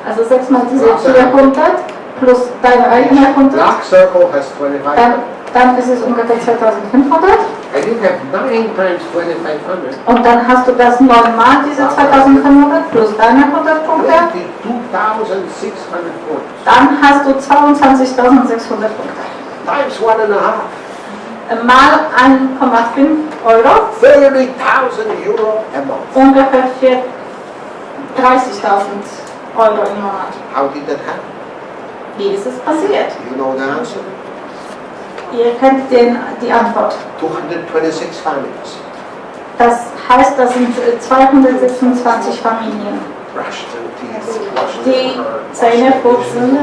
Speaker 3: Also 6 mal diese 400 plus deine eigene 100,
Speaker 2: Black circle has 2500.
Speaker 3: dann ist es ungefähr 2500
Speaker 2: And you have 9 times 2500.
Speaker 3: und dann hast du das 9 mal diese 2500 plus deine 100 Punkte,
Speaker 2: 22,600 points.
Speaker 3: dann hast du 22.600 Punkte.
Speaker 2: Times 1.5.
Speaker 3: Mal 1,5 Euro,
Speaker 2: 30,000 euro a month.
Speaker 3: ungefähr 30.000 Euro im Monat.
Speaker 2: How did that happen?
Speaker 3: Wie ist es passiert?
Speaker 2: You know the answer?
Speaker 3: Ihr kennt die Antwort.
Speaker 2: 226 families.
Speaker 3: Das heißt, das sind 226 Familien,
Speaker 2: Brushed their teeth, washed
Speaker 3: die
Speaker 2: their hair,
Speaker 3: Zähne putzen,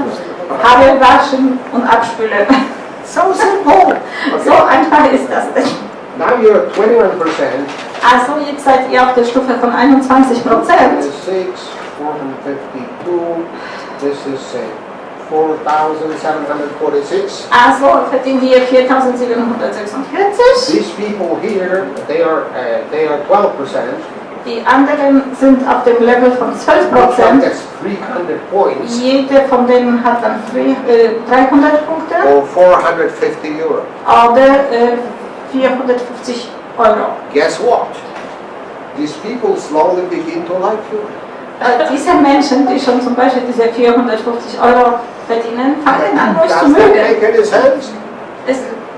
Speaker 3: Haare waschen und abspülen.
Speaker 2: So simple.
Speaker 3: So einfach ist das denn.
Speaker 2: Now you're at 21%.
Speaker 3: Also jetzt seid ihr auf der Stufe von 21%.
Speaker 2: 6, 452. This is 4,746.
Speaker 3: Also verdienen wir 4.746.
Speaker 2: These people here, they are 12%.
Speaker 3: Die anderen sind auf dem Level von 12%.
Speaker 2: That's 300 points
Speaker 3: Jede von denen hat dann 300 Punkte
Speaker 2: or 450 euro.
Speaker 3: oder 450 Euro.
Speaker 2: Guess what? These people slowly begin to like you.
Speaker 3: Diese Menschen, die schon zum Beispiel diese 450 Euro verdienen, fangen an, euch zu
Speaker 2: Does that
Speaker 3: mögen.
Speaker 2: make any sense?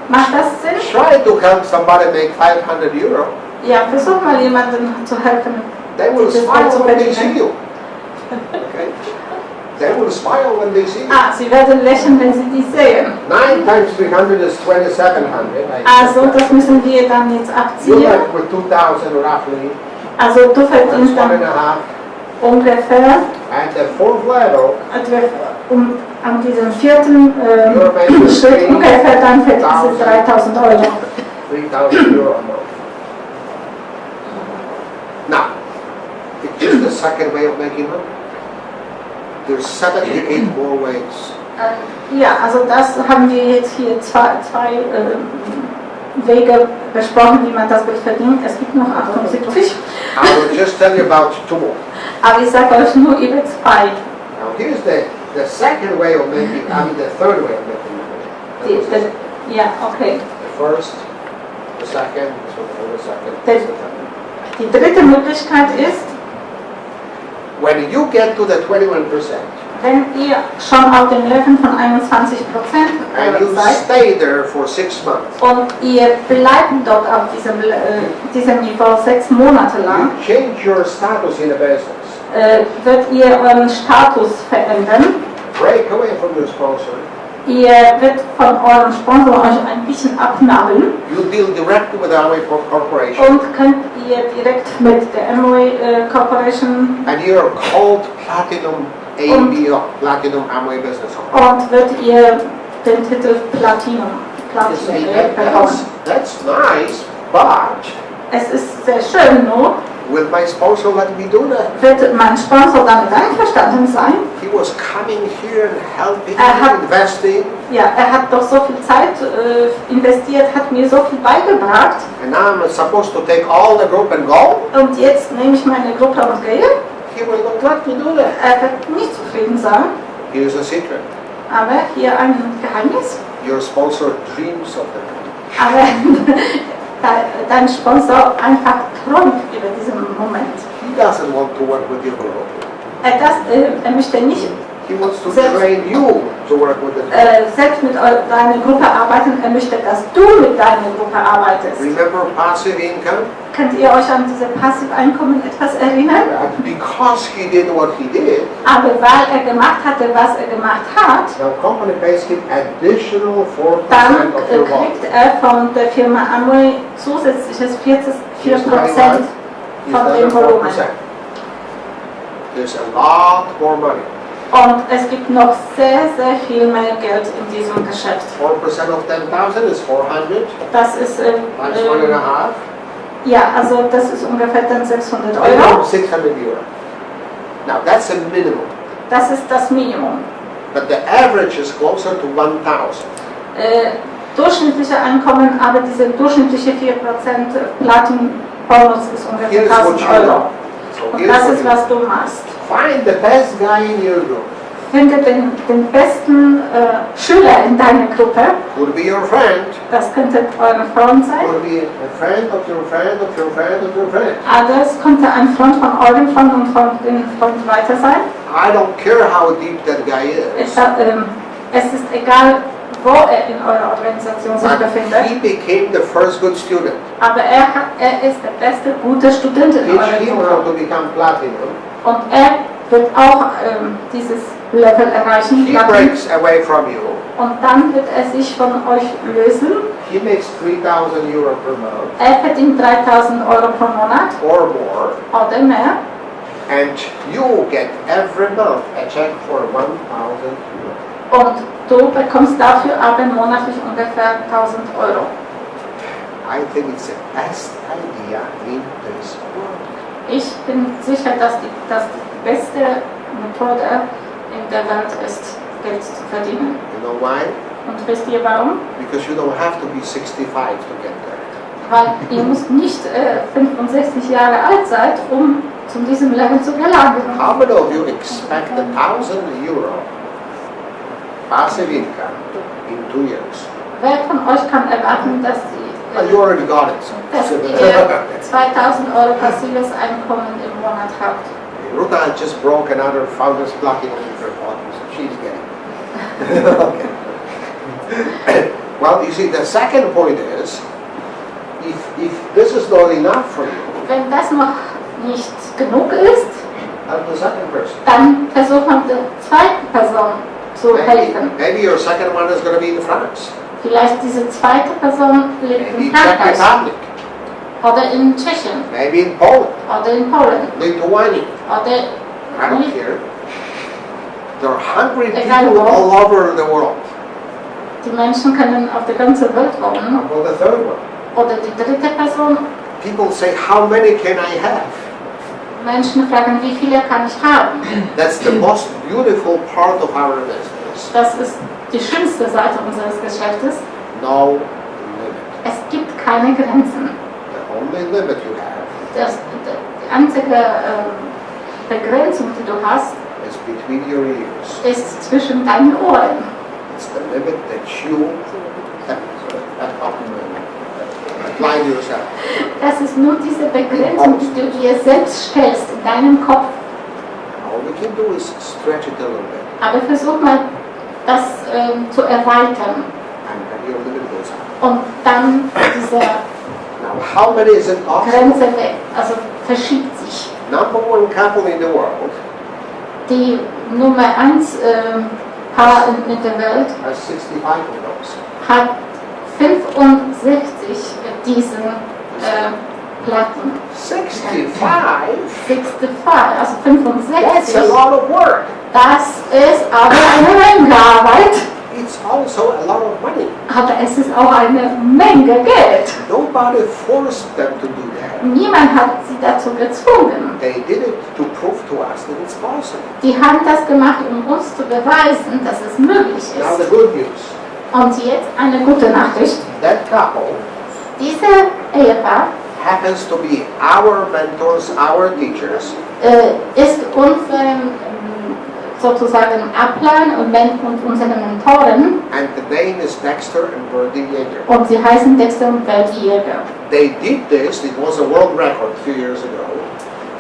Speaker 3: Macht das Sinn?
Speaker 2: Try to help somebody make 500 euro.
Speaker 3: Ja, versuch mal jemandem zu helfen.
Speaker 2: They will
Speaker 3: Dieses
Speaker 2: smile
Speaker 3: Geld zu
Speaker 2: when they see
Speaker 3: verdienen.
Speaker 2: you. Okay? They will smile when they see you.
Speaker 3: Ah, sie werden lächeln, wenn sie die sehen.
Speaker 2: 9 times 300 is 2,700.
Speaker 3: Also das müssen wir dann jetzt
Speaker 2: You
Speaker 3: abziehen.
Speaker 2: like with 2,000 roughly.
Speaker 3: Also du
Speaker 2: That's
Speaker 3: verdienst
Speaker 2: 1.5.
Speaker 3: dann ungefähr
Speaker 2: At the fourth level,
Speaker 3: an diesem vierten Schritt ungefähr dann verdienst du 3.000 Euro.
Speaker 2: 3,000 euro a month. Now, it's the second way of making money. There's 78 more ways.
Speaker 3: Ja, also das haben wir jetzt hier zwei Wege besprochen, wie man das Geld verdient. Es gibt noch 78.
Speaker 2: I will just tell you about 2 more.
Speaker 3: Aber ich sage euch nur über 2.
Speaker 2: Now, here's the second way of making, the third way of making money. That was
Speaker 3: Ja, okay.
Speaker 2: the first, the second, this one, the second,
Speaker 3: The-
Speaker 2: this, the third.
Speaker 3: Die dritte Möglichkeit ist,
Speaker 2: When you get to the 21%,
Speaker 3: wenn ihr schon auf dem Level von 21%
Speaker 2: and you
Speaker 3: seid
Speaker 2: stay there for 6 months,
Speaker 3: und ihr bleibt dort auf diesem Niveau 6 Monate lang,
Speaker 2: you change your status in a business.
Speaker 3: wird ihr euren Status verändern.
Speaker 2: Break away from your sponsor.
Speaker 3: Ihr wird von eurem Sponsor euch ein bisschen abnabeln
Speaker 2: You deal directly with Amway Corporation,
Speaker 3: und könnt ihr direkt mit der Amway Corporation
Speaker 2: and you're called Platinum ABO, Platinum Amway Business Owner.
Speaker 3: und wird ihr den Titel Platinum
Speaker 2: You say,
Speaker 3: bekommen.
Speaker 2: that's nice, but
Speaker 3: Es ist sehr schön, nur
Speaker 2: Will my sponsor let me do that?
Speaker 3: Wird mein Sponsor damit einverstanden sein?
Speaker 2: He was coming here and helping
Speaker 3: Hat-
Speaker 2: me, investing,
Speaker 3: Ja, er hat doch so viel Zeit investiert, hat mir so viel beigebracht.
Speaker 2: and now I'm supposed to take all the group and go?
Speaker 3: Und jetzt nehme ich meine Gruppe und gehe.
Speaker 2: He will not let me do that.
Speaker 3: Er wird nicht zufrieden sein.
Speaker 2: Here's a secret.
Speaker 3: Aber hier ein Geheimnis.
Speaker 2: Your sponsor dreams of that.
Speaker 3: Aber dein Sponsor einfach träumt über diesen Moment.
Speaker 2: He doesn't want to work with your group.
Speaker 3: Er möchte nicht
Speaker 2: He wants to
Speaker 3: Selbst-
Speaker 2: train you to work with the group.
Speaker 3: selbst mit deiner Gruppe arbeiten. Er möchte, dass du mit deiner Gruppe arbeitest.
Speaker 2: Remember passive income?
Speaker 3: Könnt ihr euch an diese Passiveinkommen etwas erinnern?
Speaker 2: Because he did what he did,
Speaker 3: Aber weil er gemacht hatte, was er gemacht hat,
Speaker 2: the company pays him additional 4%
Speaker 3: dann
Speaker 2: of your volume.
Speaker 3: kriegt er von der Firma Amway zusätzliches 4% von dem Volumen.
Speaker 2: There's a lot more money.
Speaker 3: Und es gibt noch sehr, sehr viel mehr Geld in diesem Geschäft.
Speaker 2: 4% of 10,000 is 400
Speaker 3: Das ist,
Speaker 2: times 1.5.
Speaker 3: ja, also das ist ungefähr dann 600
Speaker 2: Minimum
Speaker 3: Euro.
Speaker 2: 600 euro. Now that's a minimum,
Speaker 3: Das ist das Minimum.
Speaker 2: but the average is closer to 1,000.
Speaker 3: Durchschnittliche Einkommen, aber diese durchschnittliche 4% Platin-Bonus ist ungefähr
Speaker 2: Here's what
Speaker 3: 1000
Speaker 2: you
Speaker 3: Euro.
Speaker 2: do. So
Speaker 3: Und
Speaker 2: here's
Speaker 3: das
Speaker 2: what
Speaker 3: ist,
Speaker 2: you
Speaker 3: was du machst.
Speaker 2: find the best guy in your group.
Speaker 3: Finde den besten Schüler in deiner Gruppe.
Speaker 2: Could be your friend.
Speaker 3: Das könnte euer Freund sein.
Speaker 2: Could be a friend of your friend of your friend of your friend.
Speaker 3: Aber es könnte ein Freund von eurem Freund und von dem Freund weiter sein.
Speaker 2: I don't care how deep that guy is.
Speaker 3: Es ist egal, wo er in eurer Organisation sich
Speaker 2: But
Speaker 3: befindet.
Speaker 2: he became the first good student.
Speaker 3: Aber er ist der beste, gute Student in eurer
Speaker 2: Teach him how
Speaker 3: Gruppe.
Speaker 2: to become platinum.
Speaker 3: Und er wird auch dieses Level erreichen.
Speaker 2: He
Speaker 3: Platin.
Speaker 2: breaks away from you.
Speaker 3: Und dann wird er sich von euch lösen.
Speaker 2: He makes 3,000 euro per month
Speaker 3: Er verdient 3.000 Euro pro Monat
Speaker 2: or more.
Speaker 3: oder mehr.
Speaker 2: And you get every month a check for 1,000 euro.
Speaker 3: Und du bekommst dafür aber monatlich ungefähr 1.000 Euro.
Speaker 2: I think it's the best idea in this world.
Speaker 3: Ich bin sicher, dass die beste Methode in der Welt ist, Geld zu verdienen.
Speaker 2: You know why?
Speaker 3: Und wisst ihr warum?
Speaker 2: Because you don't have to be 65 to get there.
Speaker 3: Weil ihr müsst nicht 65 Jahre alt sein, um zu diesem Level zu gelangen.
Speaker 2: How many of you expect 1,000 euro passive income in 2 years?
Speaker 3: Wer von euch kann erwarten, dass
Speaker 2: Well, you already got it.
Speaker 3: ihr 2.000 Euro passives Einkommen im Monat habt?
Speaker 2: Ruta just broke another founder's platinum in her bottom, so she's getting it. Okay. Well, you see, the second point is, if this is not enough for you,
Speaker 3: Wenn das noch nicht genug ist,
Speaker 2: help the second person.
Speaker 3: dann versucht man der zweiten Person zu helfen.
Speaker 2: Maybe your second one is going to be in France.
Speaker 3: Vielleicht diese zweite Person lebt
Speaker 2: Maybe
Speaker 3: in
Speaker 2: Czech
Speaker 3: Frankreich
Speaker 2: Republic.
Speaker 3: oder in Tschechien
Speaker 2: Maybe in Poland.
Speaker 3: oder in Polen
Speaker 2: Lithuania.
Speaker 3: oder
Speaker 2: I don't care. There are hungry
Speaker 3: Egal
Speaker 2: people
Speaker 3: wo.
Speaker 2: all over the world.
Speaker 3: die Menschen können auf der ganzen Welt wohnen.
Speaker 2: How about the third one?
Speaker 3: Oder die dritte Person,
Speaker 2: People say, how many can I have?
Speaker 3: Menschen fragen, wie viele kann ich haben?
Speaker 2: That's the most beautiful part of our business.
Speaker 3: Das ist die schönste Seite unseres Geschäftes.
Speaker 2: No limit.
Speaker 3: Es gibt keine Grenzen.
Speaker 2: The only limit you have
Speaker 3: Die einzige Begrenzung, die du hast,
Speaker 2: is between your ears.
Speaker 3: ist zwischen deinen Ohren.
Speaker 2: It's the limit that you apply to yourself.
Speaker 3: Das ist nur diese Begrenzung, die du dir selbst stellst in deinem Kopf.
Speaker 2: All we can do is stretch it a little bit,
Speaker 3: Aber versuch mal, das zu erweitern.
Speaker 2: and then your limit goes up.
Speaker 3: Und dann diese
Speaker 2: Now, how many is it possible?
Speaker 3: Grenze weg, also verschiebt sich.
Speaker 2: Number one couple in the world
Speaker 3: Die Nummer 1 Paar in der Welt
Speaker 2: has 65 of those.
Speaker 3: hat 65 diesen Platten.
Speaker 2: 65?
Speaker 3: 65, also
Speaker 2: That's a
Speaker 3: 65.
Speaker 2: lot of work.
Speaker 3: Das ist aber eine Menge Arbeit.
Speaker 2: It's it's also a lot of money.
Speaker 3: Aber es ist auch eine Menge Geld.
Speaker 2: Nobody forced them to do that.
Speaker 3: Niemand hat sie dazu gezwungen.
Speaker 2: They did it to prove to us that it's possible.
Speaker 3: Die haben das gemacht, um uns zu beweisen, dass es möglich
Speaker 2: Now the
Speaker 3: ist.
Speaker 2: good news.
Speaker 3: Und jetzt eine gute Nachricht.
Speaker 2: That couple
Speaker 3: Diese Ehepaar
Speaker 2: happens to be our mentors, our teachers,
Speaker 3: ist unsere sozusagen Upline und unsere Mentoren.
Speaker 2: and the name is Dexter and Birdie Yeager.
Speaker 3: Und sie heißen Dexter und Birdie Jäger.
Speaker 2: They did this, it was a world record a few years ago.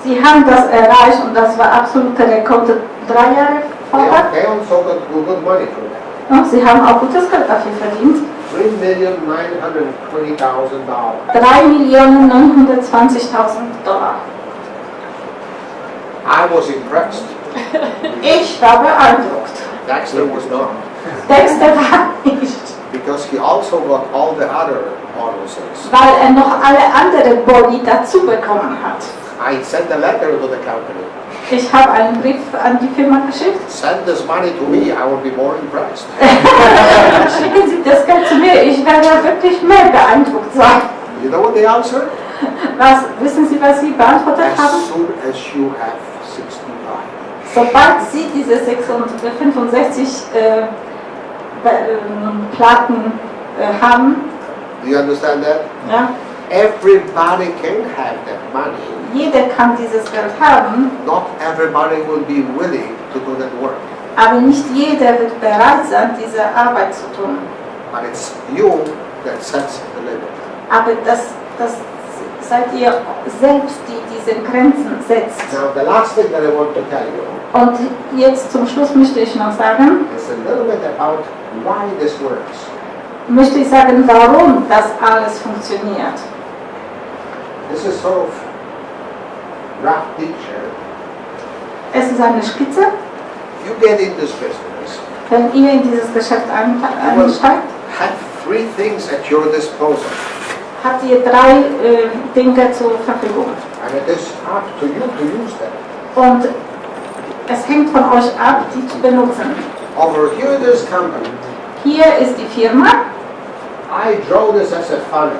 Speaker 3: Sie haben das erreicht und das war absoluter Rekord 3 Jahre vorher.
Speaker 2: They also got good money for that.
Speaker 3: Und sie haben auch gutes Geld dafür verdient.
Speaker 2: $3,920,000.
Speaker 3: $3.920.000.
Speaker 2: I was impressed.
Speaker 3: Ich war beeindruckt.
Speaker 2: Dexter was not,
Speaker 3: Dexter war nicht,
Speaker 2: because he also got all the other bonuses.
Speaker 3: weil er noch alle anderen Boni dazu bekommen hat.
Speaker 2: I sent a letter to the company.
Speaker 3: Ich habe einen Brief an die Firma geschickt.
Speaker 2: Send this money to me, I will be more impressed.
Speaker 3: Schicken Sie das Geld zu mir, ich werde wirklich mehr beeindruckt sein.
Speaker 2: You know what they answered?
Speaker 3: Wissen Sie, was Sie beantwortet
Speaker 2: As
Speaker 3: haben?
Speaker 2: soon as you have 65.
Speaker 3: Sobald Sie diese 65 Platten haben,
Speaker 2: Do you understand that?
Speaker 3: ja,
Speaker 2: Everybody can have that money.
Speaker 3: jeder kann dieses Geld haben,
Speaker 2: Not everybody will be willing to do that work.
Speaker 3: aber nicht jeder wird bereit sein, diese Arbeit zu tun.
Speaker 2: But it's you that sets the limit.
Speaker 3: Aber das seid ihr selbst, die diese Grenzen setzt.
Speaker 2: Now the last thing that I want to tell you
Speaker 3: Und jetzt zum Schluss möchte ich noch sagen,
Speaker 2: is a little bit about why this works.
Speaker 3: möchte ich sagen, warum das alles funktioniert.
Speaker 2: This is sort of rough picture.
Speaker 3: Es ist eine Skizze.
Speaker 2: You get in this business,
Speaker 3: Wenn ihr in dieses Geschäft einsteigt,
Speaker 2: have three things at your disposal.
Speaker 3: habt ihr 3 Dinge zur Verfügung.
Speaker 2: And it is up to you to use them.
Speaker 3: Und es hängt von euch ab, die zu benutzen.
Speaker 2: Over here, this company,
Speaker 3: Hier ist die Firma.
Speaker 2: I draw this as a funnel.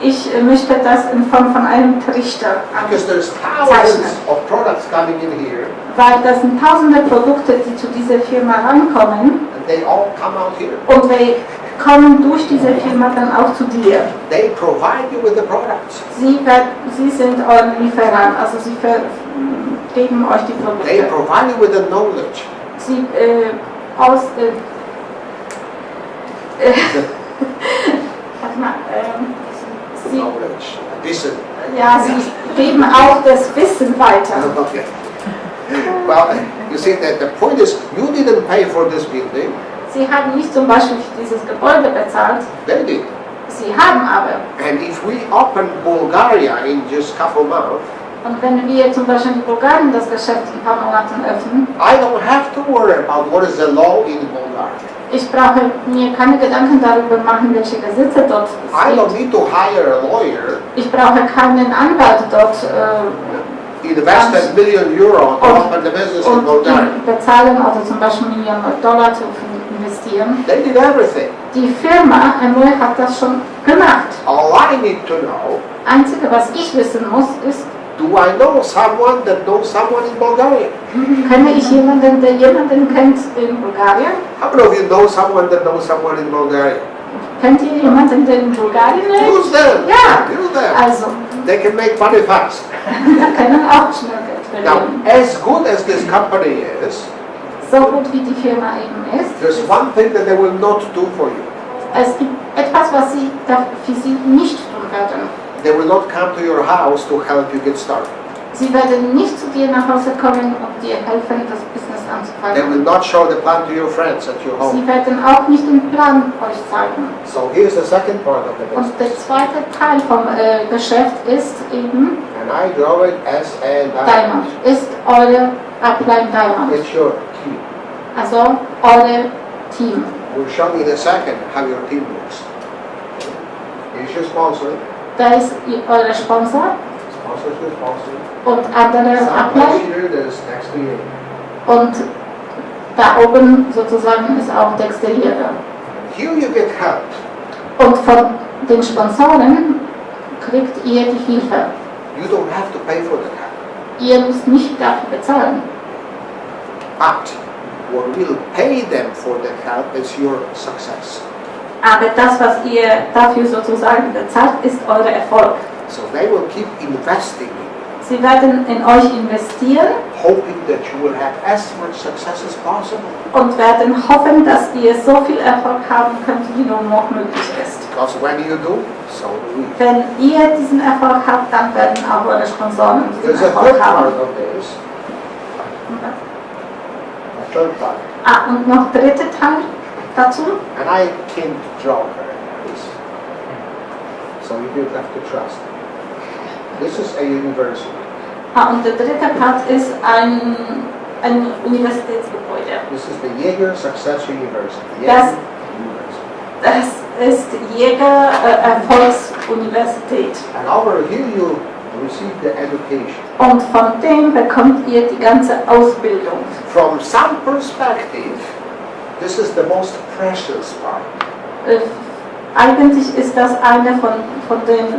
Speaker 3: Ich möchte das in Form von einem Trichter
Speaker 2: Because there's
Speaker 3: zeichnen.
Speaker 2: thousands of products coming in here,
Speaker 3: Weil das sind tausende Produkte, die zu dieser Firma rankommen.
Speaker 2: and they all come out here.
Speaker 3: Und wir kommen durch diese Firma dann auch zu dir.
Speaker 2: They provide you with the products.
Speaker 3: Sie sind euer Lieferant, also sie geben euch die
Speaker 2: They
Speaker 3: Produkte.
Speaker 2: provide you with the knowledge.
Speaker 3: Sie warte mal, sie,
Speaker 2: Knowledge. Listen.
Speaker 3: ja, sie geben auch das Wissen weiter.
Speaker 2: Okay. Well, you see that the point is, you didn't pay for this building.
Speaker 3: Sie haben nicht zum Beispiel für dieses Gebäude bezahlt,
Speaker 2: They did.
Speaker 3: sie haben aber.
Speaker 2: And if we open Bulgaria in just a couple months,
Speaker 3: Und wenn wir zum Beispiel in Bulgarien das Geschäft in ein paar Monaten öffnen,
Speaker 2: I don't have to worry about what is the law in Bulgaria.
Speaker 3: ich brauche mir keine Gedanken darüber machen, welche Gesetze dort
Speaker 2: I don't
Speaker 3: sind.
Speaker 2: need to hire a lawyer,
Speaker 3: Ich brauche keinen Anwalt dort
Speaker 2: invest €1 million to open the business in
Speaker 3: und
Speaker 2: Bulgaria.
Speaker 3: ihn bezahlen oder zum Beispiel $1 Million zu investieren.
Speaker 2: They did everything.
Speaker 3: Die Firma Amway hat das schon gemacht.
Speaker 2: All I need to know,
Speaker 3: Einzige, was ich wissen muss, ist,
Speaker 2: do I know someone that knows someone in Bulgaria?
Speaker 3: kenne ich jemanden, der jemanden kennt in Bulgarien?
Speaker 2: How many of you know someone that knows someone in Bulgaria?
Speaker 3: Kennt ihr jemanden, der in Bulgarien lebt?
Speaker 2: Use them.
Speaker 3: Ja.
Speaker 2: Use them.
Speaker 3: Also,
Speaker 2: They can make money fast.
Speaker 3: wir können auch schnell Geld
Speaker 2: Now,
Speaker 3: verdienen.
Speaker 2: as good as this company is,
Speaker 3: So gut wie die Firma eben ist,
Speaker 2: there's one thing that they will not do for you.
Speaker 3: es gibt etwas, was sie für sie nicht tun werden.
Speaker 2: They will not come to your house to help you get started.
Speaker 3: Sie werden nicht zu dir nach Hause kommen und dir helfen, das Business
Speaker 2: They will
Speaker 3: anzufangen.
Speaker 2: not show the plan to your friends at your home.
Speaker 3: Sie werden auch nicht den Plan euch zeigen.
Speaker 2: So here's the second part of the
Speaker 3: Und
Speaker 2: business.
Speaker 3: der zweite Teil vom Geschäft ist eben
Speaker 2: And I draw it as a
Speaker 3: Diamond, ist eure Upline Diamond,
Speaker 2: It's your team.
Speaker 3: also eure Team.
Speaker 2: We'll show you in a second how your team looks. Here's your sponsor.
Speaker 3: Da ist eure Sponsor
Speaker 2: Sponsor's your sponsor.
Speaker 3: und andere
Speaker 2: Some
Speaker 3: Upline
Speaker 2: here that is next to you.
Speaker 3: und
Speaker 4: da oben sozusagen ist auch Textiliere.
Speaker 2: Here you get help.
Speaker 4: Und von den Sponsoren kriegt ihr die Hilfe.
Speaker 2: You don't have to pay for that help.
Speaker 4: Ihr müsst nicht dafür bezahlen.
Speaker 2: But what will pay them for that help is your success.
Speaker 4: Aber das, was ihr dafür sozusagen bezahlt, ist euer Erfolg.
Speaker 2: So they will keep investing in you,
Speaker 4: Sie werden in euch investieren
Speaker 2: hoping that you will have as much success as possible.
Speaker 4: und werden hoffen, dass ihr so viel Erfolg haben könnt, wie nur noch möglich ist.
Speaker 2: Because when you do, so do we.
Speaker 4: Wenn ihr diesen Erfolg habt, dann werden auch eure Sponsoren diesen
Speaker 2: There's a
Speaker 4: Erfolg
Speaker 2: third part
Speaker 4: haben.
Speaker 2: of this. A third part.
Speaker 4: Und noch dritter Teil dazu.
Speaker 2: And I can't draw her, this. So you have to trust. This is a university.
Speaker 4: Und der dritte Part ist ein Universitätsgebäude.
Speaker 2: This is the GER Success University.
Speaker 4: Das-
Speaker 2: University.
Speaker 4: Das ist Jäger Erfolgsuniversität.
Speaker 2: And over here you receive the education.
Speaker 4: Und von dem bekommt ihr die ganze Ausbildung.
Speaker 2: From some perspective, this is the most precious part.
Speaker 4: Eigentlich ist das eine von den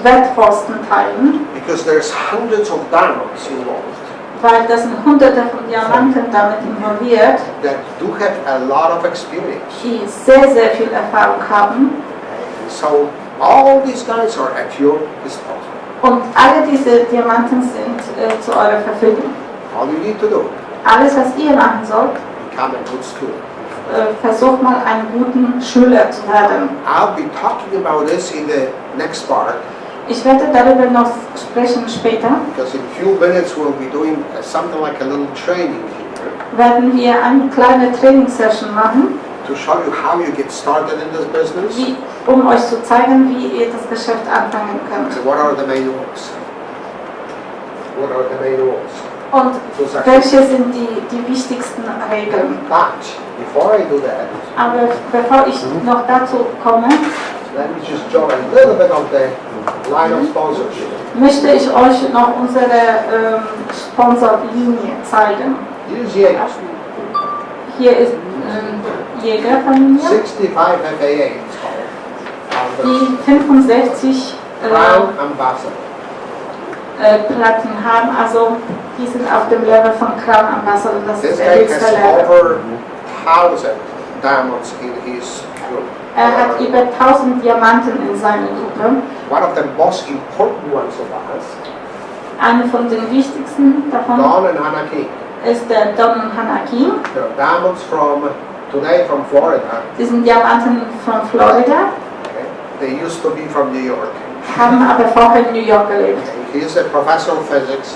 Speaker 4: wertvollsten Teilen,
Speaker 2: Because there's hundreds of diamonds involved
Speaker 4: weil das sind hunderte von Diamanten damit involviert,
Speaker 2: that do have a lot of experience.
Speaker 4: die sehr, sehr viel Erfahrung haben.
Speaker 2: And so all these guys are at your disposal.
Speaker 4: Und alle diese Diamanten sind zu eurer Verfügung.
Speaker 2: All you need to do,
Speaker 4: Alles, was ihr machen sollt,
Speaker 2: become a good student.
Speaker 4: versucht mal einen guten Schüler zu werden.
Speaker 2: I'll be talking about this in the next part,
Speaker 4: Ich werde darüber noch sprechen später.
Speaker 2: because in a few minutes we'll be doing something like a little training here
Speaker 4: Werden wir eine kleine Trainingssession machen,
Speaker 2: to show you how you get started in this business
Speaker 4: um euch zu zeigen, wie ihr das Geschäft anfangen könnt.
Speaker 2: and what are the main rules. What are the main rules?
Speaker 4: Und
Speaker 2: So success.
Speaker 4: welche sind die wichtigsten Regeln.
Speaker 2: But before I do that,
Speaker 4: Aber bevor ich noch dazu komme,
Speaker 2: let me just jog a little bit of the line of sponsorship.
Speaker 4: möchte ich euch noch unsere Sponsorlinie zeigen.
Speaker 2: Here's Jäger,
Speaker 4: Hier ist Jäger von mir,
Speaker 2: 65 FAA it's called.
Speaker 4: die 65
Speaker 2: Crown Ambassador.
Speaker 4: Platten haben, also die sind auf dem Level von Crown Ambassador, das
Speaker 2: This
Speaker 4: ist der
Speaker 2: guy
Speaker 4: höchste
Speaker 2: has
Speaker 4: Level.
Speaker 2: over 1,000 diamonds in his group.
Speaker 4: Hat über 1000 Diamanten in seiner Gruppe.
Speaker 2: One of the most important ones of us,
Speaker 4: Eine von den wichtigsten davon
Speaker 2: Don and Hannah King.
Speaker 4: ist der Don und Hannah King.
Speaker 2: They're diamonds today from Florida.
Speaker 4: Die sind Diamanten von Florida,
Speaker 2: Okay? They used to be from New York.
Speaker 4: haben aber vorher in New York gelebt.
Speaker 2: He is a professor of physics.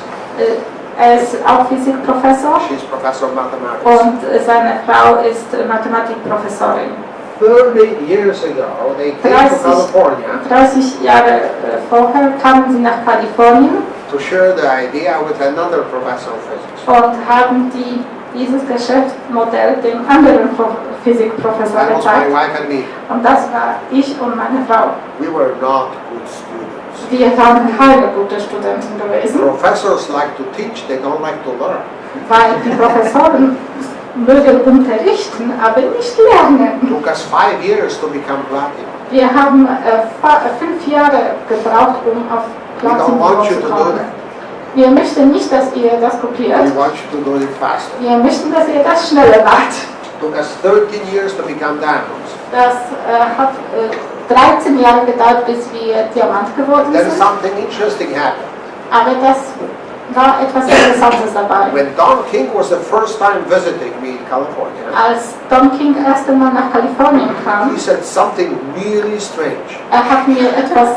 Speaker 4: Er ist auch Physikprofessor
Speaker 2: She's professor of mathematics.
Speaker 4: und seine Frau ist Mathematikprofessorin.
Speaker 2: 30 years ago, they came to
Speaker 4: 30
Speaker 2: California
Speaker 4: 30 Jahre vorher kamen sie nach Kalifornien
Speaker 2: to share the idea with another professor of physics.
Speaker 4: und haben dieses Geschäftsmodell dem anderen Physikprofessor
Speaker 2: That was my
Speaker 4: gezeigt.
Speaker 2: wife and me.
Speaker 4: Und das war ich und meine Frau.
Speaker 2: We were not good students.
Speaker 4: Wir waren keine guten Studenten gewesen,
Speaker 2: Professors like to teach, they don't like to learn.
Speaker 4: weil die Professoren mögen unterrichten, aber nicht lernen.
Speaker 2: Took us 5 years to become platinum.
Speaker 4: Wir haben 5 Jahre gebraucht, um auf
Speaker 2: We don't want
Speaker 4: Platin
Speaker 2: you
Speaker 4: zu
Speaker 2: to do
Speaker 4: kommen.
Speaker 2: that.
Speaker 4: Wir möchten nicht, dass ihr das kopiert.
Speaker 2: We want you to do it faster.
Speaker 4: Wir möchten, dass ihr das schneller macht.
Speaker 2: Took us 13 years to become diamonds.
Speaker 4: Das hat 13 Jahre gedauert, bis wir Diamant geworden
Speaker 2: Then
Speaker 4: sind.
Speaker 2: something interesting happened.
Speaker 4: Aber das war etwas Interessantes dabei.
Speaker 2: When Don King was the first time visiting me in California,
Speaker 4: Als Don King erst einmal nach Kalifornien kam,
Speaker 2: he said something really strange.
Speaker 4: hat mir etwas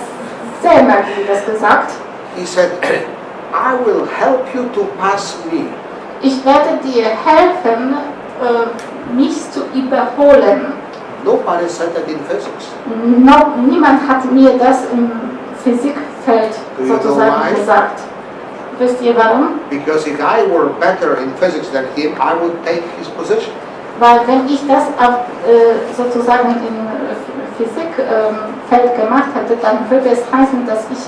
Speaker 4: sehr Merkwürdiges gesagt.
Speaker 2: He said, I will help you to pass me.
Speaker 4: Ich werde dir helfen, mich zu überholen.
Speaker 2: Nobody said that in physics.
Speaker 4: Niemand hat mir das im Physikfeld
Speaker 2: Do you know
Speaker 4: sozusagen
Speaker 2: why?
Speaker 4: gesagt. Wisst ihr warum?
Speaker 2: Because if I were better in physics than him, I would take his position.
Speaker 4: Weil wenn ich das sozusagen im Physikfeld gemacht hätte, dann würde es heißen, dass ich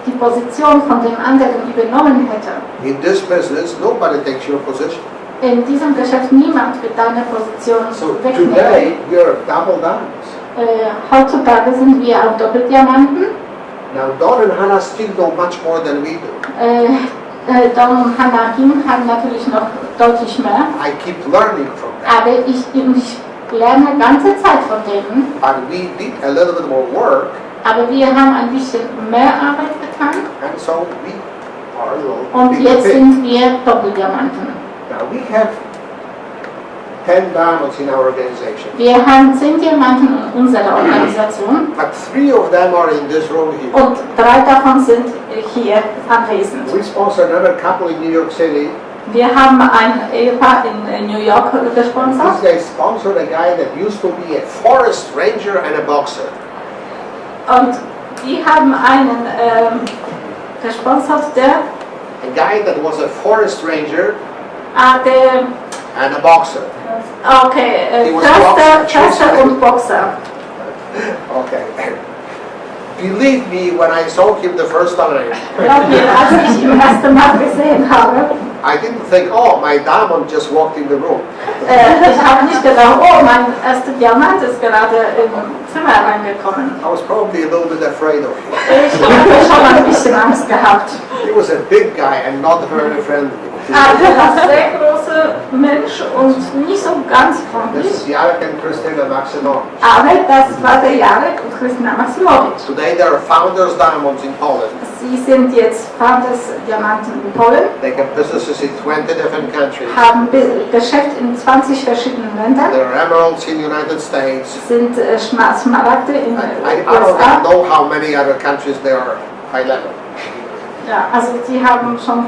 Speaker 4: die Position von dem anderen übernommen hätte.
Speaker 2: In this business, nobody takes your position.
Speaker 4: in diesem Geschäft niemand wird deine Position
Speaker 2: So
Speaker 4: wegnehmen.
Speaker 2: today we are double diamonds.
Speaker 4: Heutzutage sind wir auch Doppeldiamanten.
Speaker 2: Now Don and Hannah still know much more than we do.
Speaker 4: Don und Hannah Kim haben natürlich noch deutlich mehr.
Speaker 2: I keep learning from them.
Speaker 4: Aber ich lerne ganze Zeit von denen.
Speaker 2: But we did a little bit more work,
Speaker 4: Aber wir haben ein bisschen mehr Arbeit getan.
Speaker 2: and so we are a little
Speaker 4: Und
Speaker 2: bit
Speaker 4: jetzt
Speaker 2: big.
Speaker 4: sind wir Doppeldiamanten.
Speaker 2: Now we have 10 diamonds in our organization,
Speaker 4: Wir haben 10 Diamanten in unserer Organisation.
Speaker 2: but 3 of them are in this room here.
Speaker 4: Und 3 davon sind hier anwesend.
Speaker 2: We sponsor another couple in New York City.
Speaker 4: Wir haben ein Ehepaar in New York gesponsert.
Speaker 2: These guys sponsored a guy that used to be a forest ranger and a boxer.
Speaker 4: Und die haben einen gesponsert, der
Speaker 2: A guy that was a forest ranger
Speaker 4: der
Speaker 2: and a boxer.
Speaker 4: okay,
Speaker 2: He was
Speaker 4: Förster und Boxer.
Speaker 2: Okay. Believe me, when I saw him the first time,
Speaker 4: Glaub mir, als ich ihn das erste Mal gesehen habe,
Speaker 2: I didn't think, oh, my diamond just walked in the room.
Speaker 4: ich habe nicht gedacht, oh, mein erster Diamant ist gerade im Zimmer reingekommen.
Speaker 2: I was probably a little bit afraid of him.
Speaker 4: Ich habe schon ein bisschen Angst gehabt.
Speaker 2: He was a big guy and not very friendly.
Speaker 4: Aber er war ein sehr großer Mensch und nicht so ganz
Speaker 2: This
Speaker 4: freundlich.
Speaker 2: is Jarek and Christina Maximovic.
Speaker 4: Aber das war der Jarek und Christina Maximowicz.
Speaker 2: Today they are founders diamonds in Poland.
Speaker 4: Sie sind jetzt Founders Diamanten in Polen,
Speaker 2: They have businesses in 20 different countries.
Speaker 4: haben Geschäft in 20 verschiedenen Ländern,
Speaker 2: There are emeralds in the United States.
Speaker 4: sind Smaragde in
Speaker 2: I
Speaker 4: den
Speaker 2: don't
Speaker 4: USA.
Speaker 2: know how many other countries there are high level.
Speaker 4: Ja, also sie haben schon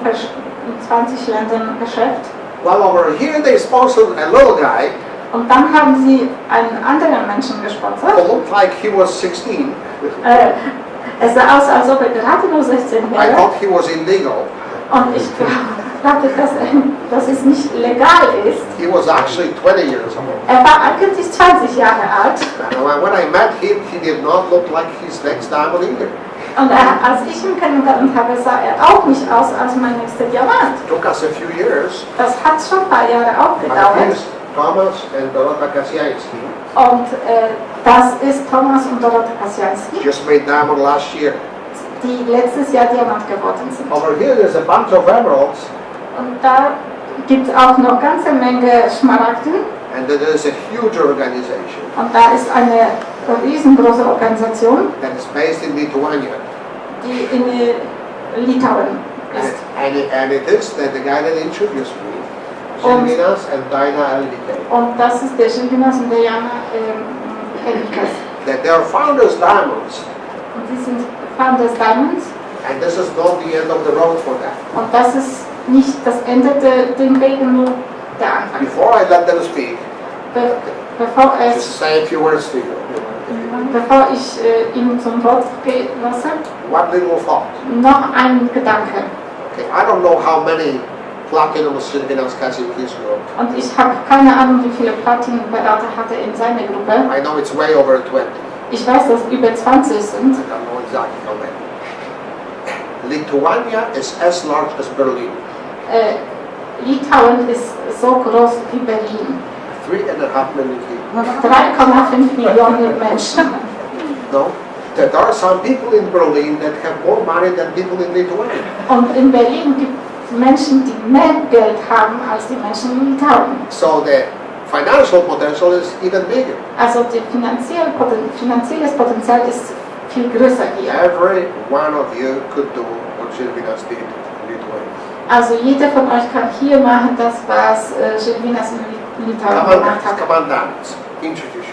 Speaker 4: in 20 Ländern Geschäft.
Speaker 2: Well, over here they sponsored a little guy
Speaker 4: Und dann haben sie einen anderen Menschen
Speaker 2: who
Speaker 4: gesponsert.
Speaker 2: looked like he was 16.
Speaker 4: Es sah aus, als ob er gerade nur 16
Speaker 2: I
Speaker 4: wäre.
Speaker 2: thought he was illegal.
Speaker 4: Und ich dachte, dass es nicht legal ist.
Speaker 2: He was actually 20 years old.
Speaker 4: Er war eigentlich 20 Jahre alt.
Speaker 2: And when I met him, he did not look like his next diamond either.
Speaker 4: Und als ich ihn kennengelernt habe, sah er auch nicht aus als mein nächster Diamant.
Speaker 2: It took us a few years.
Speaker 4: Das hat schon ein paar Jahre auch
Speaker 2: But
Speaker 4: gedauert.
Speaker 2: here's Thomas and Dorota Kasiański.
Speaker 4: Und das ist Thomas und Dorota Kasiański,
Speaker 2: Just made diamond last year.
Speaker 4: die letztes Jahr Diamant geworden sind.
Speaker 2: Over here, there's a bunch of emeralds,
Speaker 4: Und da gibt es auch noch ganze Menge Schmaragden.
Speaker 2: and there is a huge organization
Speaker 4: Und da ist eine riesengroße Organisation,
Speaker 2: that is based in Lithuania.
Speaker 4: die in Litauen ist.
Speaker 2: And it is that the guy that introduced me,
Speaker 4: Und-
Speaker 2: Zbigniew and Dina LDK,
Speaker 4: Und das ist der Zbigniew und der Jana Henrikas.
Speaker 2: that they are founders diamonds,
Speaker 4: Und die sind Founders Diamonds.
Speaker 2: and this is not the end of the road for them.
Speaker 4: Und das ist nicht das Ende den Wegen, nur der Anfang.
Speaker 2: Before I let them speak, just say a few words to you.
Speaker 4: Bevor ich ihn zum Wort gehen lasse,
Speaker 2: One little thought.
Speaker 4: noch ein Gedanke.
Speaker 2: Okay, I don't know how many platinum Zbigniew Kasiański's group.
Speaker 4: Und ich habe keine Ahnung, wie viele Platin-Berater hatte in seiner Gruppe.
Speaker 2: I know it's way over 20.
Speaker 4: Ich weiß, dass über 20 sind.
Speaker 2: I don't know exactly how many. Lithuania is as large as Berlin.
Speaker 4: Litauen ist so groß wie Berlin.
Speaker 2: 3.5 million people.
Speaker 4: 3,5 Millionen Menschen.
Speaker 2: No? There are some people in Berlin that have more money than people in Lithuania.
Speaker 4: Und in Berlin gibt es Menschen, die mehr Geld haben als die Menschen in Litauen.
Speaker 2: So the financial potential is even bigger.
Speaker 4: Also das finanzielles Potenzial ist viel größer hier.
Speaker 2: Every one of you could do what Zbigniew did in Lithuania.
Speaker 4: Also jeder von euch kann hier machen das, was Zbigniew in Litauen gemacht hat.
Speaker 2: Come on, diamonds. Introduce